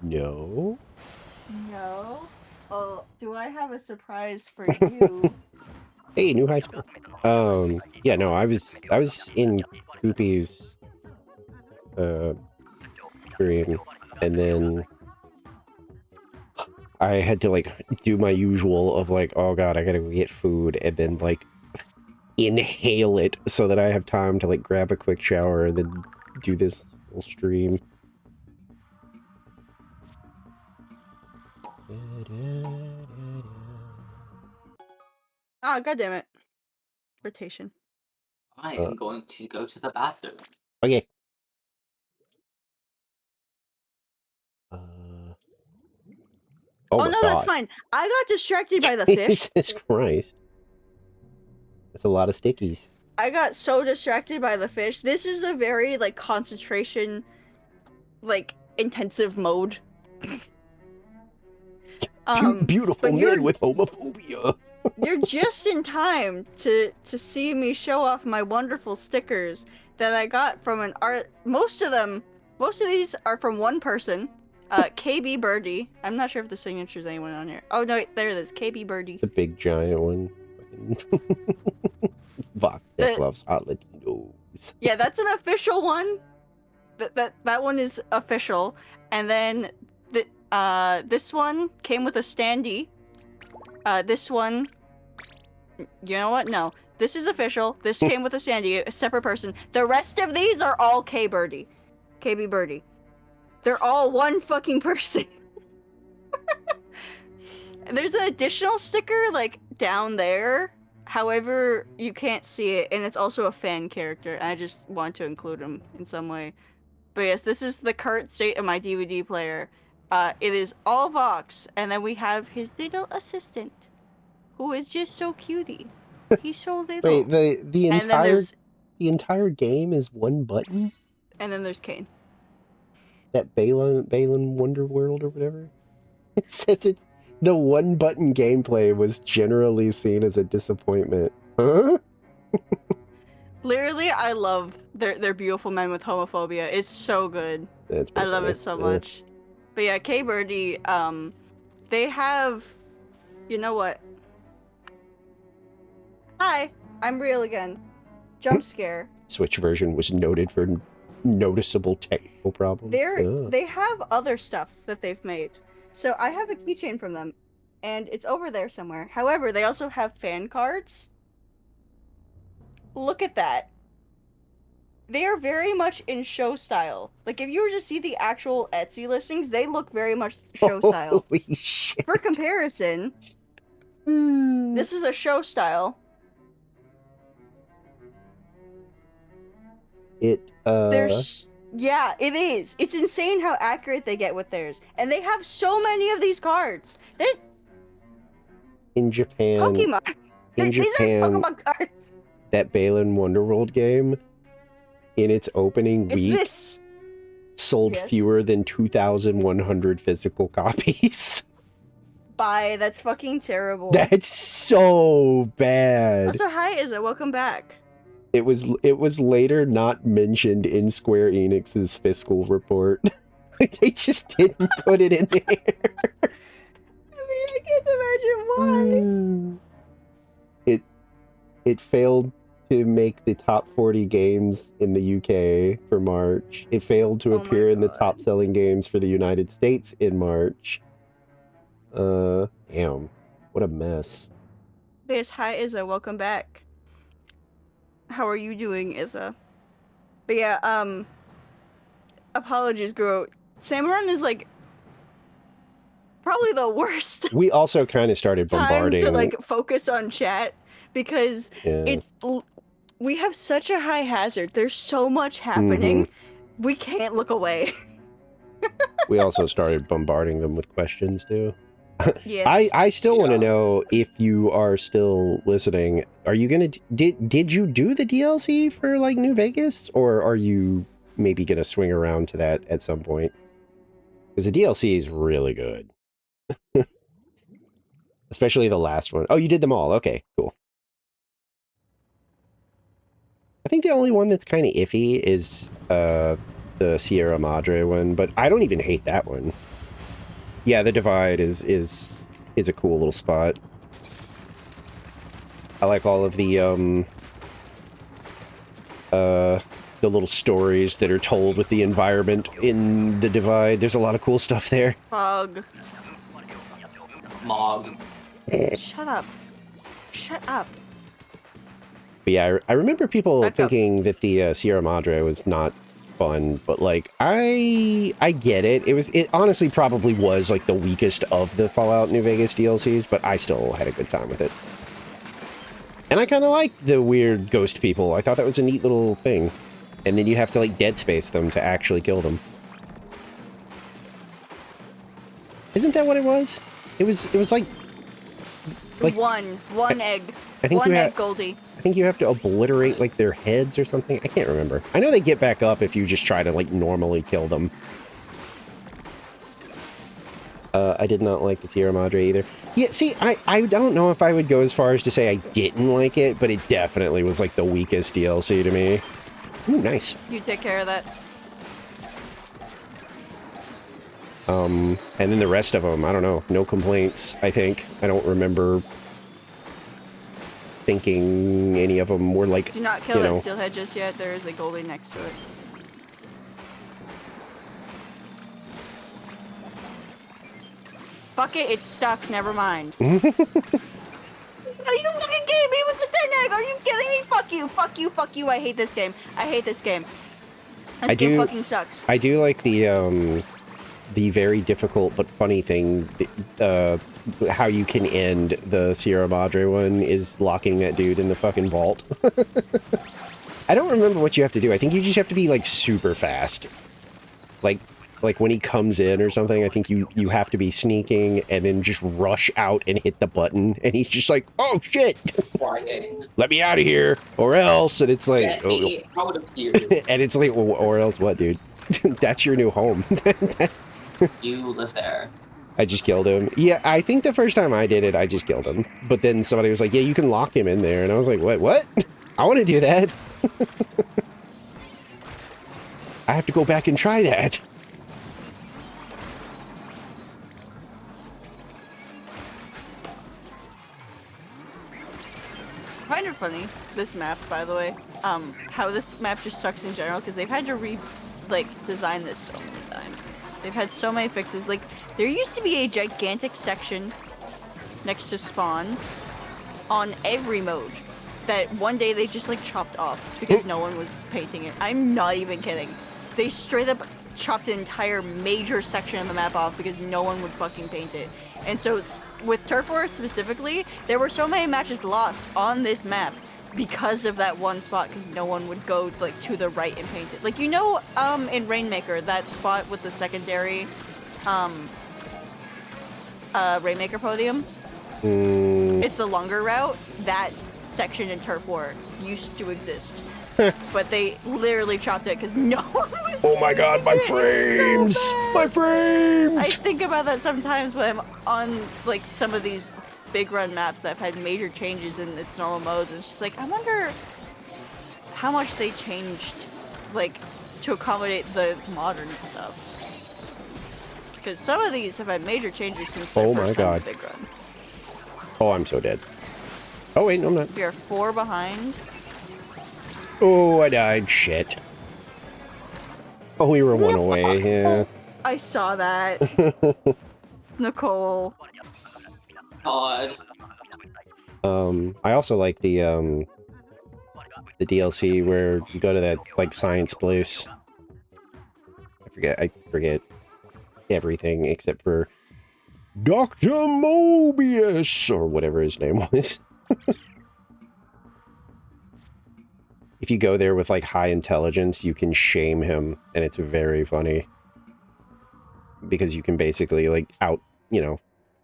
No. No. Oh, do I have a surprise for you? Hey, new high school. Yeah, no, I was in Goopy's stream, and then I had to like do my usual of like, oh god, I gotta go get food, and then like inhale it so that I have time to like grab a quick shower and then do this whole stream. Ah, god damn it. Rotation. I am going to go to the bathroom. Okay. Oh my no, god. that's fine. I got distracted by the fish. Jesus Christ. That's a lot of stickies. I got so distracted by the fish. This is a very, like, concentration like intensive mode. Beautiful but men with homophobia. You're just in time to see me show off my wonderful stickers that I got from an art. Most of these are from one person, KB Birdie. I'm not sure if the signature's anyone on here. Oh no, wait, there it is, KB Birdie. The big giant one. Vox that loves hot Latinos. Yeah, that's an official one. That one is official. And then this one came with a standee. This one, you know what? No, this is official. This came with a standee, a separate person. The rest of these are all KB Birdie. They're all one fucking person. There's an additional sticker like down there. However, you can't see it, and it's also a fan character. I just want to include him in some way. But yes, this is the current state of my DVD player. It is all Vox, and then we have his little assistant, who is just so cutie. He's so little. Wait, the entire game is one button? And then there's Kane. That Balin Wonderworld or whatever? It says the one button gameplay was generally seen as a disappointment. Huh? Literally, I love their beautiful men with homophobia. It's so good. I love it so much. But yeah, K-Birdie, they have, you know what? Hi, I'm real again. Jump scare. Switch version was noted for noticeable technical problems. They have other stuff that they've made. So I have a keychain from them, and it's over there somewhere. However, they also have fan cards. Look at that. They are very much in show style. Like, if you were to see the actual Etsy listings, they look very much show style. Holy shit. For comparison, this is a show style. Yeah, it is. It's insane how accurate they get with theirs. And they have so many of these cards. In Japan, Pokemon. These are Pokemon cards. That Balin Wonderworld game, in its opening week, sold fewer than 2,100 physical copies. That's fucking terrible. That's so bad. Also, hi, Izza. Welcome back. It was later not mentioned in Square Enix's fiscal report. They just didn't put it in there. I mean, I can't imagine why. It failed to make the top 40 games in the UK for March. It failed to appear in the top selling games for the United States in March. Damn. What a mess. Yes, hi, Izza. Welcome back. How are you doing, Izza? But yeah, apologies, Gro. Salmon is like probably the worst. We also kind of started bombarding time to like focus on chat because we have such a high hazard. There's so much happening. We can't look away. We also started bombarding them with questions too. Yes. I still want to know if you are still listening. Are you gonna did you do the DLC for like New Vegas, or are you maybe gonna swing around to that at some point? Because the DLC is really good, especially the last one. Oh, you did them all. Okay, cool. I think the only one that's kind of iffy is the Sierra Madre one, but I don't even hate that one. Yeah, the Divide is a cool little spot. I like all of the little stories that are told with the environment in the Divide. There's a lot of cool stuff there. Fog. Mog. Shut up. Shut up. But yeah, I remember people thinking that the Sierra Madre was not fun, but like I get it. It honestly probably was like the weakest of the Fallout New Vegas DLCs, but I still had a good time with it. And I kind of liked the weird ghost people. I thought that was a neat little thing. And then you have to like dead space them to actually kill them. Isn't that what it was? It was like one egg. I think one egg, Goldie. I think you have to obliterate like their heads or something. I can't remember. I know they get back up if you just try to like normally kill them. I did not like the Sierra Madre either. Yeah, see, I don't know if I would go as far as to say I didn't like it, but it definitely was like the weakest DLC to me. Ooh, nice. You take care of that. And then the rest of them, I don't know, no complaints, I think. I don't remember thinking any of them were like, Do not kill you that know, steelhead just yet. There is a goalie next to it. Fuck it, it's stuck. Never mind. Are you fucking kidding me with the dead egg? Are you kidding me? Fuck you, fuck you, fuck you. I hate this game. I hate this game. This game fucking sucks. I do like the very difficult but funny thing, how you can end the Sierra Madre one is locking that dude in the fucking vault. I don't remember what you have to do. I think you just have to be like super fast. Like when he comes in or something, I think you have to be sneaking and then just rush out and hit the button. And he's just like, oh shit, let me out of here or else. And it's like, Get me out of here. and it's like, or else what, dude? That's your new home. You live there. I just killed him. Yeah, I think the first time I did it, I just killed him. But then somebody was like, yeah, you can lock him in there. And I was like, what? I want to do that. I have to go back and try that. Kind of funny, this map, by the way. How this map just sucks in general, because they've had to design this so many times. They've had so many fixes. Like, there used to be a gigantic section next to spawn on every mode that one day they just, like, chopped off because no one was painting it. I'm not even kidding. They straight up chopped an entire major section of the map off because no one would fucking paint it. And so with Turf War specifically, there were so many matches lost on this map because of that one spot, because no one would go like to the right and paint it. Like, you know, in Rainmaker, that spot with the secondary Rainmaker podium, it's the longer route. That section in Turf War used to exist. But they literally chopped it because no one was. Oh my god, my frames! So My frames! I think about that sometimes when I'm on like some of these big run maps that have had major changes in its normal modes. And it's just like, I wonder how much they changed, like, to accommodate the modern stuff. Because some of these have had major changes since their first time in big run. Oh, I'm so dead. Oh wait, no, I'm not. We are 4 behind. Oh, I died. Shit. Oh, we were 1 away, yeah. I saw that. Nicole. God. I also like the DLC where you go to that, like, science place. I forget everything except for Dr. Mobius, or whatever his name was. If you go there with, like, high intelligence, you can shame him, and it's very funny. Because you can basically, like,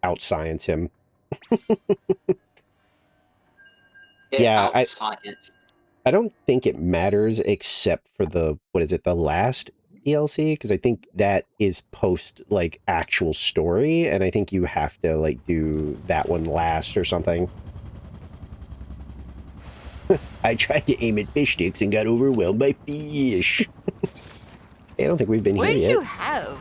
out-science him. Yeah, I don't think it matters except for the, what is it, the last DLC? Because I think that is post, like, actual story, and I think you have to, like, do that one last or something. I tried to aim at fish sticks and got overwhelmed by fish. I don't think we've been what here yet. What did you have?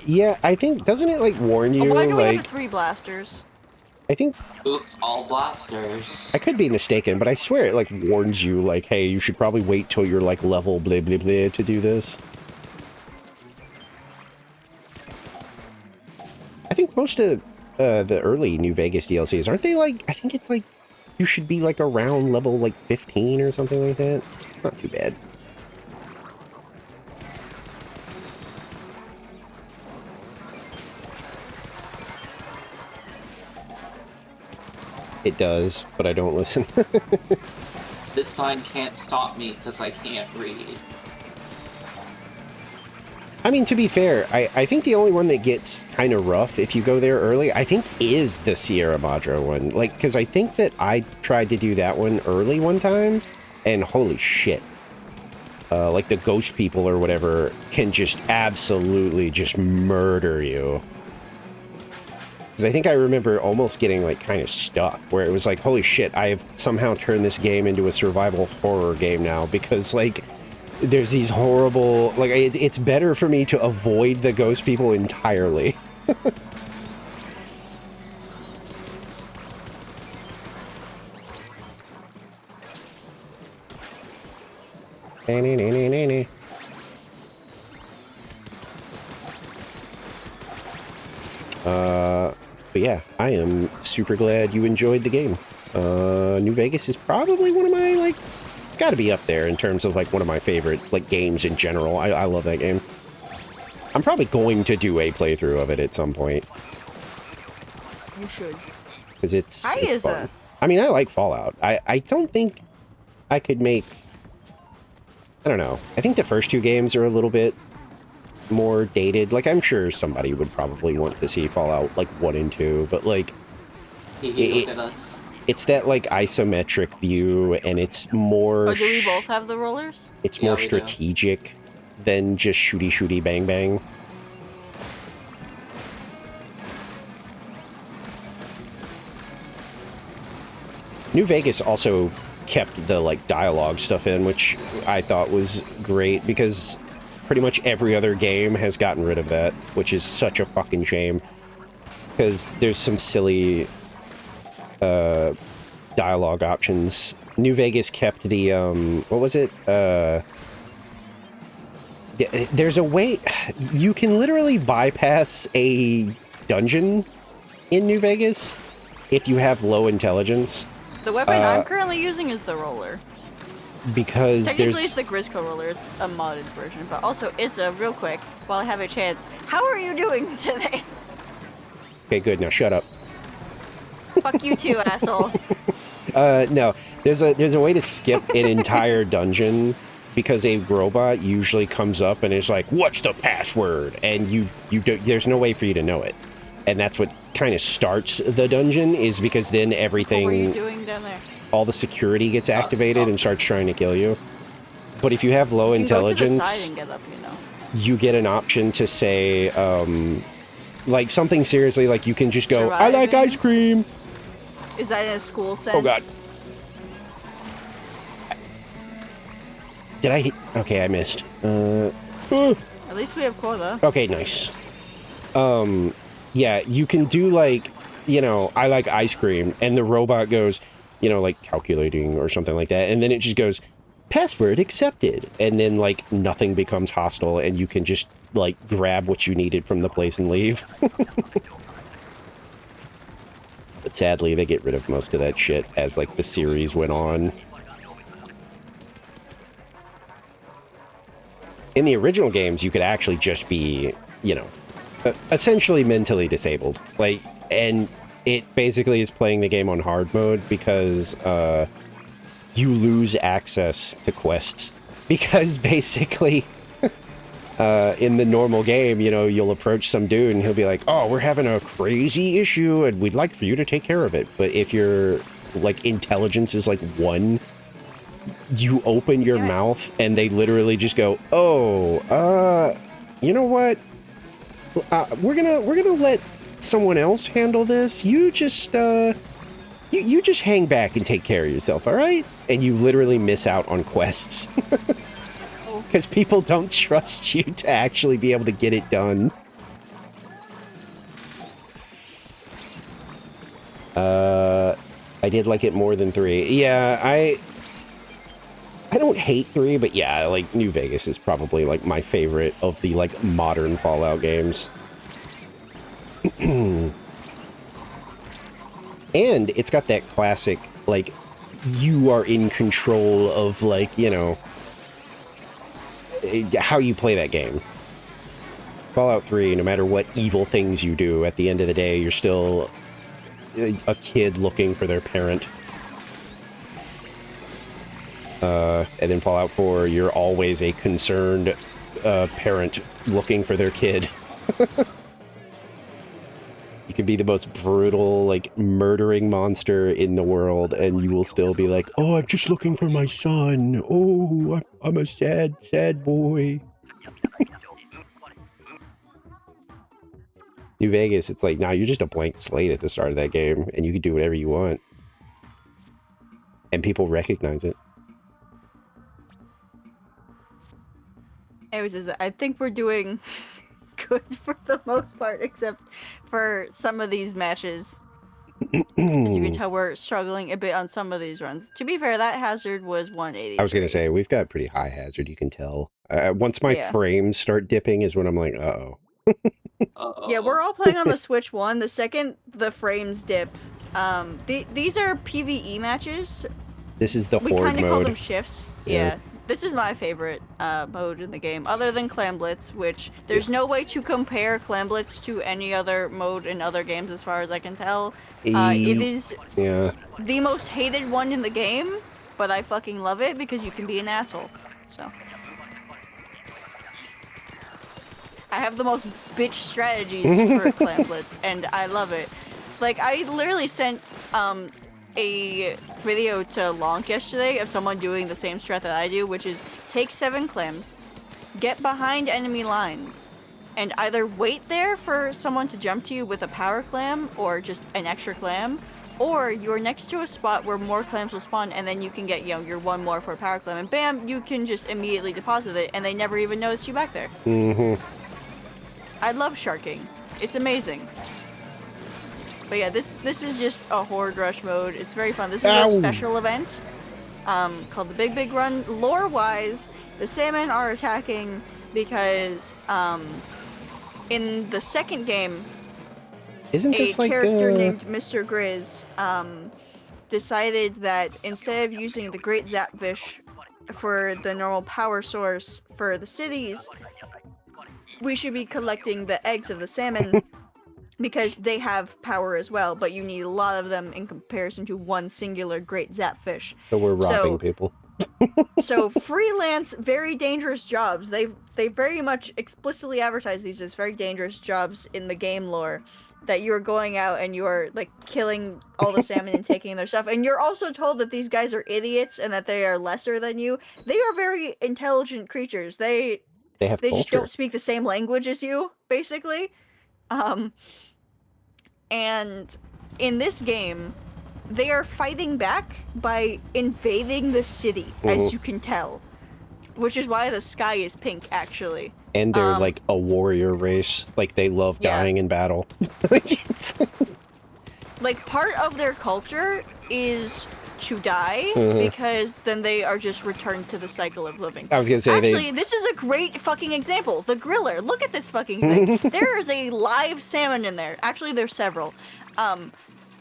Yeah, I think, doesn't it, like, warn you, why do we like... have the 3 blasters? I think... Oops, all blasters. I could be mistaken, but I swear it, like, warns you, like, hey, you should probably wait till you're, like, level blah blah blah to do this. I think most of the early New Vegas DLCs, aren't they, like, I think it's, like, you should be, like, around level, like, 15 or something like that. Not too bad. It does, but I don't listen. This sign can't stop me because I can't read. I mean, to be fair, I think the only one that gets kind of rough if you go there early, I think, is the Sierra Madre one. Like, because I think that I tried to do that one early one time, and holy shit. like the ghost people or whatever, can just absolutely just murder you. Because I think I remember almost getting like kind of stuck, where it was like, holy shit, I have somehow turned this game into a survival horror game now, because like there's these horrible, like it's better for me to avoid the ghost people entirely. But yeah, I am super glad you enjoyed the game. New Vegas is probably one of my, like, it's got to be up there in terms of, like, one of my favorite, like, games in general. I love that game. I'm probably going to do a playthrough of it at some point. You should. Because it's is fun. I mean, I like Fallout. I don't think I could make... I don't know. I think the first two games are a little bit more dated. Like, I'm sure somebody would probably want to see Fallout, like, 1 and 2, but, like... Look at us. It's that, like, isometric view, and it's more... Oh, do we both have the rollers? It's Yeah, more we do. strategic than just shooty, bang, bang. New Vegas also kept the, like, dialogue stuff in, which I thought was great, because pretty much every other game has gotten rid of that, which is such a fucking shame. Because there's some silly dialogue options. New Vegas kept the, what was it? There's a way... You can literally bypass a dungeon in New Vegas if you have low intelligence. The weapon I'm currently using is the roller. Because Technically, it's there's... the Grisco roller. It's a modded version. But also, Issa, real quick, while I have a chance, how are you doing today? Okay, good. Now shut up. Fuck you too, asshole. No. There's a way to skip an entire dungeon because a robot usually comes up and is like, "What's the password?" And you there's no way for you to know it. And that's what kind of starts the dungeon, is because then everything... What were you doing down there? All the security gets activated and starts trying to kill you. But if you have low intelligence, go to the side and get up, you know. You get an option to say, like something seriously, like you can just go, "I like ice cream." Is that in a school sense? Oh god. Did I hit? Okay, I missed. At least we have quota. Okay, nice. Yeah, you can do like, you know, "I like ice cream," and the robot goes, you know, like calculating or something like that, and then it just goes, "Password accepted," and then like nothing becomes hostile, and you can just like grab what you needed from the place and leave. But sadly, they get rid of most of that shit as like the series went on. In the original games, you could actually just be, you know, essentially mentally disabled. Like, and it basically is playing the game on hard mode because you lose access to quests. Because basically, in the normal game, you know, you'll approach some dude and he'll be like, "Oh, we're having a crazy issue and we'd like for you to take care of it." But if your, like, intelligence is like 1, you open your mouth and they literally just go, "Oh, you know what? We're gonna let someone else handle this. You just you just hang back and take care of yourself, all right?" And you literally miss out on quests because people don't trust you to actually be able to get it done. I did like it more than 3. Yeah, I don't hate 3, but yeah, like, New Vegas is probably, like, my favorite of the, like, modern Fallout games. And it's got that classic, like, you are in control of, like, you know, how you play that game. Fallout 3, no matter what evil things you do, at the end of the day, you're still a kid looking for their parent. And then Fallout 4, you're always a concerned parent looking for their kid. You can be the most brutal, like, murdering monster in the world, and you will still be like, oh, I'm just looking for my son. Oh, I'm a sad, sad boy. New Vegas, it's like, nah, you're just a blank slate at the start of that game, and you can do whatever you want. And people recognize it. Anyways, I think we're doing good for the most part, except for some of these matches. As you can tell, we're struggling a bit on some of these runs. To be fair, that hazard was 180. I was going to say, we've got pretty high hazard, you can tell. Once my frames start dipping is when I'm like, uh-oh. Yeah, we're all playing on the Switch 1. The second the frames dip, these are PvE matches. This is the horde mode. We kind of call them shifts. Yeah. This is my favorite mode in the game, other than Clam Blitz, which there's no way to compare Clam Blitz to any other mode in other games as far as I can tell. It is the most hated one in the game, but I fucking love it because you can be an asshole. So I have the most bitch strategies for Clam Blitz, and I love it. Like, I literally sent a video to Lonk yesterday of someone doing the same strat that I do, which is take 7 clams, get behind enemy lines, and either wait there for someone to jump to you with a power clam or just an extra clam, or you're next to a spot where more clams will spawn, and then you can get, you know, your 1 more for a power clam, and bam, you can just immediately deposit it, and they never even noticed you back there. I love sharking. It's amazing. But yeah, this is just a horde rush mode. It's very fun. This is a special event called the Big RERun. Lore-wise, the salmon are attacking because in the second game, isn't this a character named Mr. Grizz decided that instead of using the Great Zapfish for the normal power source for the cities, we should be collecting the eggs of the salmon because they have power as well, but you need a lot of them in comparison to one singular Great Zapfish. So we're robbing people. So freelance, very dangerous jobs. They very much explicitly advertise these as very dangerous jobs in the game lore. That you are going out and you are like killing all the salmon and taking their stuff. And you're also told that these guys are idiots and that they are lesser than you. They are very intelligent creatures. They just don't speak the same language as you, basically. And in this game, they are fighting back by invading the city, as you can tell. Which is why the sky is pink, actually. And they're like a warrior race. Like, they love dying in battle. Like, part of their culture is to die, because then they are just returned to the cycle of living. I was gonna say, actually, this is a great fucking example. The griller. Look at this fucking thing. There is a live salmon in there. Actually, there's several.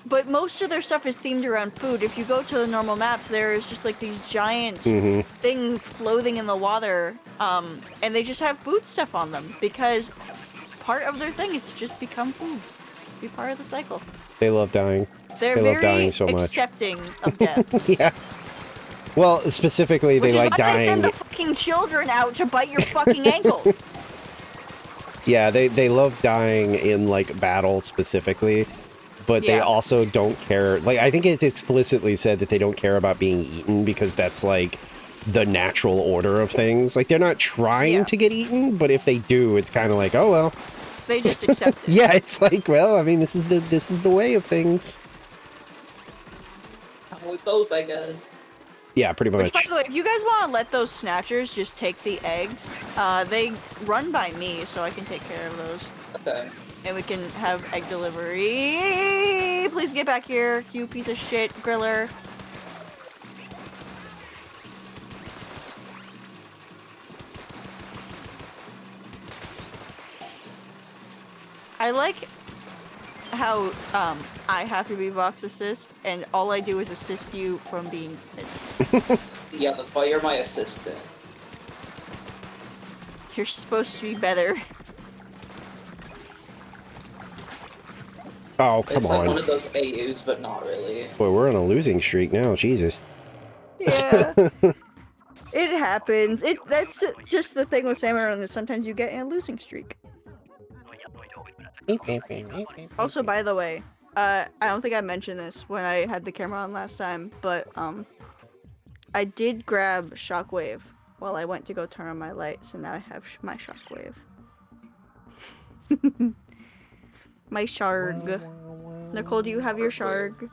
But most of their stuff is themed around food. If you go to the normal maps, there's just like these giant things floating in the water, and they just have food stuff on them because part of their thing is to just become food, be part of the cycle. They love dying. They're they very love dying so much. accepting of death. Yeah. Well, specifically, they like dying. They send the fucking children out to bite your fucking ankles. Yeah, they love dying in like battle specifically. But they also don't care. Like, I think it explicitly said that they don't care about being eaten because that's, like, the natural order of things. Like, they're not trying to get eaten, but if they do, it's kind of like, oh, well. They just accept it. Yeah, it's like, well, I mean, this is the way of things. How it goes, I guess. Yeah, pretty much. Which, by the way, if you guys want to let those snatchers just take the eggs, they run by me, so I can take care of those. Okay. And we can have egg delivery. Please get back here, you piece of shit, griller. I like how I have to be Vox assist, and all I do is assist you from being hit. Yeah, that's why you're my assistant. You're supposed to be better. Oh, come on. It's like one of those AUs, but not really. Boy, we're on a losing streak now. Jesus. Yeah. It happens. That's just the thing with Salmon Run, that sometimes you get in a losing streak. Also, by the way, I don't think I mentioned this when I had the camera on last time, but I did grab Shockwave while I went to go turn on my light, so now I have my Shockwave. My Sharg. Nicole, do you have your Sharg?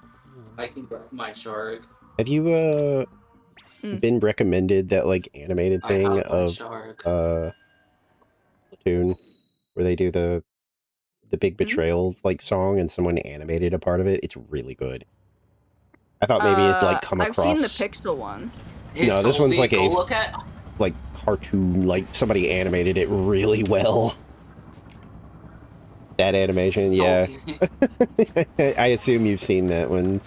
I can grab my Sharg. Have you been recommended that like animated I thing have my of Sharg. Splatoon where they do the Big Betrayal like song and someone animated a part of it? It's really good. I thought maybe it'd like come I've seen the across. Pixel one. Hey, No, this one's Sylvie, like go a look at. like cartoon, like somebody animated it really well. That animation, yeah. Sylvie. I assume you've seen that one.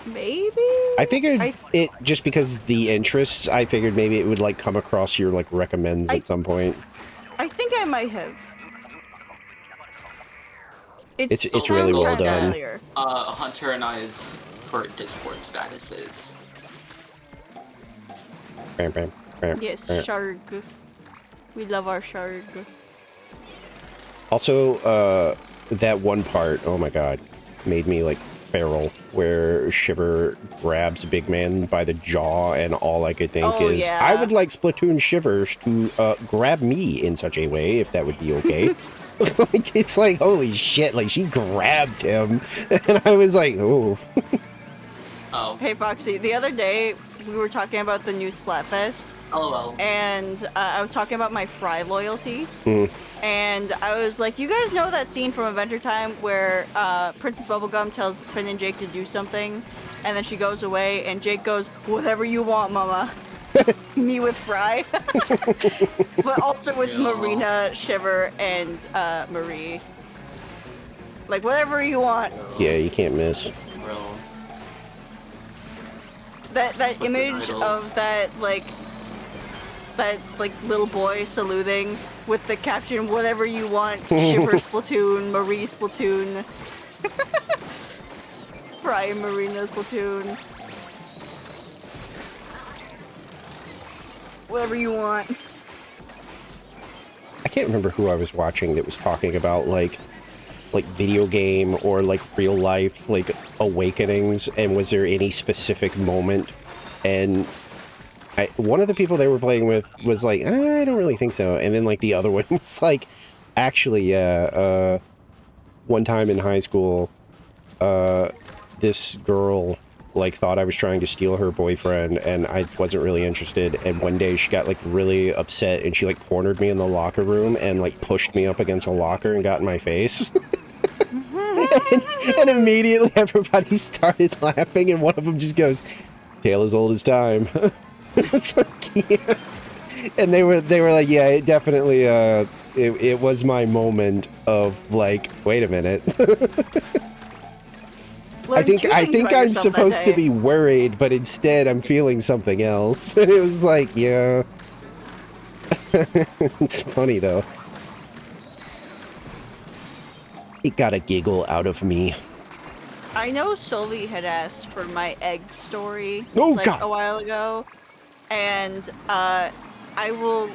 Maybe? I figured it, just because the interests, I figured maybe it would like come across your like recommends at some point. I think I might have. It's really well done. Hunter and I's current Discord statuses. Yes, Sharg. We love our Sharg. Also, that one part, oh my god, made me like feral, where Shiver grabs Big Man by the jaw, and all I could think is, yeah. I would like Splatoon Shivers to grab me in such a way, if that would be okay. Like, it's like, holy shit, like, she grabbed him, and I was like, oh. Oh. Hey, Foxy, the other day, we were talking about the new Splatfest. LOL. And I was talking about my Fry loyalty. Mm. And I was like, you guys know that scene from Adventure Time where Princess Bubblegum tells Finn and Jake to do something, and then she goes away, and Jake goes, whatever you want, mama. Me with Fry. But also with Marina, Shiver, and Marie. Like, whatever you want. Yeah, you can't miss. Bro. That image of that little boy saluting with the caption, whatever you want, Shiver Splatoon, Marie Splatoon, Fry and Marina Splatoon. Whatever you want. I can't remember who I was watching that was talking about, like video game or, like, real life, like, awakenings, and was there any specific moment? And one of the people they were playing with was like, I don't really think so. And then, like, the other one was like, actually, yeah, one time in high school, this girl, like, thought I was trying to steal her boyfriend, and I wasn't really interested. And one day she got, like, really upset, and she, like, cornered me in the locker room and, like, pushed me up against a locker and got in my face. and immediately everybody started laughing, and one of them just goes, tale as old as time. It's like, yeah. And they were like, yeah, it definitely, it was my moment of, like, wait a minute. I think I'm supposed to be worried, but instead I'm feeling something else. And it was like, yeah. It's funny, though. It got a giggle out of me. I know Sylvie had asked for my egg story a while ago, and I will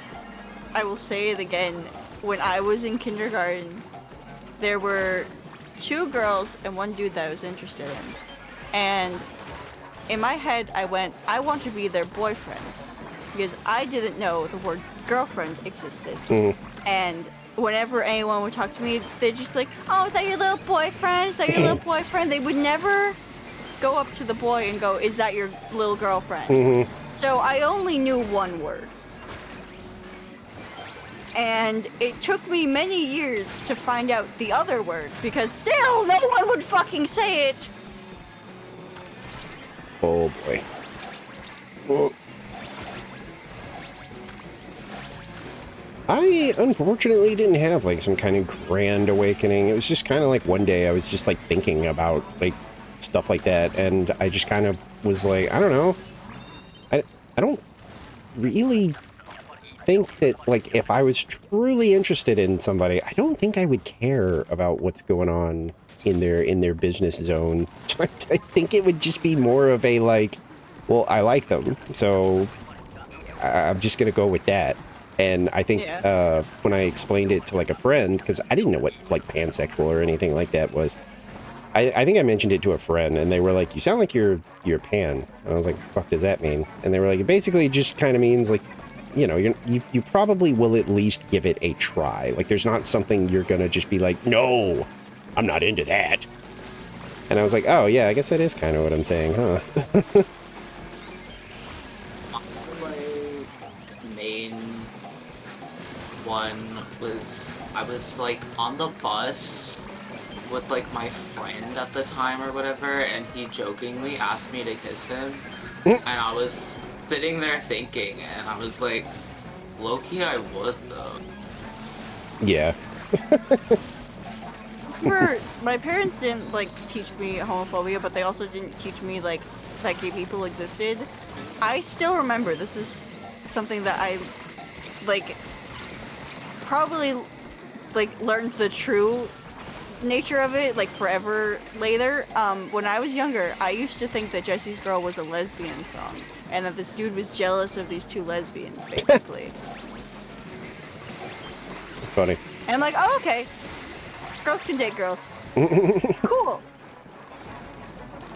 say it again. When I was in kindergarten, there were 2 girls and 1 dude that I was interested in, and in my head I went, I want to be their boyfriend, because I didn't know the word girlfriend existed. And whenever anyone would talk to me, they're just like, oh, is that your little boyfriend? Is that your little boyfriend? They would never go up to the boy and go, is that your little girlfriend? So I only knew 1 word. And it took me many years to find out the other word, because still no one would fucking say it. Oh boy. Well, I unfortunately didn't have like some kind of grand awakening. It was just kind of like one day I was just like thinking about like stuff like that, and I just kind of was like, I don't know. I don't really think that, like, if I was truly interested in somebody, I don't think I would care about what's going on in their business zone. I think it would just be more of a like, well, I like them, so I'm just gonna go with that. And I think when I explained it to like a friend, because I didn't know what like pansexual or anything like that was, I think I mentioned it to a friend, and they were like, "You sound like you're pan." And I was like, "Fuck does that mean?" And they were like, "It basically just kind of means like, you know, you probably will at least give it a try. Like, there's not something you're gonna just be like, no, I'm not into that." And I was like, "Oh yeah, I guess that is kind of what I'm saying, huh?" My main one was I was like on the bus with like my friend at the time or whatever, and he jokingly asked me to kiss him, and I was sitting there thinking, and I was like, low-key I would though. Yeah. My parents didn't like teach me homophobia, but they also didn't teach me like that gay people existed. I still remember, this is something that I like probably like learned the true nature of it like forever later. When I was younger, I used to think that Jesse's Girl was a lesbian song, and that this dude was jealous of these two lesbians, basically. Funny. And I'm like, oh, okay. Girls can date girls. Cool.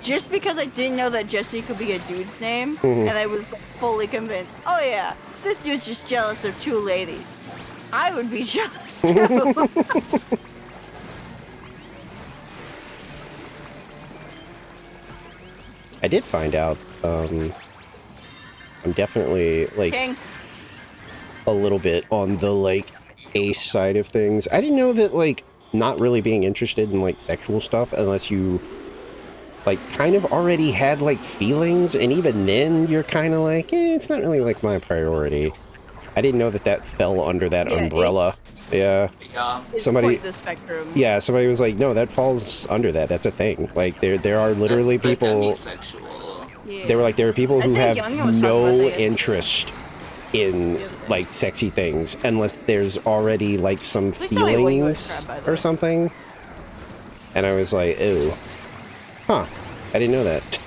Just because I didn't know that Jesse could be a dude's name, and I was like, fully convinced, oh yeah, this dude's just jealous of two ladies. I would be jealous too. I did find out, I'm definitely, like, King. a little bit on the, like, ace side of things. I didn't know that, like, not really being interested in, like, sexual stuff unless you, like, kind of already had, like, feelings, and even then you're kind of like, it's not really, like, my priority. I didn't know that that fell under that umbrella. Yeah. Somebody, the spectrum. yeah, somebody was like, no, that falls under that. That's a thing. Like, there are literally That's people... demisexual. Yeah. They were like, there are people who have no that interest in, like, sexy things unless there's already, like, some Please tell me what you feelings described, by the or way. something. And I was like, ew. Huh. I didn't know that.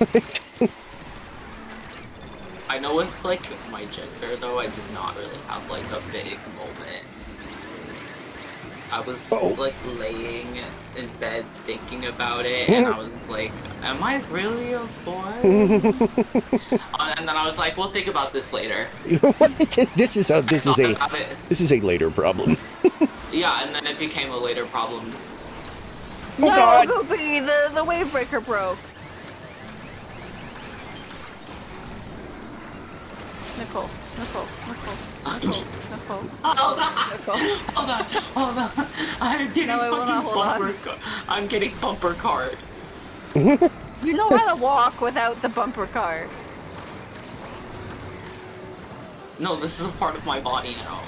I know with like my gender though, I did not really have like a big moment. I was like laying in bed thinking about it, and I was like, am I really a boy? And then I was like, we'll think about this later. This is a later problem. Yeah, and then it became a later problem. No, God. Goopy, the wave breaker broke. Nicole. Hold on. I'm getting I'm getting bumper card. You know how to walk without the bumper car. No, this is a part of my body now.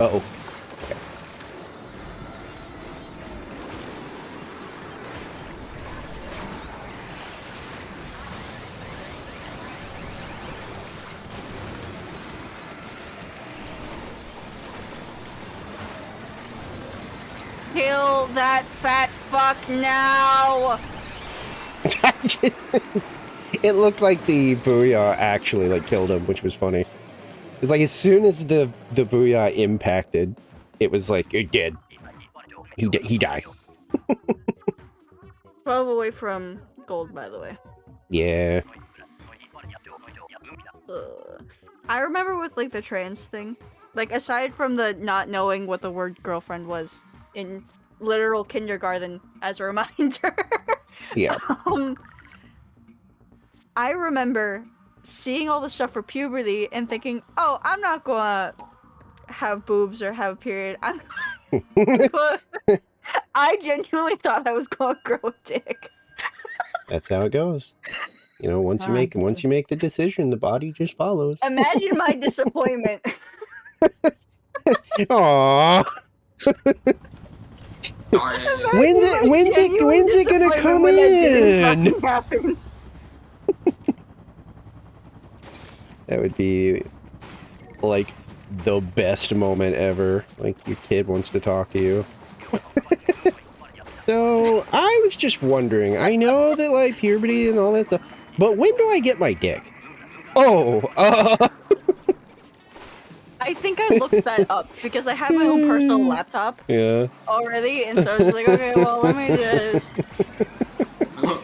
Uh-oh. Kill that fat fuck now! It looked like the booyah actually, like, killed him, which was funny. It's like, as soon as the booyah impacted, it was like, you're dead. He died. 12 away from gold, by the way. Yeah. I remember with, like, the trans thing, like, aside from the not knowing what the word girlfriend was in literal kindergarten as a reminder. Yeah. I remember seeing all the stuff for puberty and thinking, oh, I'm not gonna have boobs or have a period. I genuinely thought I was gonna grow a dick. That's how it goes. You know, once you make the decision, the body just follows. Imagine my disappointment. Aww. Darn it. When's it gonna come in? That would be like the best moment ever. Like, your kid wants to talk to you. So I was just wondering, I know that, like, puberty and all that stuff, but when do I get my dick? Oh, I think I looked that up because I have my own personal laptop Yeah. already, and so I was like, okay, well, let me just. And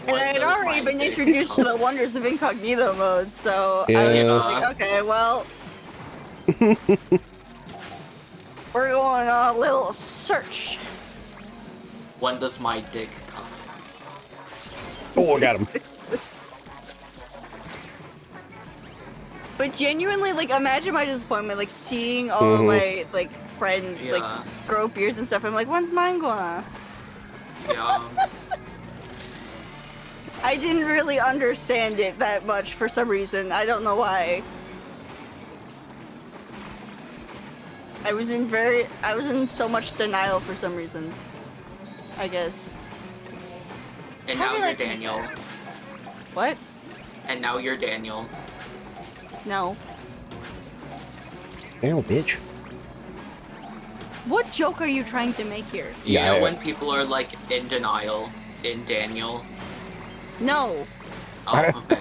I had already been introduced to the wonders of incognito mode, so I was just like, okay, well, we're going on a little search. When does my dick come? Oh, I got him. But genuinely, like, imagine my disappointment, like, seeing all of my, like, friends, like, grow beards and stuff. I'm like, when's mine gonna? Yeah. I didn't really understand it that much for some reason. I don't know why. I was in so much denial for some reason. I guess. And now you're Daniel. What? And now you're Daniel. No. Ow, bitch. What joke are you trying to make here? You know when people are like in denial in Daniel? No. Oh, okay.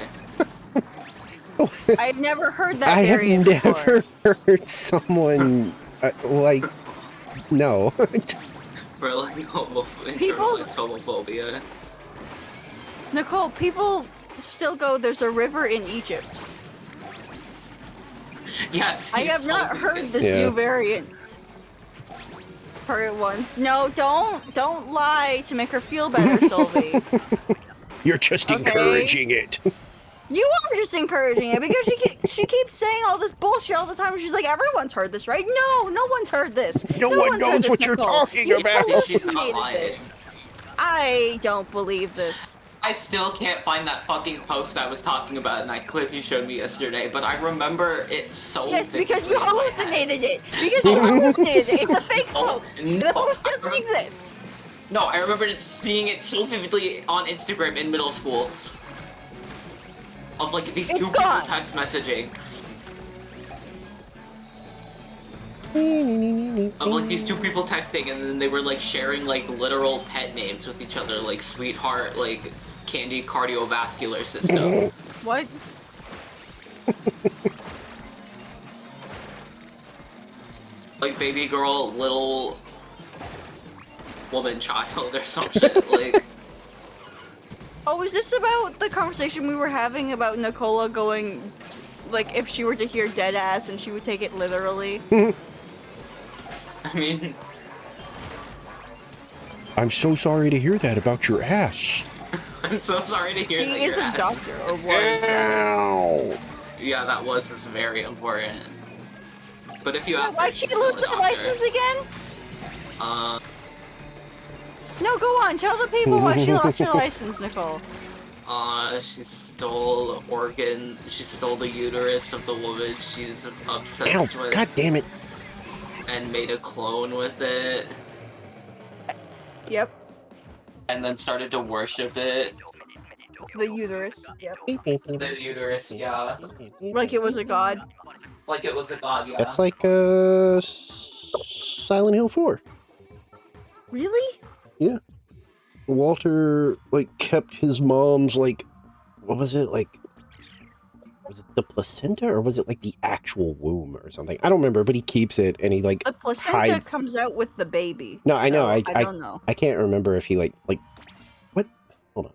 I've never heard that I have variant never before. heard someone like no. For like internalized homophobia. Nicole, people still go, there's a river in Egypt. Yes. I have not heard this new variant. Heard it once. No, don't lie to make her feel better, Sylvie. You're just encouraging it. You are just encouraging it because she keeps saying all this bullshit all the time. She's like, everyone's heard this, right? No, no one's heard this. No one knows what you're talking about. She's not lying. I don't believe this. I still can't find that fucking post I was talking about in that clip you showed me yesterday, but I remember it so Yes, because you vividly in my hallucinated head. it. Because you hallucinated it. It's a fake post. No, The post doesn't exist. No, I remember seeing it so vividly on Instagram in middle school. Of like these two people text messaging. Of like these two people texting, and then they were like sharing like literal pet names with each other, like sweetheart, like candy cardiovascular system. What? Like baby girl, little woman child or some shit. Like. Oh, is this about the conversation we were having about Nicola going, like, if she were to hear dead ass and she would take it literally? I mean... I'm so sorry to hear that about your ass. I'm so sorry to hear that He is a doctor, or was. Ow. Yeah, that was very important. But if you have... Why'd she lose her license again? No, go on. Tell the people why she lost her license, Nicole. She stole she stole the uterus of the woman she's obsessed with. God damn it. And made a clone with it. Yep. And then started to worship it. The uterus. Yep. The uterus, yeah. Like it was a god. Like it was a god, yeah. That's like Silent Hill 4. Really? Yeah. Walter, like, kept his mom's, like, what was it, like, was it the placenta, or was it, like, the actual womb or something? I don't remember, but he keeps it, and he, like, the placenta comes out with the baby. No, I know, I don't know. I can't remember if he, like, what? Hold on.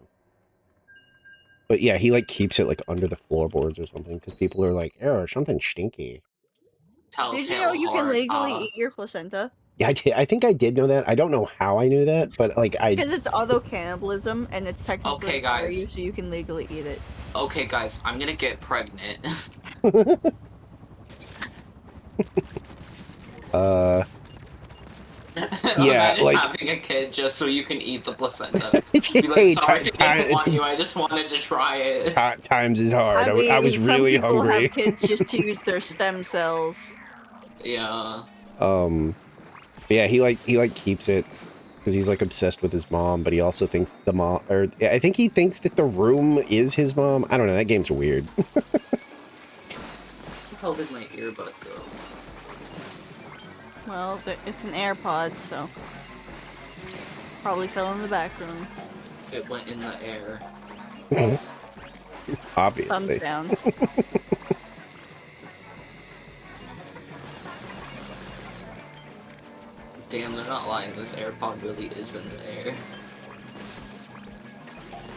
But, yeah, he, like, keeps it, like, under the floorboards or something, because people are like, oh, something stinky. Did you know you can legally eat your placenta? Yeah, I think I did know that. I don't know how I knew that, but like because it's auto cannibalism and it's technically okay, guys. You, so you can legally eat it. Okay, guys, I'm gonna get pregnant. Yeah, like having a kid just so you can eat the placenta. Be like, hey, sorry, I didn't want you. I just wanted to try it. Times is hard. I was really some people hungry. Have kids just to use their stem cells. Yeah. Yeah, he keeps it because he's like obsessed with his mom, but he also thinks the mom, or I think he thinks that the room is his mom. I don't know. That game's weird. What the hell did my earbud go? Well, it's an AirPod, so probably fell in the back room. It went in the air. Obviously. Thumbs down. I'm not lying, this AirPod really is in the air.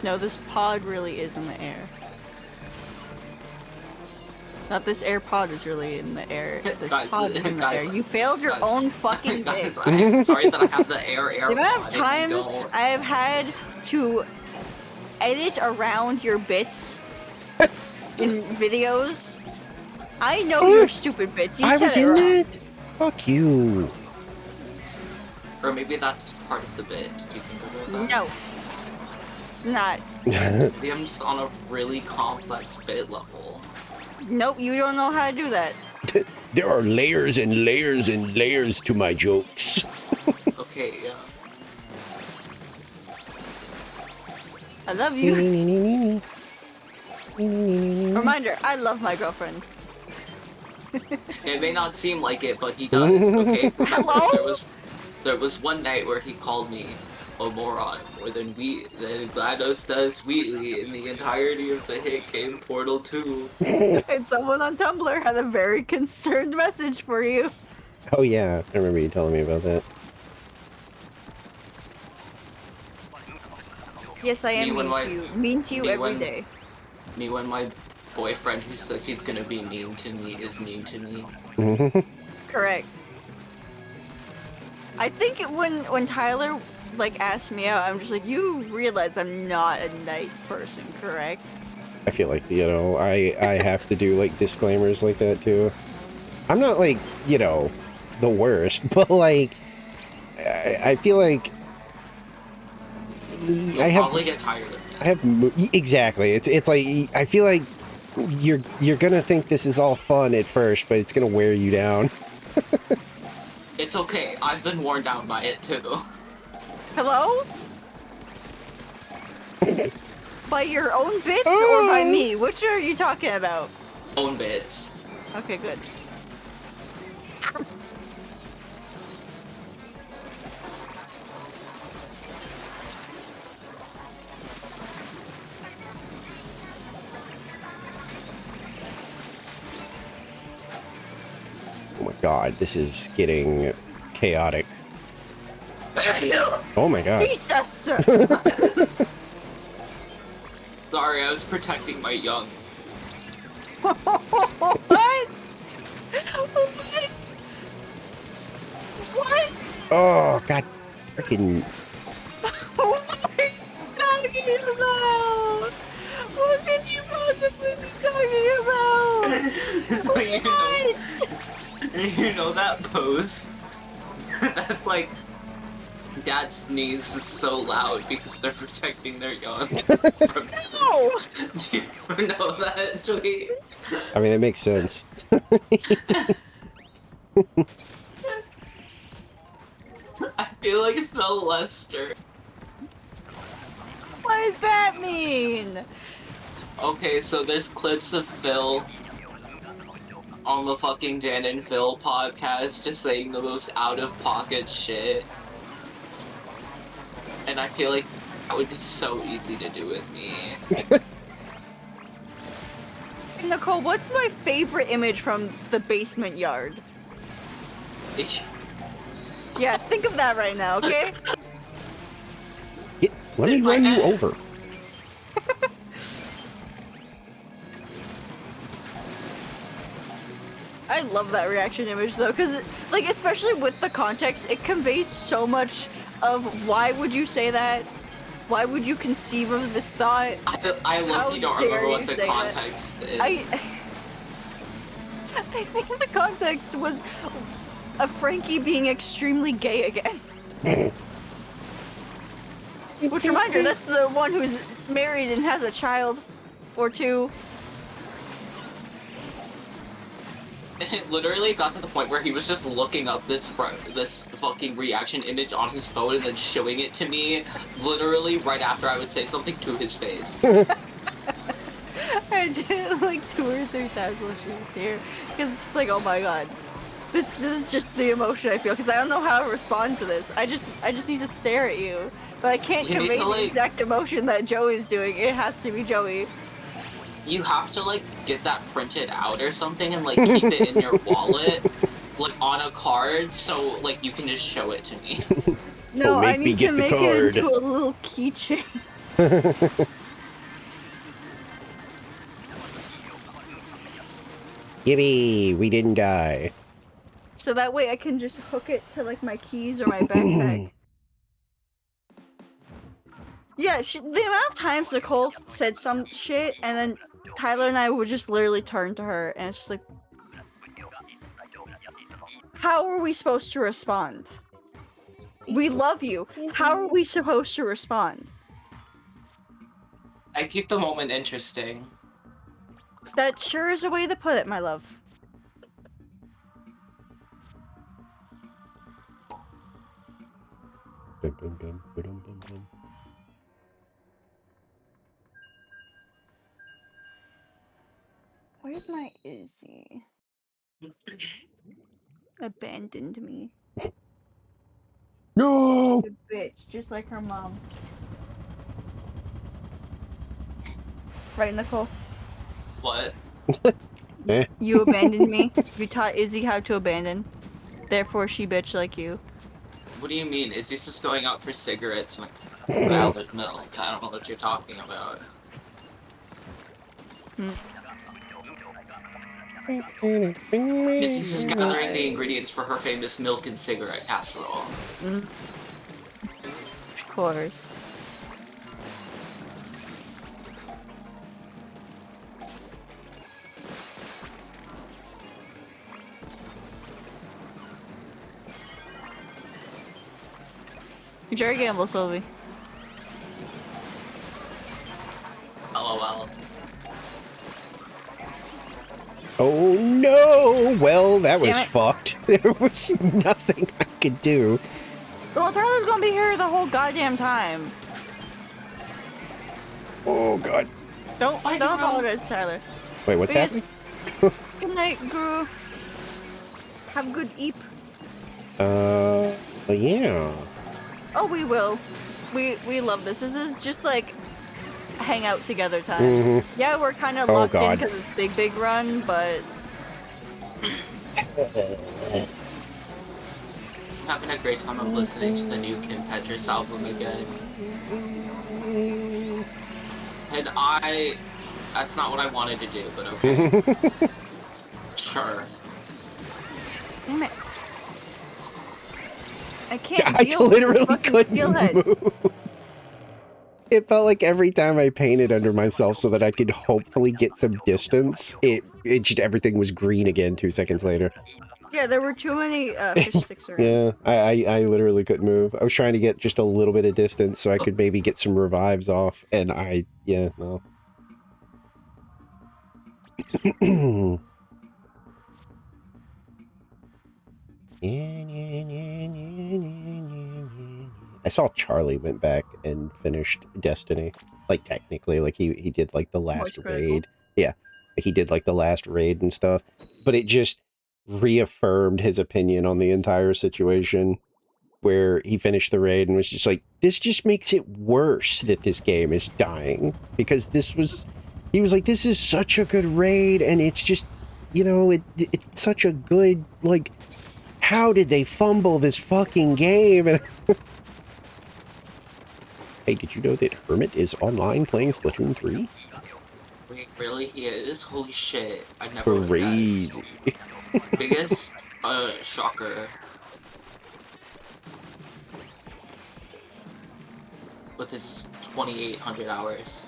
No, this pod really is in the air. Not this AirPod is really in the air. This Guys, pod is in the guys, air. You failed your guys, own fucking Guys, bit. I'm sorry that I have the The AirPod. amount of and you times don't. I have had to edit around your bits in videos. I know your stupid bits. You I said was it in wrong. that. Fuck you. Or maybe that's just part of the bit. Do you think about that? No, it's not. Maybe I'm just on a really complex bit level. Nope, you don't know how to do that. There are layers and layers and layers to my jokes. Okay, yeah. I love you. Reminder, I love my girlfriend. It may not seem like it, but he does, okay? Hello? There was one night where he called me a moron more than GLaDOS does Wheatley in the entirety of the hit game Portal 2. And someone on Tumblr had a very concerned message for you. Oh yeah, I remember you telling me about that. Yes, I am Me when mean my- to you. Mean to you me every when- day. Me when my boyfriend who says he's gonna be mean to me is mean to me. Correct. I think when Tyler like asked me out, I'm just like, you realize I'm not a nice person, correct? I feel like, you know, I have to do like disclaimers like that too. I'm not like, you know, the worst, but like I feel like You'll I have probably get tired of it. I have exactly. It's like I feel like you're gonna think this is all fun at first, but it's gonna wear you down. It's okay, I've been worn down by it too. Hello? By your own bits or by me? Which are you talking about? Own bits. Okay, good. Oh my god, this is getting chaotic. Oh my god. Jesus! Sorry, I was protecting my young. What? What? What? Oh god, freaking. What are you talking about? What could you possibly be talking about? So you know that pose? That's like dad sneezes so loud because they're protecting their young from No! Do you know that tweet? I mean, it makes sense. I feel like Phil Lester. What does that mean? Okay, so there's clips of Phil on the fucking Dan and Phil podcast just saying the most out-of-pocket shit. And I feel like that would be so easy to do with me. Nicole, what's my favorite image from the basement yard? Yeah, think of that right now, okay? Let me run you over. I love that reaction image though, because like especially with the context, it conveys so much of why would you say that? Why would you conceive of this thought? I look, you don't remember what the say that? context is. I think the context was a Frankie being extremely gay again. Which reminder, that's the one who's married and has a child or two. It literally got to the point where he was just looking up this fucking reaction image on his phone and then showing it to me literally right after I would say something to his face. I did it like 2 or 3 times while she was here. Because it's just like, oh my god. This is just the emotion I feel, because I don't know how to respond to this. I just need to stare at you. But I can't You need convey to, the like- exact emotion that Joey's doing. It has to be Joey. You have to like get that printed out or something and like keep it in your wallet like on a card, so like you can just show it to me. No, make I me need get to the make card. it into a little keychain. Yippee! We didn't die. So that way I can just hook it to like my keys or my backpack. Yeah, the amount of times Nicole said some shit and then Tyler and I would just literally turn to her and it's just like, how are we supposed to respond? We love you. How are we supposed to respond? I keep the moment interesting. That sure is a way to put it, my love. Dun, dun, dun, ba-dum, dun, dun. Where's my Izzy? Abandoned me. No! Good bitch, just like her mom. Right, Nicole? What? Eh. You abandoned me. You taught Izzy how to abandon. Therefore, she bitch like you. What do you mean? Is this just going out for cigarettes and valid milk? I don't know what you're talking about. Izzy's just gathering the ingredients for her famous milk and cigarette casserole. Of course. Jerry Gamble, Sylvie. LOL. Oh no! Well, that was Damn it. fucked. There was nothing I could do. Well, Tyler's gonna be here the whole goddamn time. Oh god. Don't Bye, Gru. apologize, Tyler. Wait, what's Please. happening? Good night, Gru. Have a good eep. Yeah. Oh, we will. We love this. This is just like hang out together time. Mhm. Yeah, we're kind of Oh, locked in God. because it's Big Run, but Having a great time. I'm listening to the new Kim Petras album again. And that's not what I wanted to do, but okay. Sure. damn it. I can't I deal with this literally fucking couldn't steelhead. move. It felt like every time I painted under myself so that I could hopefully get some distance, it just everything was green again 2 seconds later. Yeah, there were too many fish sticks around. Yeah, I literally couldn't move. I was trying to get just a little bit of distance so I could maybe get some revives off, and no. I saw Charlie went back and finished Destiny. Like, technically, like, he did, like, the last Most critical. raid. Yeah, like, he did, like, the last raid and stuff. But it just reaffirmed his opinion on the entire situation, where he finished the raid and was just like, this just makes it worse that this game is dying. Because he was like, this is such a good raid, and it's just, you know, it's such a good, like, how did they fumble this fucking game? And hey, did you know that Hermit is online playing Splatoon 3? Wait, really? He is? Holy shit. I never would have Crazy. guessed. Biggest shocker. With his 2,800 hours.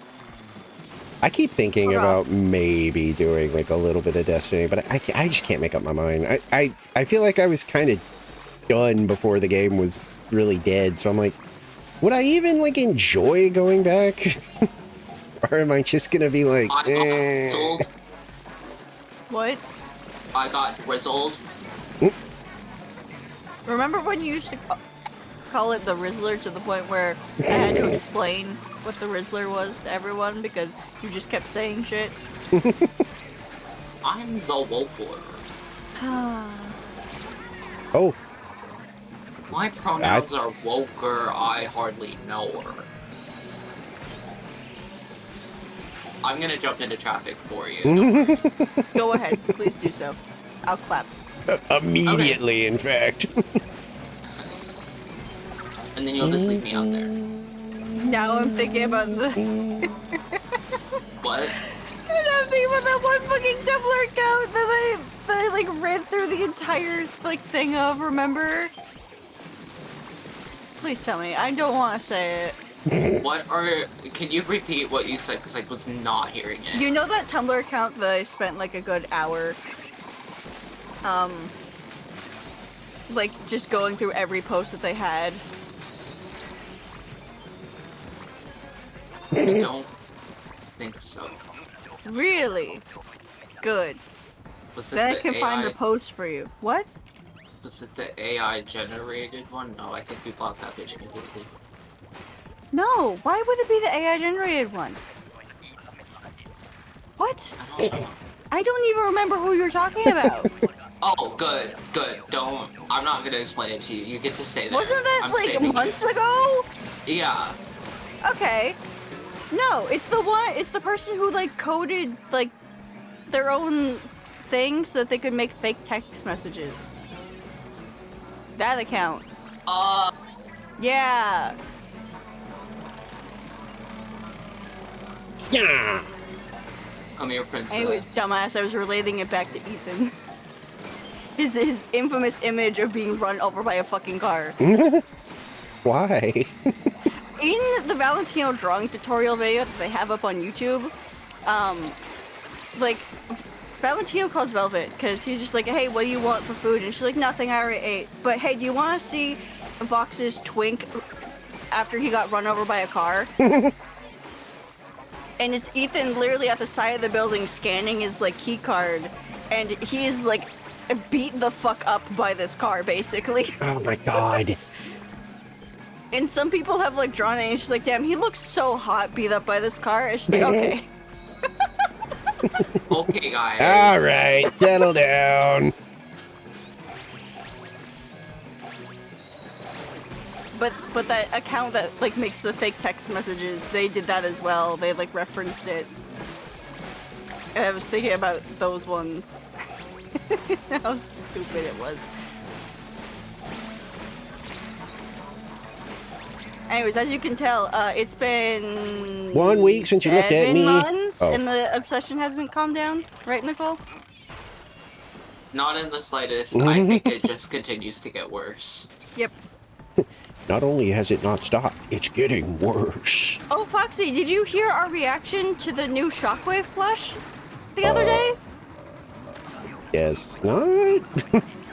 I keep thinking Oh, God. about maybe doing like a little bit of Destiny, but I just can't make up my mind. I feel like I was kind of done before the game was really dead, so I'm like, would I even like enjoy going back? Or am I just gonna be like, I got grizzled. What? I got grizzled. Remember when you used to call it the Rizzler to the point where I had to explain what the Rizzler was to everyone because you just kept saying shit? I'm the Woker. oh, My pronouns are Woker, I hardly know her. I'm gonna jump into traffic for you. Go ahead, please do so. I'll clap. Immediately, in fact. And then you'll just leave me out there. Now I'm thinking about the. What? And I'm thinking about that one fucking Tumblr account that I like read through the entire like thing of. Remember? Please tell me. I don't want to say it. Can you repeat what you said? Because I was not hearing it. You know that Tumblr account that I spent like a good hour, like just going through every post that they had? I don't think so. Really? Good. Was it Then I the can find the AI? post for you. What? Was it the AI generated one? No, I think we blocked that bitch completely. No, why would it be the AI generated one? What? I don't know. I don't even remember who you're talking about. Oh, good. Don't. I'm not gonna explain it to you. You get to stay there. Wasn't that I'm like saving you. months ago? Yeah. Okay. No, it's the one, it's the person who like coded like their own thing so that they could make fake text messages. That account. Yeah. Yeah. Come here, princess. Anyways, dumbass, I was relating it back to Ethan. His infamous image of being run over by a fucking car. Why? In the Valentino drawing tutorial video that they have up on YouTube, like, Valentino calls Velvet, because he's just like, hey, what do you want for food? And she's like, nothing, I already ate. But hey, do you want to see Vox's twink after he got run over by a car? And it's Ethan literally at the side of the building scanning his, like, key card, and he's, like, beat the fuck up by this car, basically. Oh my god. And some people have, like, drawn it, and she's like, damn, he looks so hot beat up by this car. And she's like, okay. Okay, guys. Alright, settle down. But that account that, like, makes the fake text messages, they did that as well. They, like, referenced it. And I was thinking about those ones. How stupid it was. Anyways, as you can tell, it's been 1 week since you looked at 7 me. months, Oh. and the obsession hasn't calmed down, right, Nicole? Not in the slightest. I think it just continues to get worse. Yep. Not only has it not stopped, it's getting worse. Oh, Foxy, did you hear our reaction to the new Shockwave plush the other day? Yes, not?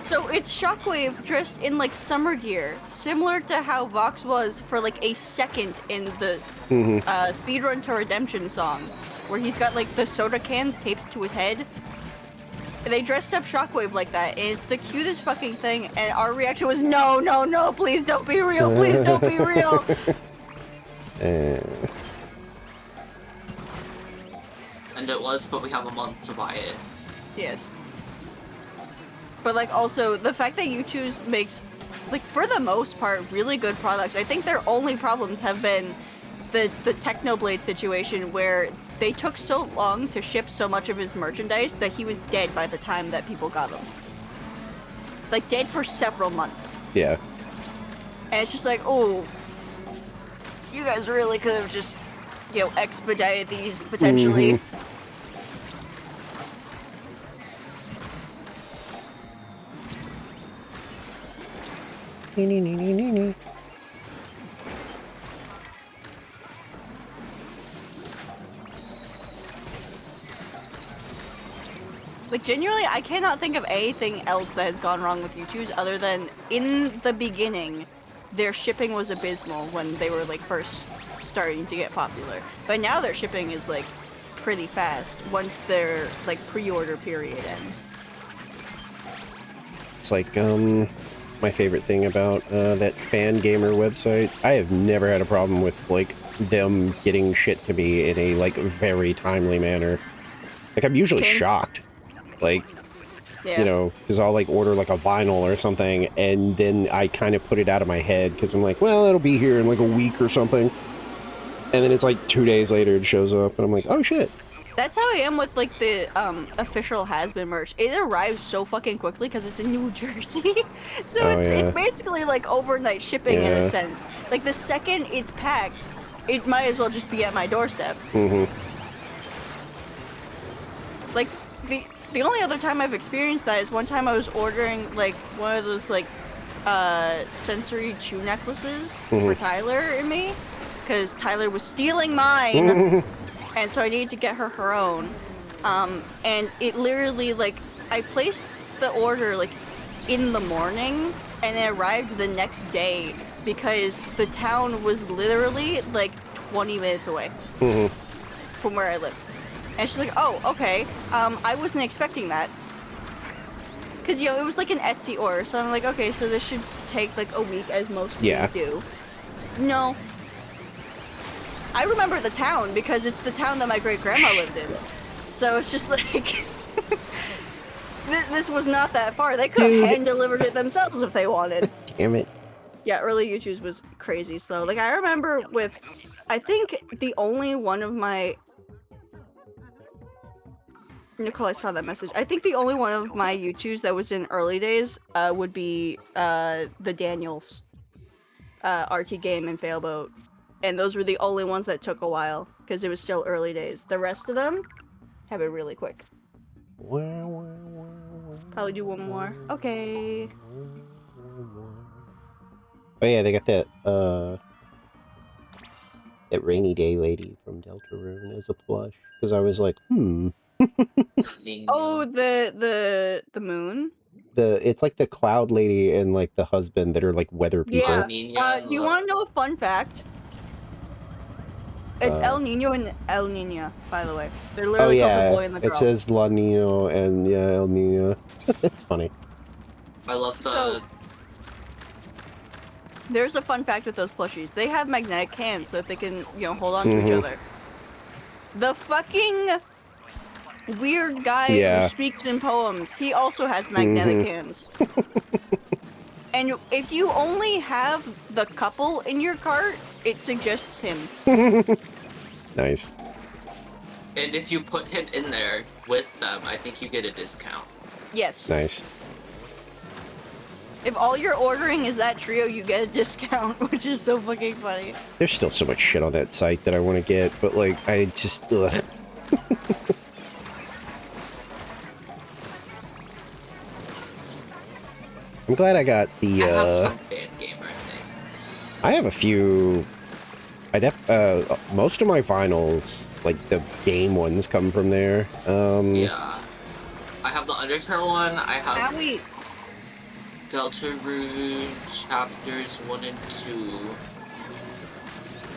So it's Shockwave dressed in like summer gear, similar to how Vox was for like a second in the Speedrun to Redemption song, where he's got like the soda cans taped to his head. They dressed up Shockwave like that, and it's the cutest fucking thing, and our reaction was, no, no, no, please don't be real, please don't be real. And it was, but we have a month to buy it. Yes. But like also, the fact that U2's makes, like for the most part, really good products. I think their only problems have been the Technoblade situation where they took so long to ship so much of his merchandise that he was dead by the time that people got him. Like dead for several months. Yeah. And it's just like, oh, you guys really could have just, you know, expedited these potentially. Like, genuinely, I cannot think of anything else that has gone wrong with U2's other than, in the beginning, their shipping was abysmal when they were, like, first starting to get popular. But now their shipping is, like, pretty fast once their, like, pre-order period ends. It's like, my favorite thing about that fan gamer website. I have never had a problem with, like, them getting shit to me in a, like, very timely manner. Like, I'm usually shocked. Like, Yeah. you know, because I'll, like, order, like, a vinyl or something, and then I kind of put it out of my head, because I'm like, well, it'll be here in, like, a week or something. And then it's, like, 2 days later it shows up, and I'm like, oh, shit. That's how I am with like the official has-been merch. It arrives so fucking quickly because it's in New Jersey, so Oh, it's yeah. basically like overnight shipping in Yeah. a sense. Like the second it's packed, it might as well just be at my doorstep. Mm-hmm. Like the only other time I've experienced that is one time I was ordering like one of those like sensory chew necklaces for Tyler and me, because Tyler was stealing mine. And so I needed to get her own. And it literally, like, I placed the order, like, in the morning, and it arrived the next day, because the town was literally, like, 20 minutes away from where I lived. And she's like, oh, okay, I wasn't expecting that. Because, it was like an Etsy order, so I'm like, okay, so this should take, like, a week, as most things do. No. I remember the town because it's the town that my great-grandma lived in. So it's just like... this was not that far. They could have hand-delivered it themselves if they wanted. Damn it. Yeah, early YouTubes was crazy slow. Like, I remember with... I think the only one of my... Nicole, I saw that message. I think the only one of my YouTubes that was in early days would be the Daniels RT game and Failboat. And those were the only ones that took a while, because it was still early days. The rest of them have been really quick. Probably do one more. Okay. Oh yeah, they got that that rainy day lady from Deltarune as a plush. Because I was like, Oh, the moon? It's like the cloud lady and like the husband that are like weather people. Yeah. Do you want to know a fun fact? It's El Nino and El Nina, by the way. They're literally called the boy and the girl. It says La Nino and El Nino. It's funny. I love the... So, there's a fun fact with those plushies. They have magnetic hands so that they can, hold on to each other. The fucking weird guy who speaks in poems, he also has magnetic hands. And if you only have the couple in your cart, it suggests him. Nice. And if you put him in there with them, I think you get a discount. Yes. Nice. If all you're ordering is that trio, you get a discount, which is so fucking funny. There's still so much shit on that site that I want to get, but like, I just... Ugh. I'm glad I got the, I have some fan gamer things. I have a few... most of my vinyls, like the game ones, come from there. Yeah. I have the Undertale one, I have Deltarune Chapters 1 and 2.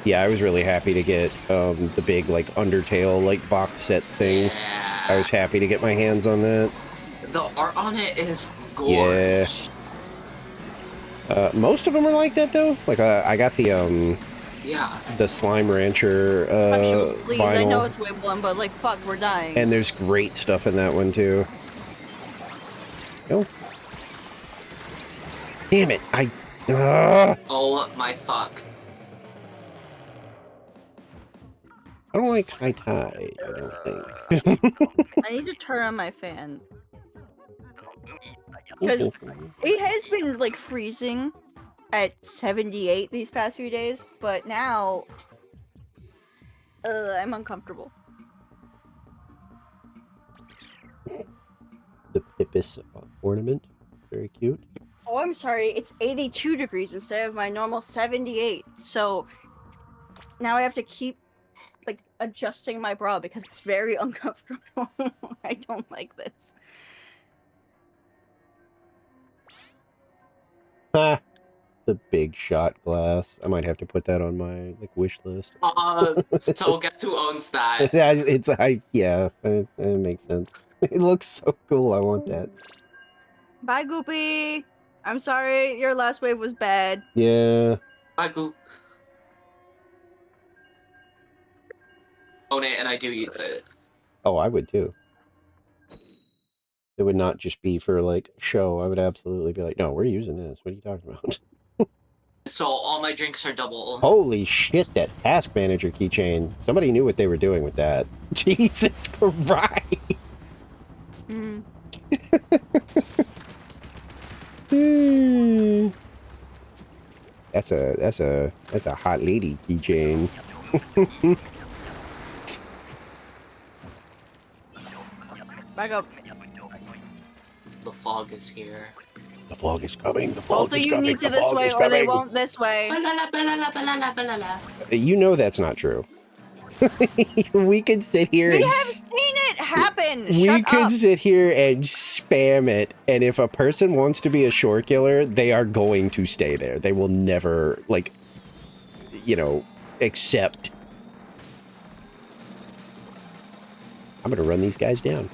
Yeah, I was really happy to get the big, like, Undertale, like, box set thing. Yeah. I was happy to get my hands on that. The art on it is gorgeous. Yeah. Most of them are like that, though. Like, I got the, the Slime Rancher, please, vinyl. I know it's Wave 1, but, like, fuck, we're dying. And there's great stuff in that one, too. Oh. Damn it, Oh my fuck. I don't like high tide, I don't think. I need to turn on my fan. Because it has been, like, freezing at 78 these past few days, but now... I'm uncomfortable. The Pippus ornament. Very cute. Oh, I'm sorry, it's 82 degrees instead of my normal 78, so... Now I have to keep, like, adjusting my bra because it's very uncomfortable. I don't like this. Ha! The big shot glass. I might have to put that on my, like, wish list. So guess who owns that? Yeah, it makes sense. It looks so cool, I want that. Bye, Goopy! I'm sorry, your last wave was bad. Yeah. Bye, Goop. Own it, and I do use it. Oh, I would too. It would not just be for, like, show. I would absolutely be like, no, we're using this. What are you talking about? So all my drinks are double. Holy shit, that task manager keychain. Somebody knew what they were doing with that. Jesus Christ. Mm. That's a hot lady keychain. Back up. The fog is here. The fog is coming. The Both fog of is you coming. need to The this fog way, is or they coming. won't this way. Balala, balala, balala, balala. You know that's not true. We could sit here We and have seen it happen. we Shut could up. sit here and spam it, and if a person wants to be a shore killer, they are going to stay there. They will never, like, you know, accept. I'm gonna run these guys down.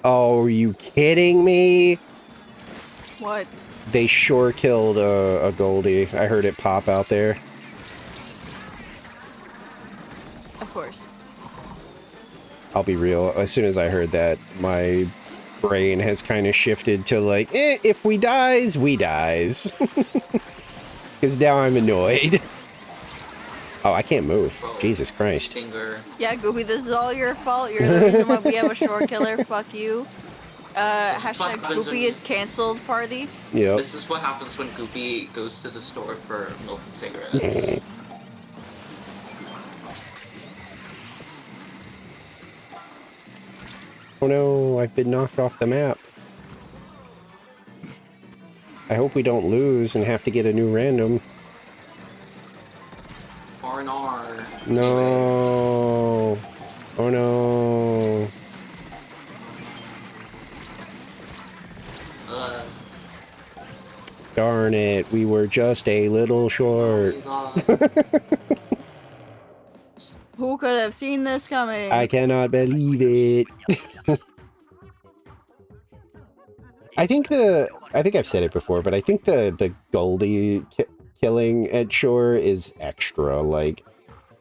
Oh, are you kidding me? What? They sure killed a Goldie. I heard it pop out there. Of course. I'll be real. As soon as I heard that, my brain has kind of shifted to like, if we dies, we dies. Because now I'm annoyed. Oh, I can't move. Bro, Jesus Christ. Stinger. Yeah, Gooby, this is all your fault. You're the reason why we have a shore killer. Fuck you. This is what Hashtag happens Goopy when- is cancelled party. Yep. This is what happens when Goopy goes to the store for milk and cigarettes. Oh no, I've been knocked off the map. I hope we don't lose and have to get a new random. R&R. No. Oh no. Darn it, we were just a little short. Oh my God. Who could have seen this coming? I cannot believe it. I think I've said it before, but I think the Goldie killing at shore is extra, like,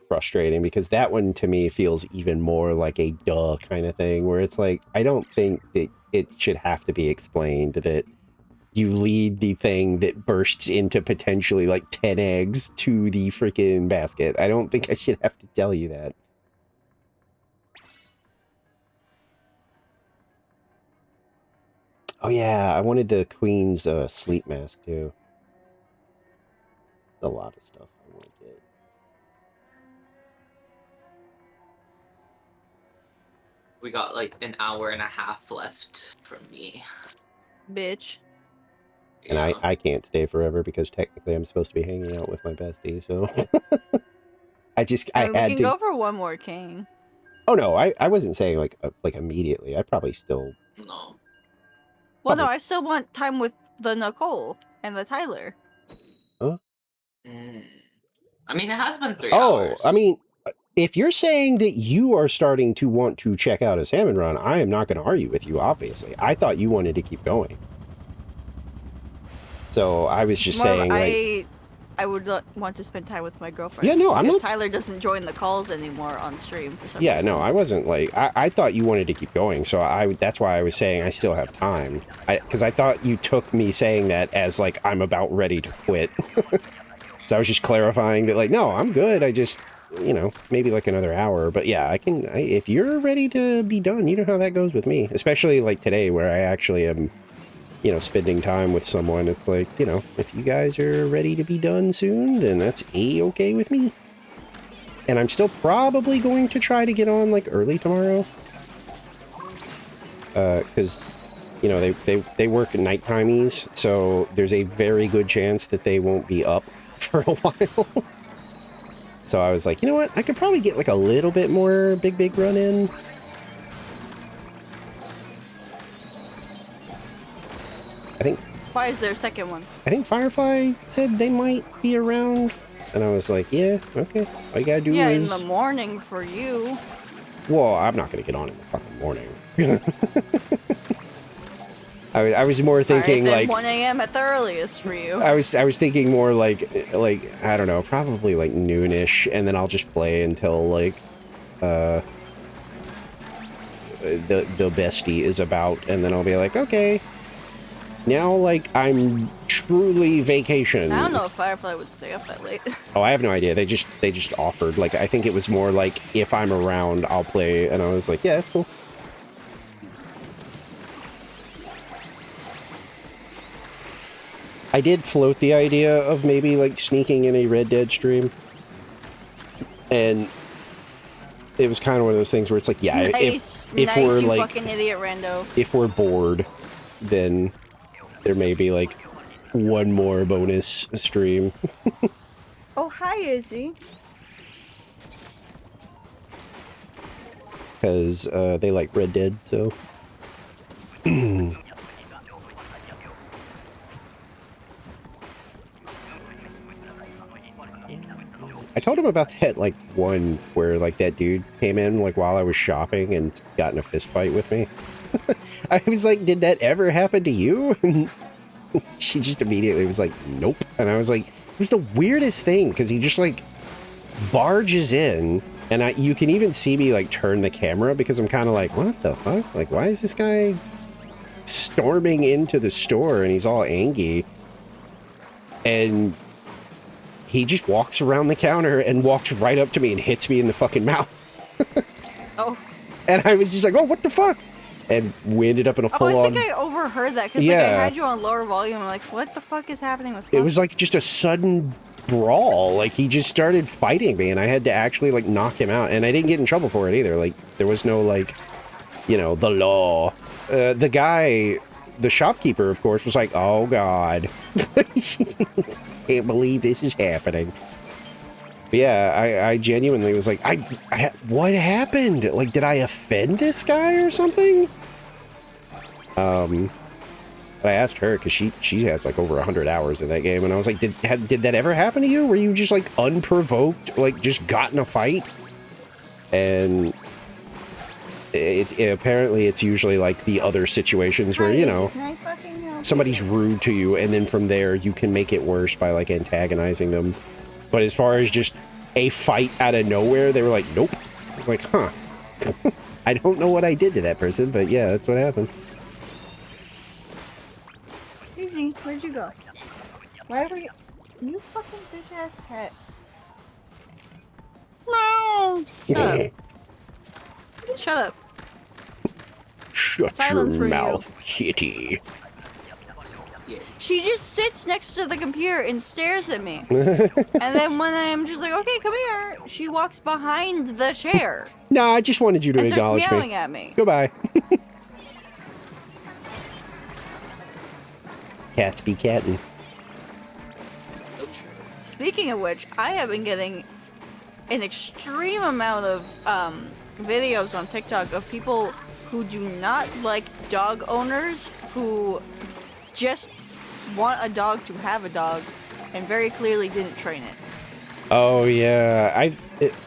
frustrating, because that one to me feels even more like a duh kind of thing, where it's like, I don't think that it should have to be explained that you lead the thing that bursts into potentially like 10 eggs to the freaking basket. I don't think I should have to tell you that. Oh yeah, I wanted the Queen's sleep mask too. A lot of stuff I want to get. We got like an hour and a half left from me. Bitch. And Yeah. I can't stay forever because technically I'm supposed to be hanging out with my bestie, so... I We had can to... go for one more king. Oh no, I wasn't saying like immediately. I probably still... No. Well, no, Probably. I still want time with the Nicole and the Tyler. Mm. I mean, it has been 3 Oh, hours. I mean, if you're saying that you are starting to want to check out a salmon run, I am not going to argue with you, obviously. I thought you wanted to keep going. So I was just More of saying, like... I would want to spend time with my girlfriend. Yeah, no, I'm because not- Tyler doesn't join the calls anymore on stream for some Yeah, reason. no, I wasn't like... I thought you wanted to keep going, so that's why I was saying I still have time. Because I thought you took me saying that as, like, I'm about ready to quit. So I was just clarifying that, like, no, I'm good. I just, you know, maybe like another hour. But yeah, if you're ready to be done, you know how that goes with me. Especially like today where I actually am, you know, spending time with someone. It's like, you know, if you guys are ready to be done soon, then that's A-okay with me. And I'm still probably going to try to get on like early tomorrow. Because, you know, they work night-timeies, so there's a very good chance that they won't be up for a while. So I was like, you know what? I could probably get like a little bit more big run in. I think Why is there a second one? Firefly said they might be around. And I was like, yeah, okay. All you gotta do Yeah, is... in the morning for you. Well, I'm not gonna get on in the fucking morning. I was more thinking Alright, then like 1 a.m. at the earliest for you. I was thinking more like I don't know, probably like noonish, and then I'll just play until like the bestie is about, and then I'll be like, okay. Now, like, I'm truly vacation. I don't know if Firefly would stay up that late. Oh, I have no idea. They just offered. Like, I think it was more like, if I'm around, I'll play. And I was like, yeah, that's cool. I did float the idea of maybe, like, sneaking in a Red Dead stream. And it was kind of one of those things where it's like, yeah, Nice, if nice, we're, you like, fucking idiot, Rando. if we're bored, then there may be, like, one more bonus stream. Oh, hi, Izzy. Because they like Red Dead, so... I told him about that, like, one where, like, that dude came in, like, while I was shopping and got in a fist fight with me. I was like, did that ever happen to you? And she just immediately was like, nope. And I was like, it was the weirdest thing, because he just, like, barges in, and you can even see me, like, turn the camera, because I'm kind of like, what the fuck? Like, why is this guy storming into the store, and he's all angry? And he just walks around the counter and walks right up to me and hits me in the fucking mouth. Oh. And I was just like, oh, what the fuck? And we ended up in a full-on... Oh, I think I overheard that, because like, I had you on lower volume. I'm like, what the fuck is happening with It was like just a sudden brawl. Like, he just started fighting me, and I had to actually, like, knock him out. And I didn't get in trouble for it either. Like, there was no, like, you know, the law. The guy, the shopkeeper, of course, was like, oh, God. Can't believe this is happening. But yeah, I genuinely was like, what happened? Like, did I offend this guy or something? But I asked her, because she has like over 100 hours in that game, and I was like, did that ever happen to you? Were you just like unprovoked, like just got in a fight? And apparently it's usually like the other situations where, you know, somebody's rude to you, and then from there you can make it worse by like antagonizing them. But as far as just a fight out of nowhere, they were like, nope. I was like, huh. I don't know what I did to that person, but yeah, that's what happened. Easy, where'd you go? Why are you fucking bitch ass pet? No! Shut up. Shut up. Shut Silence your for mouth, you. kitty. She just sits next to the computer and stares at me. And then when I'm just like, okay, come here, she walks behind the chair. Nah, I just wanted you to and acknowledge starts meowing me. at me. Goodbye. Cats be cattin'. Speaking of which, I have been getting an extreme amount of videos on TikTok of people who do not like dog owners who just want a dog to have a dog and very clearly didn't train it. Oh yeah,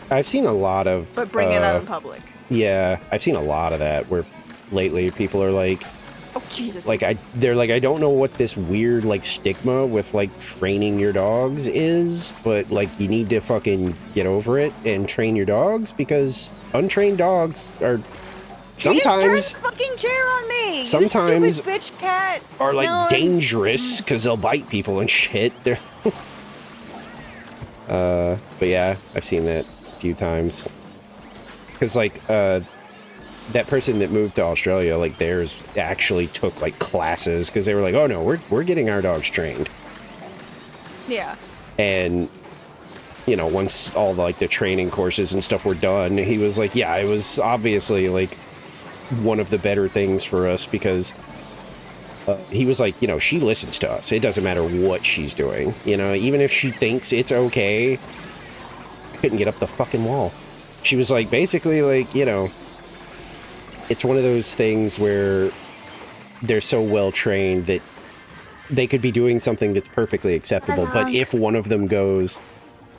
I've seen a lot of. But bring it out in public. Yeah, I've seen a lot of that where lately people are like, oh Jesus, like they're like, I don't know what this weird like stigma with like training your dogs is, but like you need to fucking get over it and train your dogs, because untrained dogs are sometimes you just turned the fucking chair on me. Sometimes you stupid bitch cat. are like no, dangerous because they'll bite people and shit. They're but yeah, I've seen that a few times. Because like that person that moved to Australia, like theirs actually took like classes, because they were like, oh no, we're getting our dogs trained. Yeah. And you know, once all the, like the training courses and stuff were done, he was like, yeah, it was obviously like one of the better things for us, because he was like, you know, she listens to us. It doesn't matter what she's doing. You know, even if she thinks it's okay. I couldn't get up the fucking wall. She was like, basically, like, you know, it's one of those things where they're so well trained that they could be doing something that's perfectly acceptable. But if one of them goes,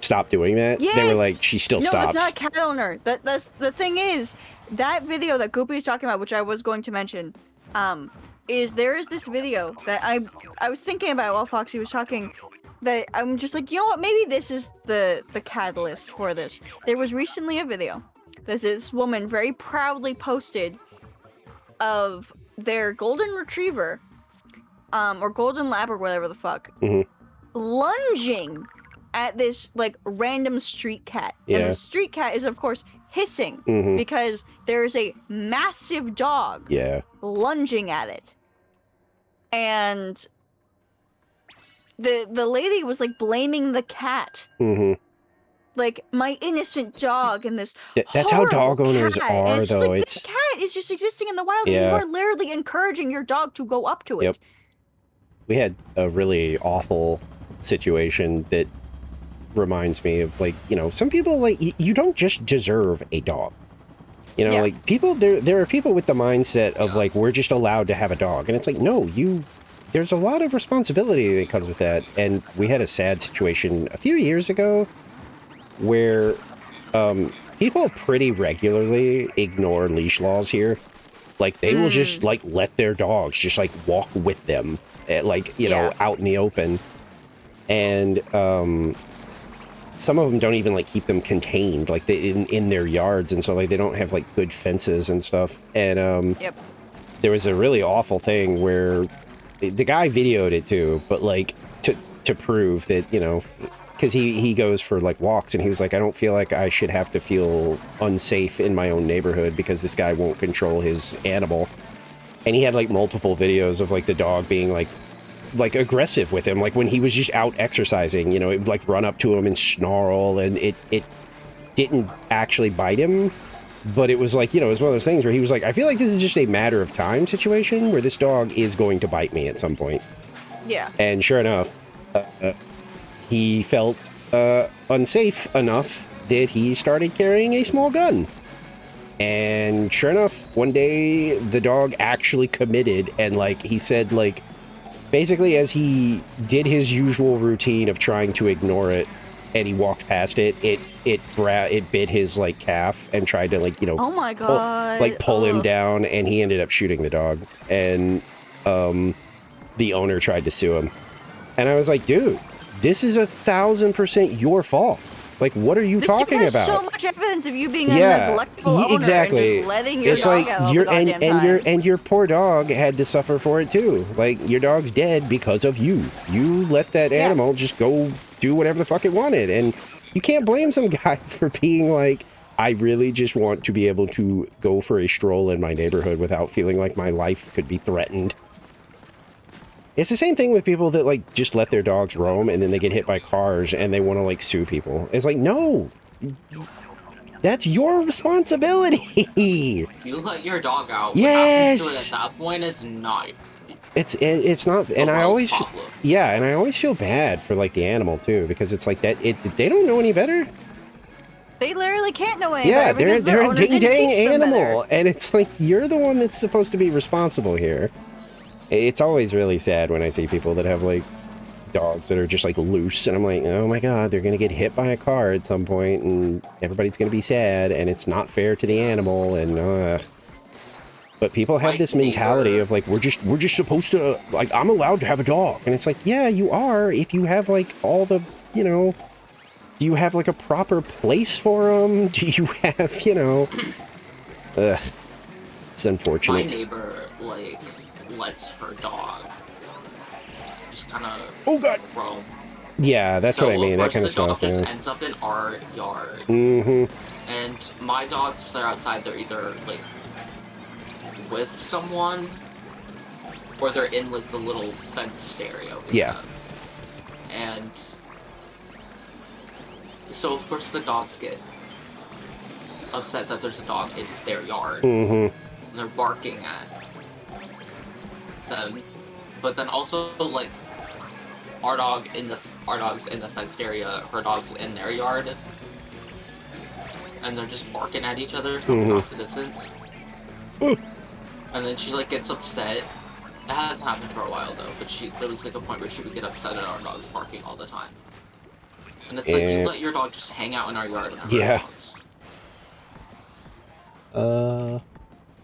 stop doing that, yes! they were like, she still stops. No, it's not a cat owner. That's the thing is, that video that Goopy is talking about, which I was going to mention, there is this video that I was thinking about while Foxy was talking, that I'm just like, you know what, maybe this is the catalyst for this. There was recently a video that this woman very proudly posted of their golden retriever or golden lab or whatever the fuck, Mhm. lunging at this like random street cat. And Yeah. the street cat is of course hissing Mhm. because there's a massive dog Yeah. lunging at it. And the lady was like blaming the cat. Mhm. Like, my innocent dog and this That's how dog horrible owners cat. And are, it's just though. like, It's this cat is just existing in the wild, and you Yeah. are literally encouraging your dog to go up to it. Yep. We had a really awful situation that reminds me of, like, you know, some people, like, you don't just deserve a dog. You know, Yeah. like, people, there are people with the mindset of, like, we're just allowed to have a dog. And it's like, no, there's a lot of responsibility that comes with that. And we had a sad situation a few years ago where people pretty regularly ignore leash laws here. Like, they will just, like, let their dogs just, like, walk with them, like, you know, out in the open. And some of them don't even, like, keep them contained, like, in their yards. And so, like, they don't have, like, good fences and stuff. And there was a really awful thing where the guy videoed it, too, but, like, to prove that, you know... Because he goes for, like, walks, and he was like, I don't feel like I should have to feel unsafe in my own neighborhood because this guy won't control his animal. And he had, like, multiple videos of, like, the dog being, like aggressive with him. Like, when he was just out exercising, you know, it would, like, run up to him and snarl, and it didn't actually bite him. But it was, like, you know, it was one of those things where he was like, I feel like this is just a matter of time situation where this dog is going to bite me at some point. Yeah. And sure enough... he felt unsafe enough that he started carrying a small gun. And sure enough, one day the dog actually committed, and, like, he said, like, basically as he did his usual routine of trying to ignore it, and he walked past it, it bit his, like, calf and tried to, like, you know, Oh my god. pull him down, and he ended up shooting the dog. And the owner tried to sue him. And I was like, dude, this is 1,000% your fault. Like, what are you talking There's about? so much evidence of you being a neglectful owner exactly. and just letting your It's dog like out all the goddamn time. your poor dog had to suffer for it too. Like, your dog's dead because of you. You let that animal just go do whatever the fuck it wanted, and you can't blame some guy for being like, I really just want to be able to go for a stroll in my neighborhood without feeling like my life could be threatened. It's the same thing with people that, like, just let their dogs roam and then they get hit by cars and they want to, like, sue people. It's like, no, that's your responsibility. You let your dog out. Yes. What happens to it at that point is not. It's not, and I always, and I always feel bad for, like, the animal too, because it's like that. They don't know any better. They literally can't know any Yeah, better. they're a ding dang animal, better. and it's like you're the one that's supposed to be responsible here. It's always really sad when I see people that have, like, dogs that are just, like, loose, and I'm like, oh my god, they're gonna get hit by a car at some point, and everybody's gonna be sad, and it's not fair to the animal, and but people have this mentality of, like, we're just supposed to, like, I'm allowed to have a dog, and it's like, yeah, you are, if you have, like, all the, you know, do you have, like, a proper place for them? Do you have, you know, it's unfortunate. My neighbor, like, lets her dog just kind of roam. Yeah, that's what I mean. That kind of stuff. The dog just ends up in our yard. And my dogs, if they're outside, they're either, like, with someone, or they're in, like, the little fenced area. And so, of course, the dogs get upset that there's a dog in their yard. And they're barking at them. But then also, like, our dog's in the fenced area, her dog's in their yard, and they're just barking at each other from across the distance. And then she, like, gets upset. It hasn't happened for a while though, but there was, like, a point where she would get upset at our dogs barking all the time. And it's like, you let your dog just hang out in our yard and dogs.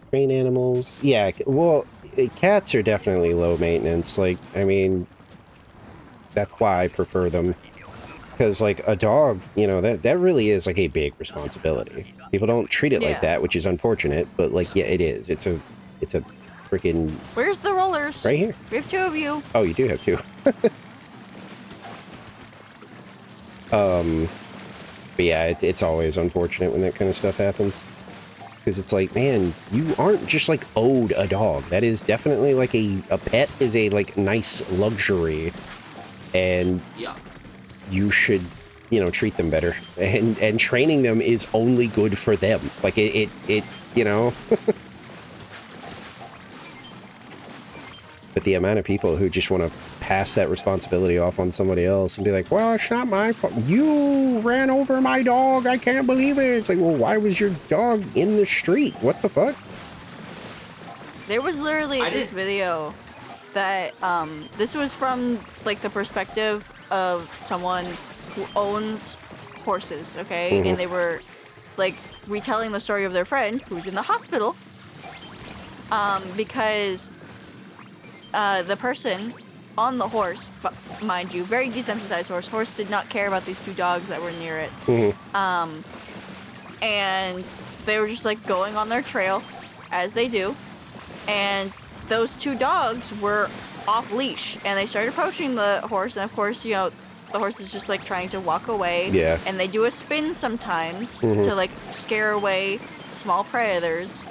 Train animals. Yeah, well, cats are definitely low maintenance. Like, I mean, that's why I prefer them. Because, like, a dog, you know, that really is, like, a big responsibility. People don't treat it like that, which is unfortunate, but, like, yeah, it is. It's a freaking Where's the rollers? right here. We have 2 of you. Oh, you do have 2. But yeah, it's always unfortunate when that kind of stuff happens. Because it's like, man, you aren't just like owed a dog. That is definitely like a pet is a like nice luxury. And Yeah. you should, you know, treat them better. And training them is only good for them. Like it you know. But the amount of people who just want to pass that responsibility off on somebody else and be like, well, it's not my fault. You ran over my dog. I can't believe it. It's like, well, why was your dog in the street? What the fuck? There was literally this video that, this was from, like, the perspective of someone who owns horses, okay? Mm-hmm. And they were, like, retelling the story of their friend who's in the hospital, because the person on the horse, but mind you, very desensitized horse did not care about these 2 dogs that were near it. Mm-hmm. And they were just like going on their trail, as they do, and those 2 dogs were off leash, and they started approaching the horse, and of course, you know, the horse is just like trying to walk away. Yeah. And they do a spin sometimes Mm-hmm. to like scare away small predators,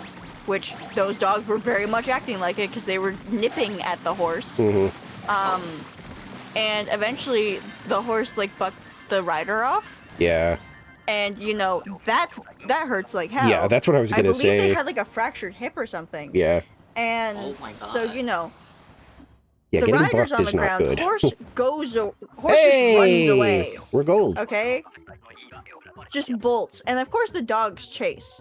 which those dogs were very much acting like it because they were nipping at the horse. Mm-hmm. And eventually the horse like bucked the rider off. Yeah. And you know, that hurts like hell. Yeah, that's what I was gonna say. I believe say. they had like a fractured hip or something. Yeah. And Oh my so, God. you know, Yeah, the getting rider's bucked on is the not ground. good. Horse horse Hey! just runs away. We're gold. Okay? Just bolts. And of course the dogs chase.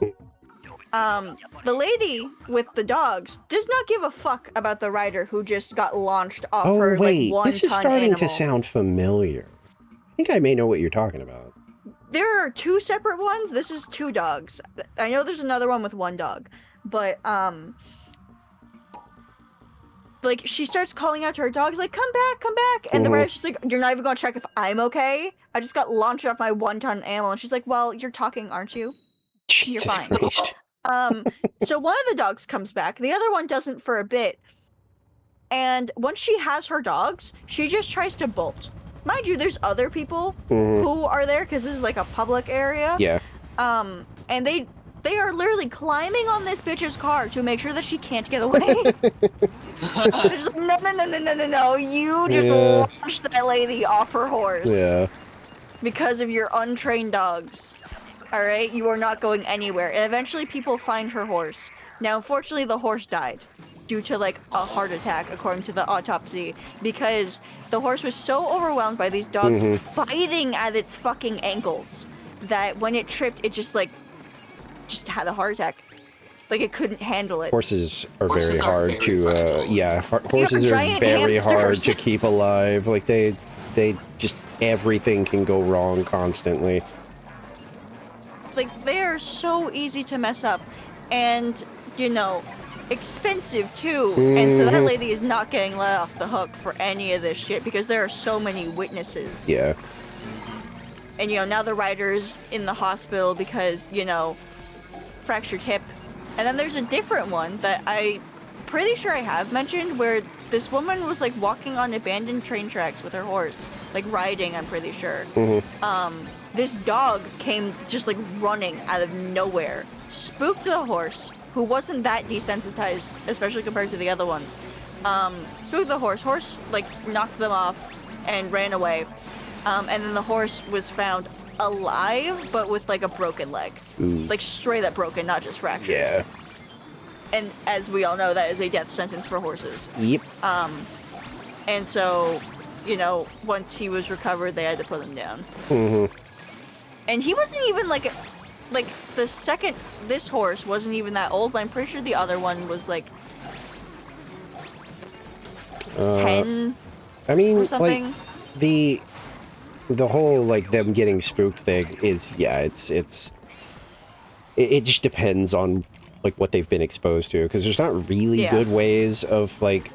The lady with the dogs does not give a fuck about the rider who just got launched off Oh, her wait. like 1-ton This is starting animal. to sound familiar. I think I may know what you're talking about. There are 2 separate ones. This is 2 dogs. I know there's another one with 1 dog, but like she starts calling out to her dogs like, come back, and the rider's just like, you're not even gonna check if I'm okay? I just got launched off my 1-ton animal. And she's like, well, you're talking, aren't you? Jesus fine. Christ. So one of the dogs comes back, the other one doesn't for a bit. And once she has her dogs, she just tries to bolt. Mind you, there's other people Mhm. who are there because this is like a public area. Yeah. And they are literally climbing on this bitch's car to make sure that she can't get away. They're just like, no, you just Yeah. launched that lady off her horse. Yeah. Because of your untrained dogs. Alright, you are not going anywhere. And eventually people find her horse. Now, unfortunately, the horse died due to like a heart attack, according to the autopsy, because the horse was so overwhelmed by these dogs biting at its fucking ankles that when it tripped, it just had a heart attack. Like it couldn't handle it. Horses are Horses very are hard very to, fragile. yeah, horses are giant very hard hamsters. to keep alive. Like they just, everything can go wrong constantly. Like they are so easy to mess up, and you know, expensive too. And so that lady is not getting let off the hook for any of this shit because there are so many witnesses. Yeah. And you know, now the rider's in the hospital because, you know, fractured hip. And then there's a different one that I'm pretty sure I have mentioned where this woman was like walking on abandoned train tracks with her horse, like riding, I'm pretty sure. This dog came just like running out of nowhere, spooked the horse, who wasn't that desensitized, especially compared to the other one. Spooked the horse like knocked them off and ran away. And then the horse was found alive, but with like a broken leg. Like straight up broken, not just fractured. Yeah. And as we all know, that is a death sentence for horses. Yep. And so, you know, once he was recovered, they had to put him down. And he wasn't even like the second, this horse wasn't even that old, but I'm pretty sure the other one was like 10 I mean, or like, something. the whole like them getting spooked thing is, yeah, it just depends on like what they've been exposed to, because there's not really Yeah. good ways of like,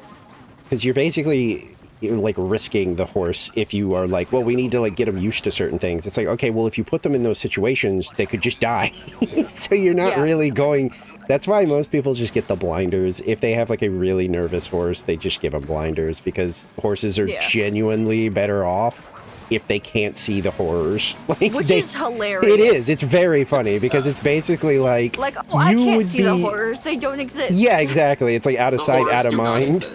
because you're basically like risking the horse if you are like, well, we need to like get them used to certain things. It's like, okay, well, if you put them in those situations, they could just die. So you're not Yeah. really going That's why most people just get the blinders. If they have like a really nervous horse, they just give them blinders because horses are genuinely better off if they can't see the horrors. Like, which is hilarious. It is. It's very funny because it's basically like, oh, I can't see the horrors. They don't exist. Yeah, exactly. It's like out of sight, out of mind.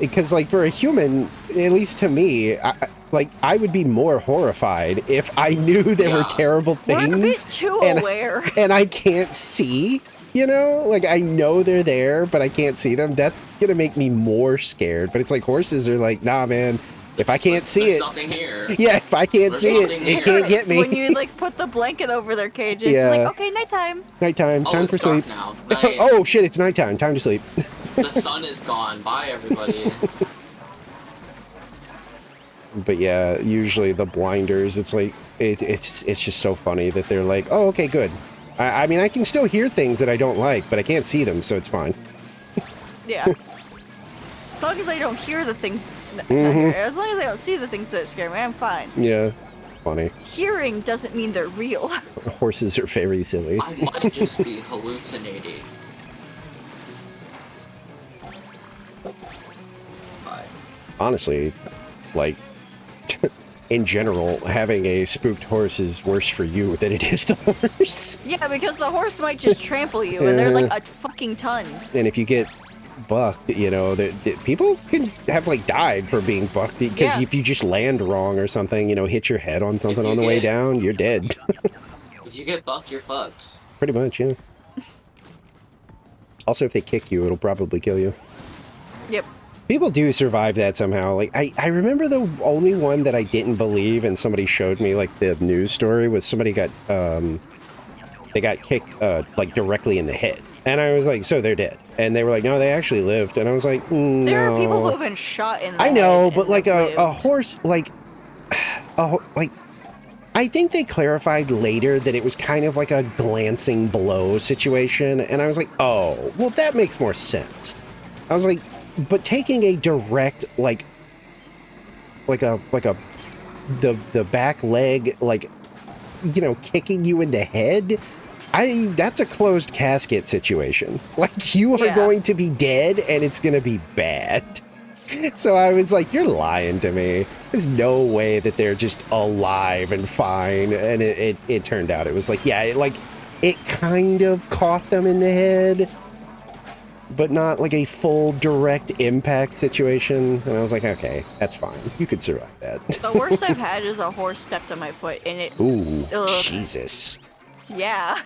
Because like for a human, at least to me, I would be more horrified if I knew there were terrible things. We're a bit too aware. And I can't see. You know, like I know they're there, but I can't see them. That's gonna make me more scared. But it's like horses are like, nah, man. If I can't see it, nothing here. Yeah, if I can't see it, it can't get me. When you like put the blanket over their cages, it's like, okay, nighttime. Nighttime, time for sleep. Now. Oh shit, it's nighttime. Time to sleep. The sun is gone. Bye, everybody. But yeah, usually the blinders, it's like it's just so funny that they're like, oh, okay, good. I mean, I can still hear things that I don't like, but I can't see them, so it's fine. Yeah. As long as I don't hear the things, as long as I don't see the things that scare me, I'm fine. Yeah, it's funny. Hearing doesn't mean they're real. Horses are very silly. I might just be hallucinating. Honestly, like, in general, having a spooked horse is worse for you than it is the horse. Yeah, because the horse might just trample you, and they're like a fucking ton. And if you get bucked, you know, people can have like died for being bucked because if you just land wrong or something, you know, hit your head on something on the way down, you're dead. If you get bucked, you're fucked. Pretty much, yeah. Also, if they kick you, it'll probably kill you. Yep. People do survive that somehow. Like, I remember the only one that I didn't believe, and somebody showed me, like, the news story, was somebody got, they got kicked, like, directly in the head. And I was like, so they're dead. And they were like, no, they actually lived. And I was like, no. There are people who have been shot in the head. I know, but, like, a horse, like, I think they clarified later that it was kind of like a glancing blow situation. And I was like, oh, well, that makes more sense. I was like, but taking a direct, the back leg, like, you know, kicking you in the head, that's a closed casket situation. Like, you are going to be dead and it's going to be bad. So I was like, you're lying to me. There's no way that they're just alive and fine. And it turned out it was like, yeah, it kind of caught them in the head, but not like a full direct impact situation. And I was like, okay, that's fine. You could survive that. The worst I've had is a horse stepped on my foot and it... Ooh, Jesus. Yeah.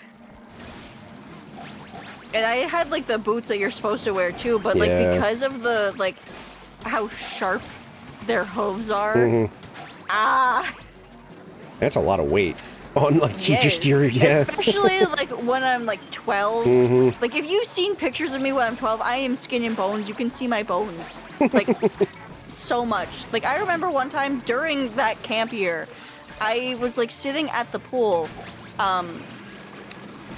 And I had like the boots that you're supposed to wear too, but like because of the, like, how sharp their hooves are. That's a lot of weight on, like, especially like when I'm like 12. Like, if you've seen pictures of me when I'm 12, I am skin and bones. You can see my bones, like, so much. Like, I remember one time during that camp year, I was like sitting at the pool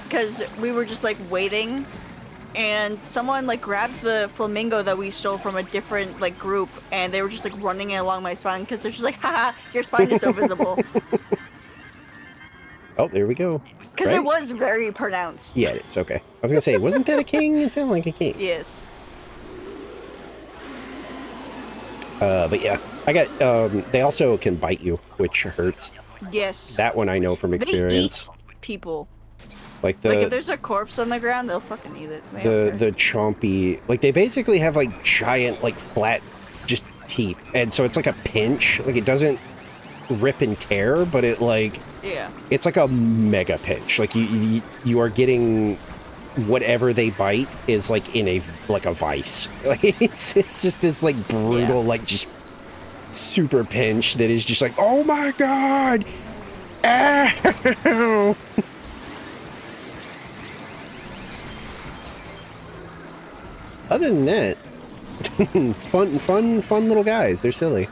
because we were just like waiting, and someone like grabbed the flamingo that we stole from a different like group, and they were just like running it along my spine because they're just like, haha, your spine is so visible. Oh, there we go. Because it was very pronounced. Yeah, it's okay. I was gonna say, wasn't that a king? It sounded like a king. Yes. But yeah, I got, they also can bite you, which hurts. Yes. That one I know from experience. They eat people. Like if there's a corpse on the ground, they'll fucking eat it. The chompy, like, they basically have like giant, like, flat, just teeth, and so it's like a pinch. Like, it doesn't rip and tear, but it, like, it's like a mega pinch. Like, you are getting whatever they bite is like in a vice. Like, it's just this like brutal, like, just super pinch that is just like, oh my god, ow. Other than that, fun little guys. They're silly.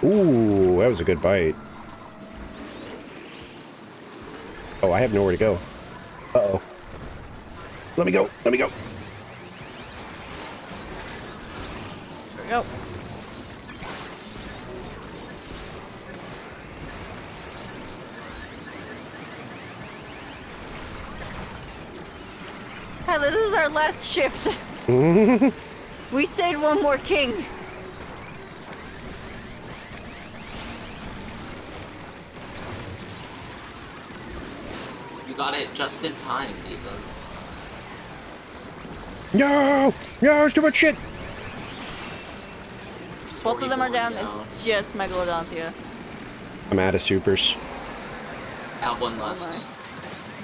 Ooh, that was a good bite. Oh, I have nowhere to go. Uh-oh. Let me go. Let me go. There we go. Tyler, this is our last shift. We saved one more king. You got it just in time, Ethan. No! No, it's too much shit! Both of them are down. Down. It's just Megalodontia. I'm out of supers. I have one left. my.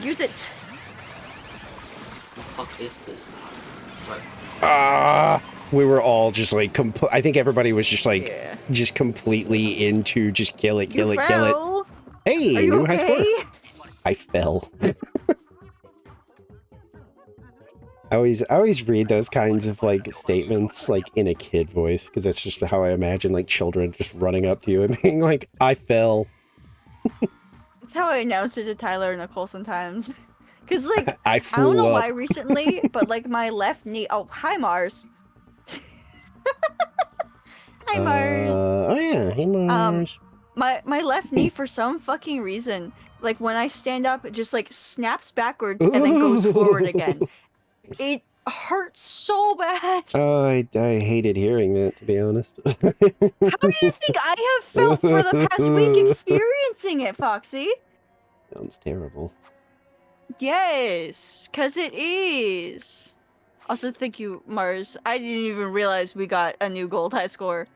Use it. What the fuck is this? What? We were all just like, I think everybody was just like, Yeah. just completely into just kill it, kill You it, kill it. fell. Hey, Are you new okay? high score. I fell. I always read those kinds of like statements like in a kid voice because that's just how I imagine like children just running up to you and being like, "I fell." That's how I announce it to Tyler and Nicole sometimes. Cause like I I flew don't know up. why recently, but like my left knee. Oh, hi Mars. Hi Mars. Oh yeah, hey Mars. My left knee for some fucking reason, like when I stand up, it just like snaps backwards and then goes forward again. It hurts so bad. Oh, I hated hearing that, to be honest. How do you think I have felt for the past week experiencing it, Foxy? Sounds terrible. Yes, because it is. Also, thank you, Mars. I didn't even realize we got a new gold high score.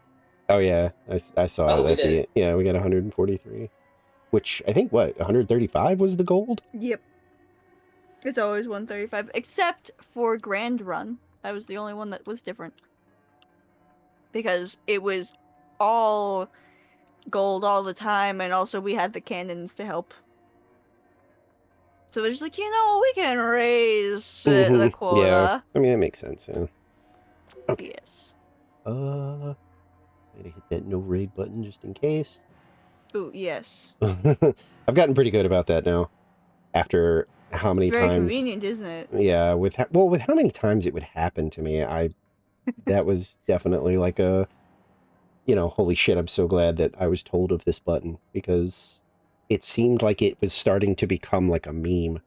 Oh yeah, I saw Oh, it we at the did. yeah, we got 143. Which I think 135 was the gold? Yep. It's always 135, except for Grand Run. That was the only one that was different. Because it was all gold all the time, and also we had the cannons to help. So they're just like, you know, we can raise the quota. Yeah. I mean that makes sense, yeah. Okay. Yes. I gotta hit that no raid button just in case. Ooh, yes. I've gotten pretty good about that now. After how many Very times? convenient, isn't it? Yeah, with how many times it would happen to me, that was definitely like a, holy shit! I'm so glad that I was told of this button because it seemed like it was starting to become like a meme.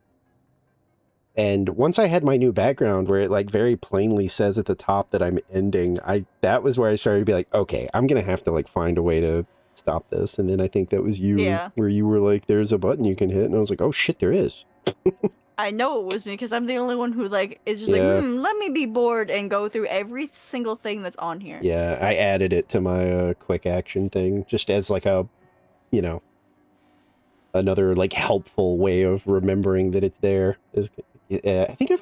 And once I had my new background where it like very plainly says at the top that I'm ending, that was where I started to be like, okay, I'm gonna have to like find a way to stop this. And then I think that was you, Yeah. where you were like, there's a button you can hit, and I was like, oh shit, there is. I know it was me because I'm the only one who like is just Yeah. like, let me be bored and go through every single thing that's on here. Yeah, I added it to my quick action thing just as like a, another like helpful way of remembering that it's there. I think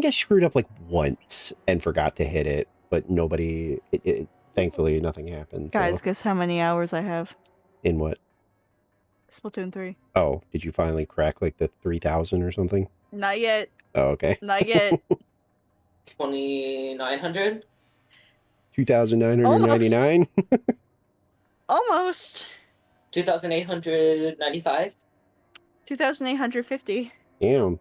I screwed up like once and forgot to hit it, but thankfully nothing happened. Guys, So. guess how many hours I have? In what? Splatoon 3. Oh, did you finally crack like the 3,000 or something? Not yet. Oh, okay. Not yet. 2,900? 2,999? Almost. 2,895? 2,850. Damn.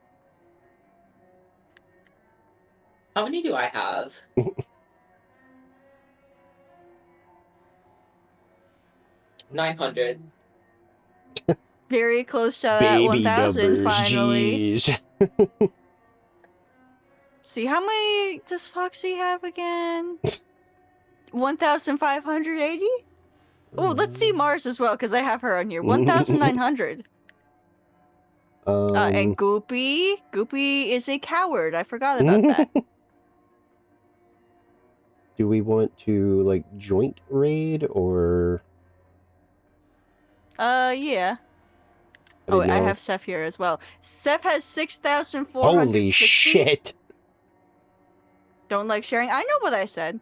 How many do I have? 900. Very close to that Baby 1,000 numbers, finally. jeez. See, how many does Foxy have again? 1,580? Oh, let's see Mars as well, because I have her on here. 1,900. And Goopy. Goopy is a coward. I forgot about that. Do we want to like joint raid or? Yeah. Oh, I have Seth here as well. Seth has 6,460. Holy shit! Don't like sharing. I know what I said.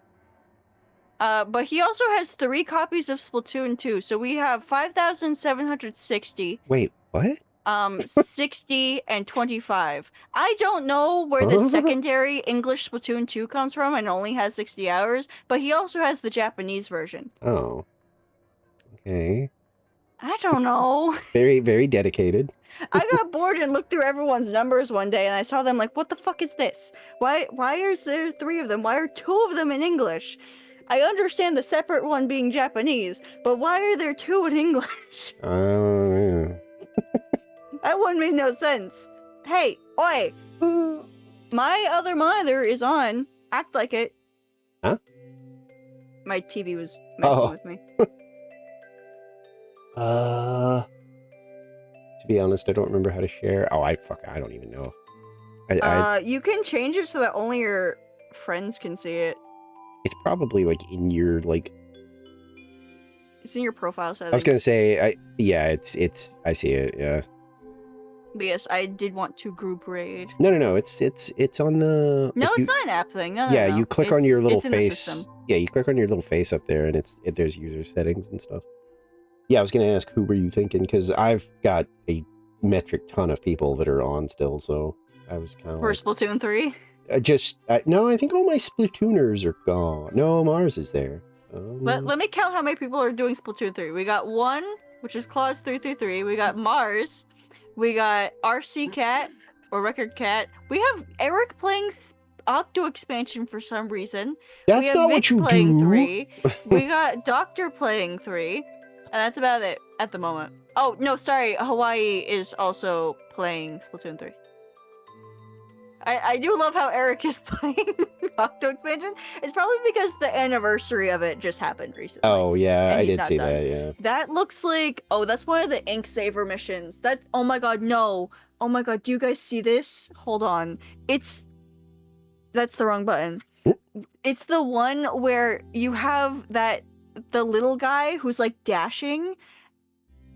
But he also has 3 copies of Splatoon 2, so we have 5,760. Wait, what? 60 and 25. I don't know where the secondary English Splatoon 2 comes from and only has 60 hours, but he also has the Japanese version. Oh. Okay. I don't know. Very, very dedicated. I got bored and looked through everyone's numbers one day and I saw them like, what the fuck is this? Why is there 3 of them? Why are 2 of them in English? I understand the separate one being Japanese, but why are there 2 in English? Yeah. That one made no sense. Hey, oi! My other monitor is on. Act like it. Huh? My TV was messing with me. To be honest, I don't remember how to share. Oh, I don't even know. You can change it so that only your friends can see it. It's probably like in your like. It's in your profile settings. I was gonna say, it's. I see it. Yeah. But yes, I did want to group raid. No. It's on the. No, like it's not an app thing. No, yeah, no. you click on your little it's in the face. system. Yeah, you click on your little face up there, and there's user settings and stuff. Yeah, I was gonna ask who were you thinking, because I've got a metric ton of people that are on still, so I was kind of For Splatoon 3? No, I think all my Splatooners are gone. No, Mars is there. Let me count how many people are doing Splatoon 3. We got 1, which is Claus333. We got Mars. We got RC Cat, or Record Cat. We have Eric playing Octo Expansion for some reason. That's we have not Vic what you playing do. 3. We got Doctor playing 3. And that's about it at the moment. Oh, no, sorry. Hawaii is also playing Splatoon 3. I do love how Eric is playing Octo Expansion. It's probably because the anniversary of it just happened recently. Oh, yeah, and I he's did not see done. that, yeah. That looks like... Oh, that's one of the Ink Saver missions. Oh my god, no. Oh my god, do you guys see this? Hold on. That's the wrong button. It's the one where you have the little guy who's like dashing,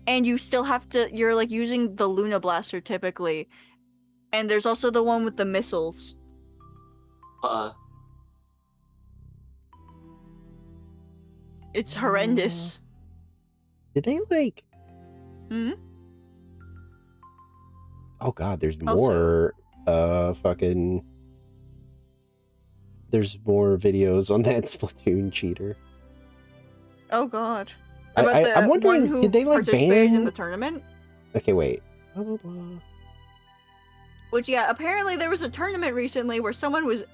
and you still have to... You're like using the Luna Blaster typically. And there's also the one with the missiles. It's horrendous. Did they like... Hmm? Oh god, there's Also- more fucking... There's more videos on that Splatoon cheater. Oh god. I'm About wondering, one who did they like participated ban... in the tournament? Okay, wait. Blah, blah, blah. Which, yeah, apparently there was a tournament recently where someone was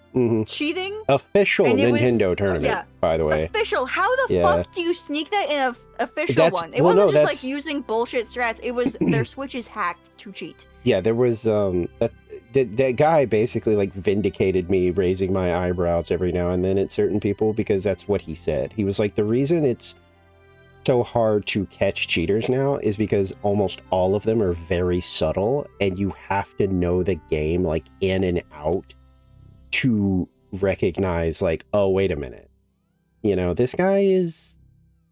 cheating. Official And it was- Nintendo tournament, yeah. by the way. Official. How the Yeah. fuck do you sneak that in a official That's- one? It well, no, wasn't just that's- like using bullshit strats. It was their Switch is hacked to cheat. Yeah, there was that guy basically like vindicated me, raising my eyebrows every now and then at certain people, because that's what he said. He was like, the reason it's so hard to catch cheaters now is because almost all of them are very subtle, and you have to know the game like in and out to recognize like, oh, wait a minute, you know, this guy is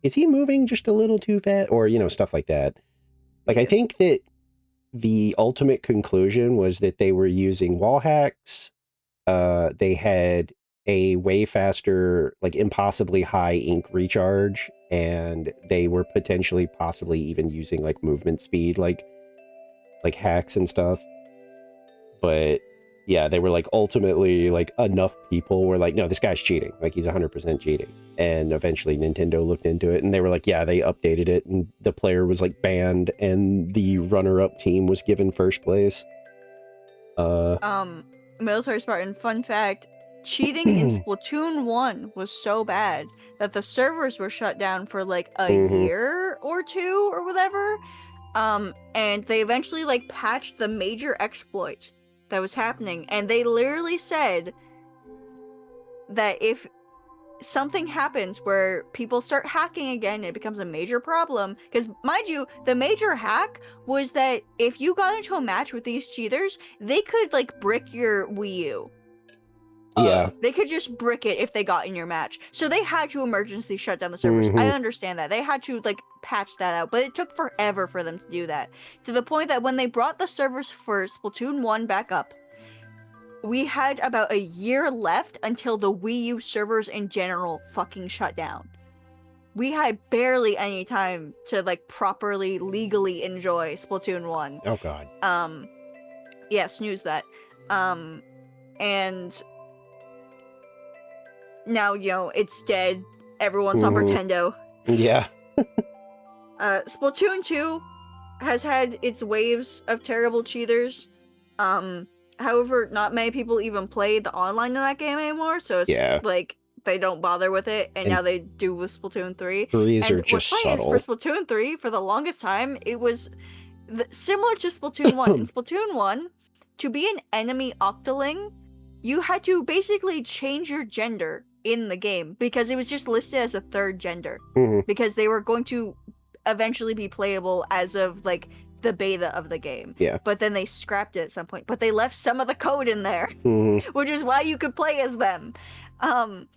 he moving just a little too fast, or, you know, stuff like that. Like, I think that the ultimate conclusion was that they were using wall hacks. They had a way faster, like impossibly high ink recharge, and they were potentially possibly even using like movement speed, like hacks and stuff. But yeah, they were like, ultimately, like, enough people were like, no, this guy's cheating, like he's 100% cheating. And eventually Nintendo looked into it, and they were like, yeah, they updated it, and the player was like banned, and the runner-up team was given first place. Military Spartan, fun fact, cheating in Splatoon 1 was so bad that the servers were shut down for like a year or two or whatever. And they eventually like patched the major exploit that was happening, and they literally said that if something happens where people start hacking again, it becomes a major problem. Because, mind you, the major hack was that if you got into a match with these cheaters, they could, like, brick your Wii U. Yeah. They could just brick it if they got in your match. So they had to emergency shut down the servers. I understand that. They had to, like, patch that out. But it took forever for them to do that. To the point that when they brought the servers for Splatoon 1 back up, we had about a year left until the Wii U servers in general fucking shut down. We had barely any time to, like, properly, legally enjoy Splatoon 1. Oh, God. Yeah, snooze that. And now, you know, it's dead. Everyone's on Pretendo. Yeah. Splatoon 2 has had its waves of terrible cheaters. However, not many people even play the online in that game anymore, so it's like they don't bother with it, and now they do with Splatoon 3. Threes and are just what's funny subtle. is for Splatoon 3, for the longest time, it was similar to Splatoon 1. In Splatoon 1, to be an enemy Octoling, you had to basically change your gender in the game because it was just listed as a third gender because they were going to eventually be playable as of like the beta of the game. Yeah. But then they scrapped it at some point. But they left some of the code in there, which is why you could play as them. And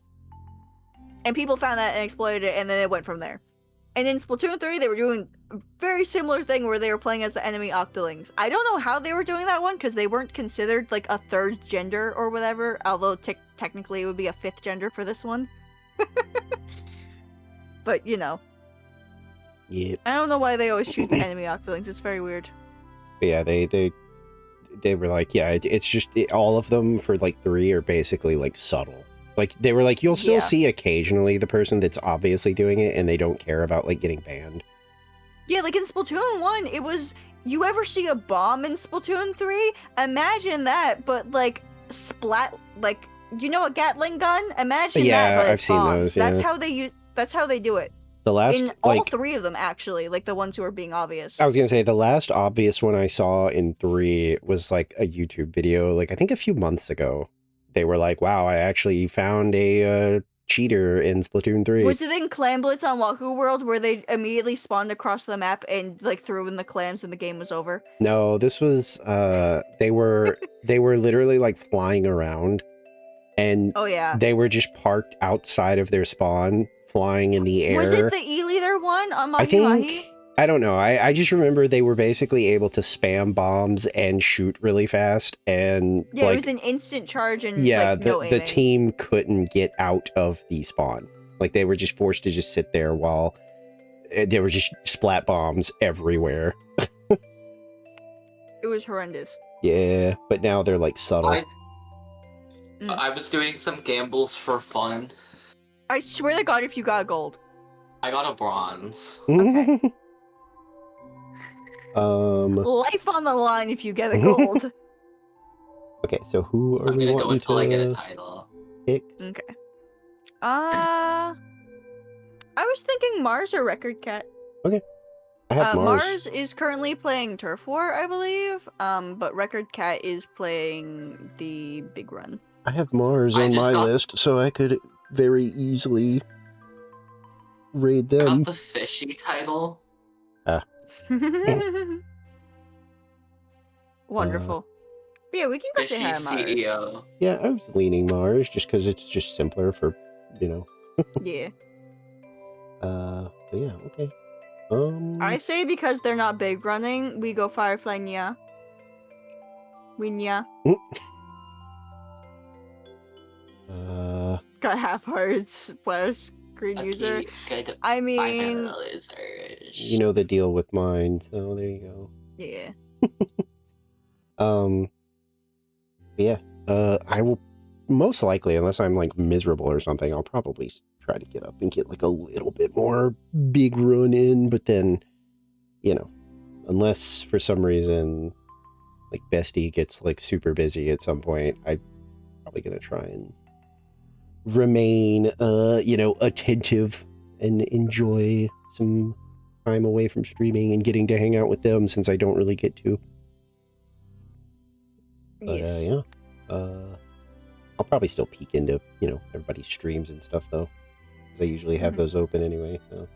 people found that and exploited it, and then it went from there. And in Splatoon 3, they were doing a very similar thing where they were playing as the enemy Octolings. I don't know how they were doing that one, because they weren't considered like a third gender or whatever, although technically it would be a fifth gender for this one. But, you know. Yeah. I don't know why they always choose the enemy Octolings. It's very weird. But yeah, they were like, yeah, it's just all of them for like 3 are basically like subtle. Like they were like, you'll still see occasionally the person that's obviously doing it, and they don't care about like getting banned. Yeah, like in Splatoon 1, it was, you ever see a bomb in Splatoon 3? Imagine that, but like splat, like, you know, a Gatling gun? Imagine that, but I've it's seen bombs. those. Yeah. That's how they do it. The last, in all 3 of them, actually, like the ones who are being obvious. I was gonna say the last obvious one I saw in 3 was like a YouTube video, like I think a few months ago. They were like, "Wow, I actually found a cheater in Splatoon 3." Was it in Clan Blitz on Wahoo World where they immediately spawned across the map and like threw in the clans and the game was over? No, this was they were literally like flying around, and oh yeah, they were just parked outside of their spawn, flying in the air. Was it the E-Leader one on Mahi I think Mahi? I don't know. I just remember they were basically able to spam bombs and shoot really fast, and yeah, like, it was an instant charge and yeah, like, no the aiming. team couldn't get out of the spawn. Like they were just forced to just sit there while there were just splat bombs everywhere. It was horrendous. Yeah, but now they're like subtle. I was doing some gambles for fun. I swear to God, if you got gold. I got a bronze. Okay. Life on the line if you get a gold. Okay, so who are I'm we gonna go wanting until to I get a title. pick? Okay. I was thinking Mars or Record Cat. Okay. I have Mars. Mars is currently playing Turf War, I believe. But Record Cat is playing the Big Run. I have Mars on my list, so I could very easily raid them. I got the fishy title. Wonderful. But yeah, we can go fishy say hi to Mars. CEO. Yeah, I was leaning Mars just because it's just simpler for, you know. Yeah. But yeah, okay. I say because they're not big running, we go Firefly Nya. We Nya. Got half hearts plus screen user. Good. I mean, you know the deal with mine, so there you go. Yeah. Yeah. I will most likely, unless I'm like miserable or something, I'll probably try to get up and get like a little bit more big run in, but then, you know, unless for some reason like Bestie gets like super busy at some point, I'm probably gonna try and remain you know, attentive and enjoy some time away from streaming and getting to hang out with them, since I don't really get to. But yeah, I'll probably still peek into, you know, everybody's streams and stuff though. I usually have those open anyway, so.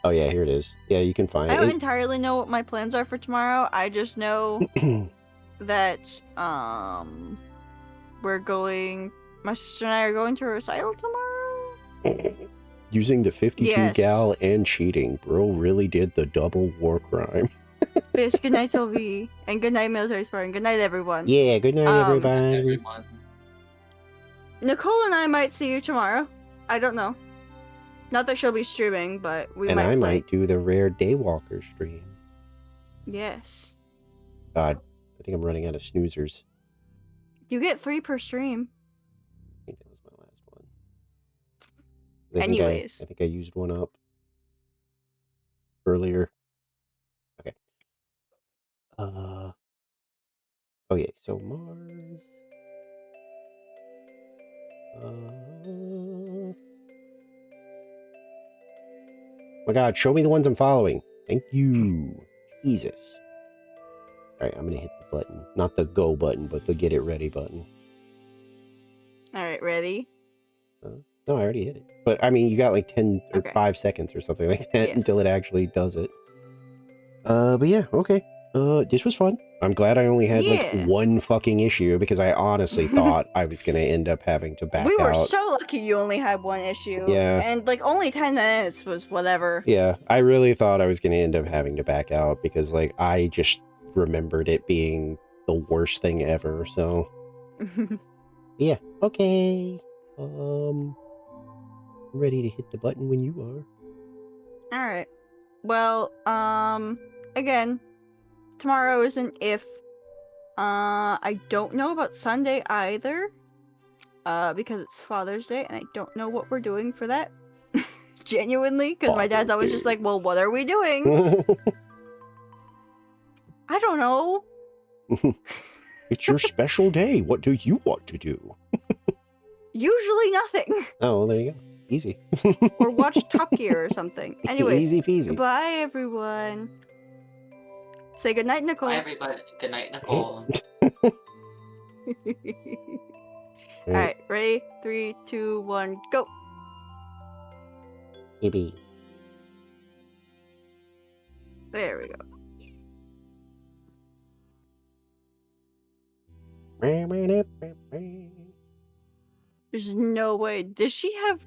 Oh yeah, here it is. Yeah, you can find it. I don't entirely know what my plans are for tomorrow. I just know that we're going, my sister and I are going to a recital tomorrow. Using the 52 gal and cheating. Bro really did the double war crime. Yes, good night, Sylvie. And good night, Military Spartan. Good night, everyone. Yeah, good night, everybody. Nicole and I might see you tomorrow. I don't know. Not that she'll be streaming, but we might. And I might do the rare Daywalker stream. Yes. God, I think I'm running out of snoozers. You get 3 per stream. I think that was my last one. Anyways. I think I used one up earlier. Okay. Okay, so Mars. My God, show me the ones I'm following. Thank you. Jesus. All right, I'm gonna hit the button, not the go button, but the get it ready button. All right, ready? No, I already hit it. But I mean, you got like 10 or Okay. 5 seconds or something like that Yes. until it actually does it. But yeah, okay. This was fun. I'm glad I only had like Yeah. one fucking issue because I honestly thought I was gonna end up having to back We were out. so lucky you only had one issue. Yeah. And like only 10 minutes was whatever. Yeah, I really thought I was gonna end up having to back out because like I just remembered it being the worst thing ever. So yeah, okay. I'm ready to hit the button when you are. All right. Well, again, tomorrow is an if. I don't know about Sunday either. Because it's Father's Day and I don't know what we're doing for that. Genuinely, because my dad's always just like, well, what are we doing? I don't know. It's your special day. What do you want to do? Usually nothing. Oh, well, there you go. Easy. Or watch Top Gear or something. Anyways, Easy peasy. goodbye, everyone. Say goodnight, Nicole. Bye, everybody. Good night, Nicole. Alright, ready? 3, 2, 1, go. Maybe. There we go. There's no way. Does she have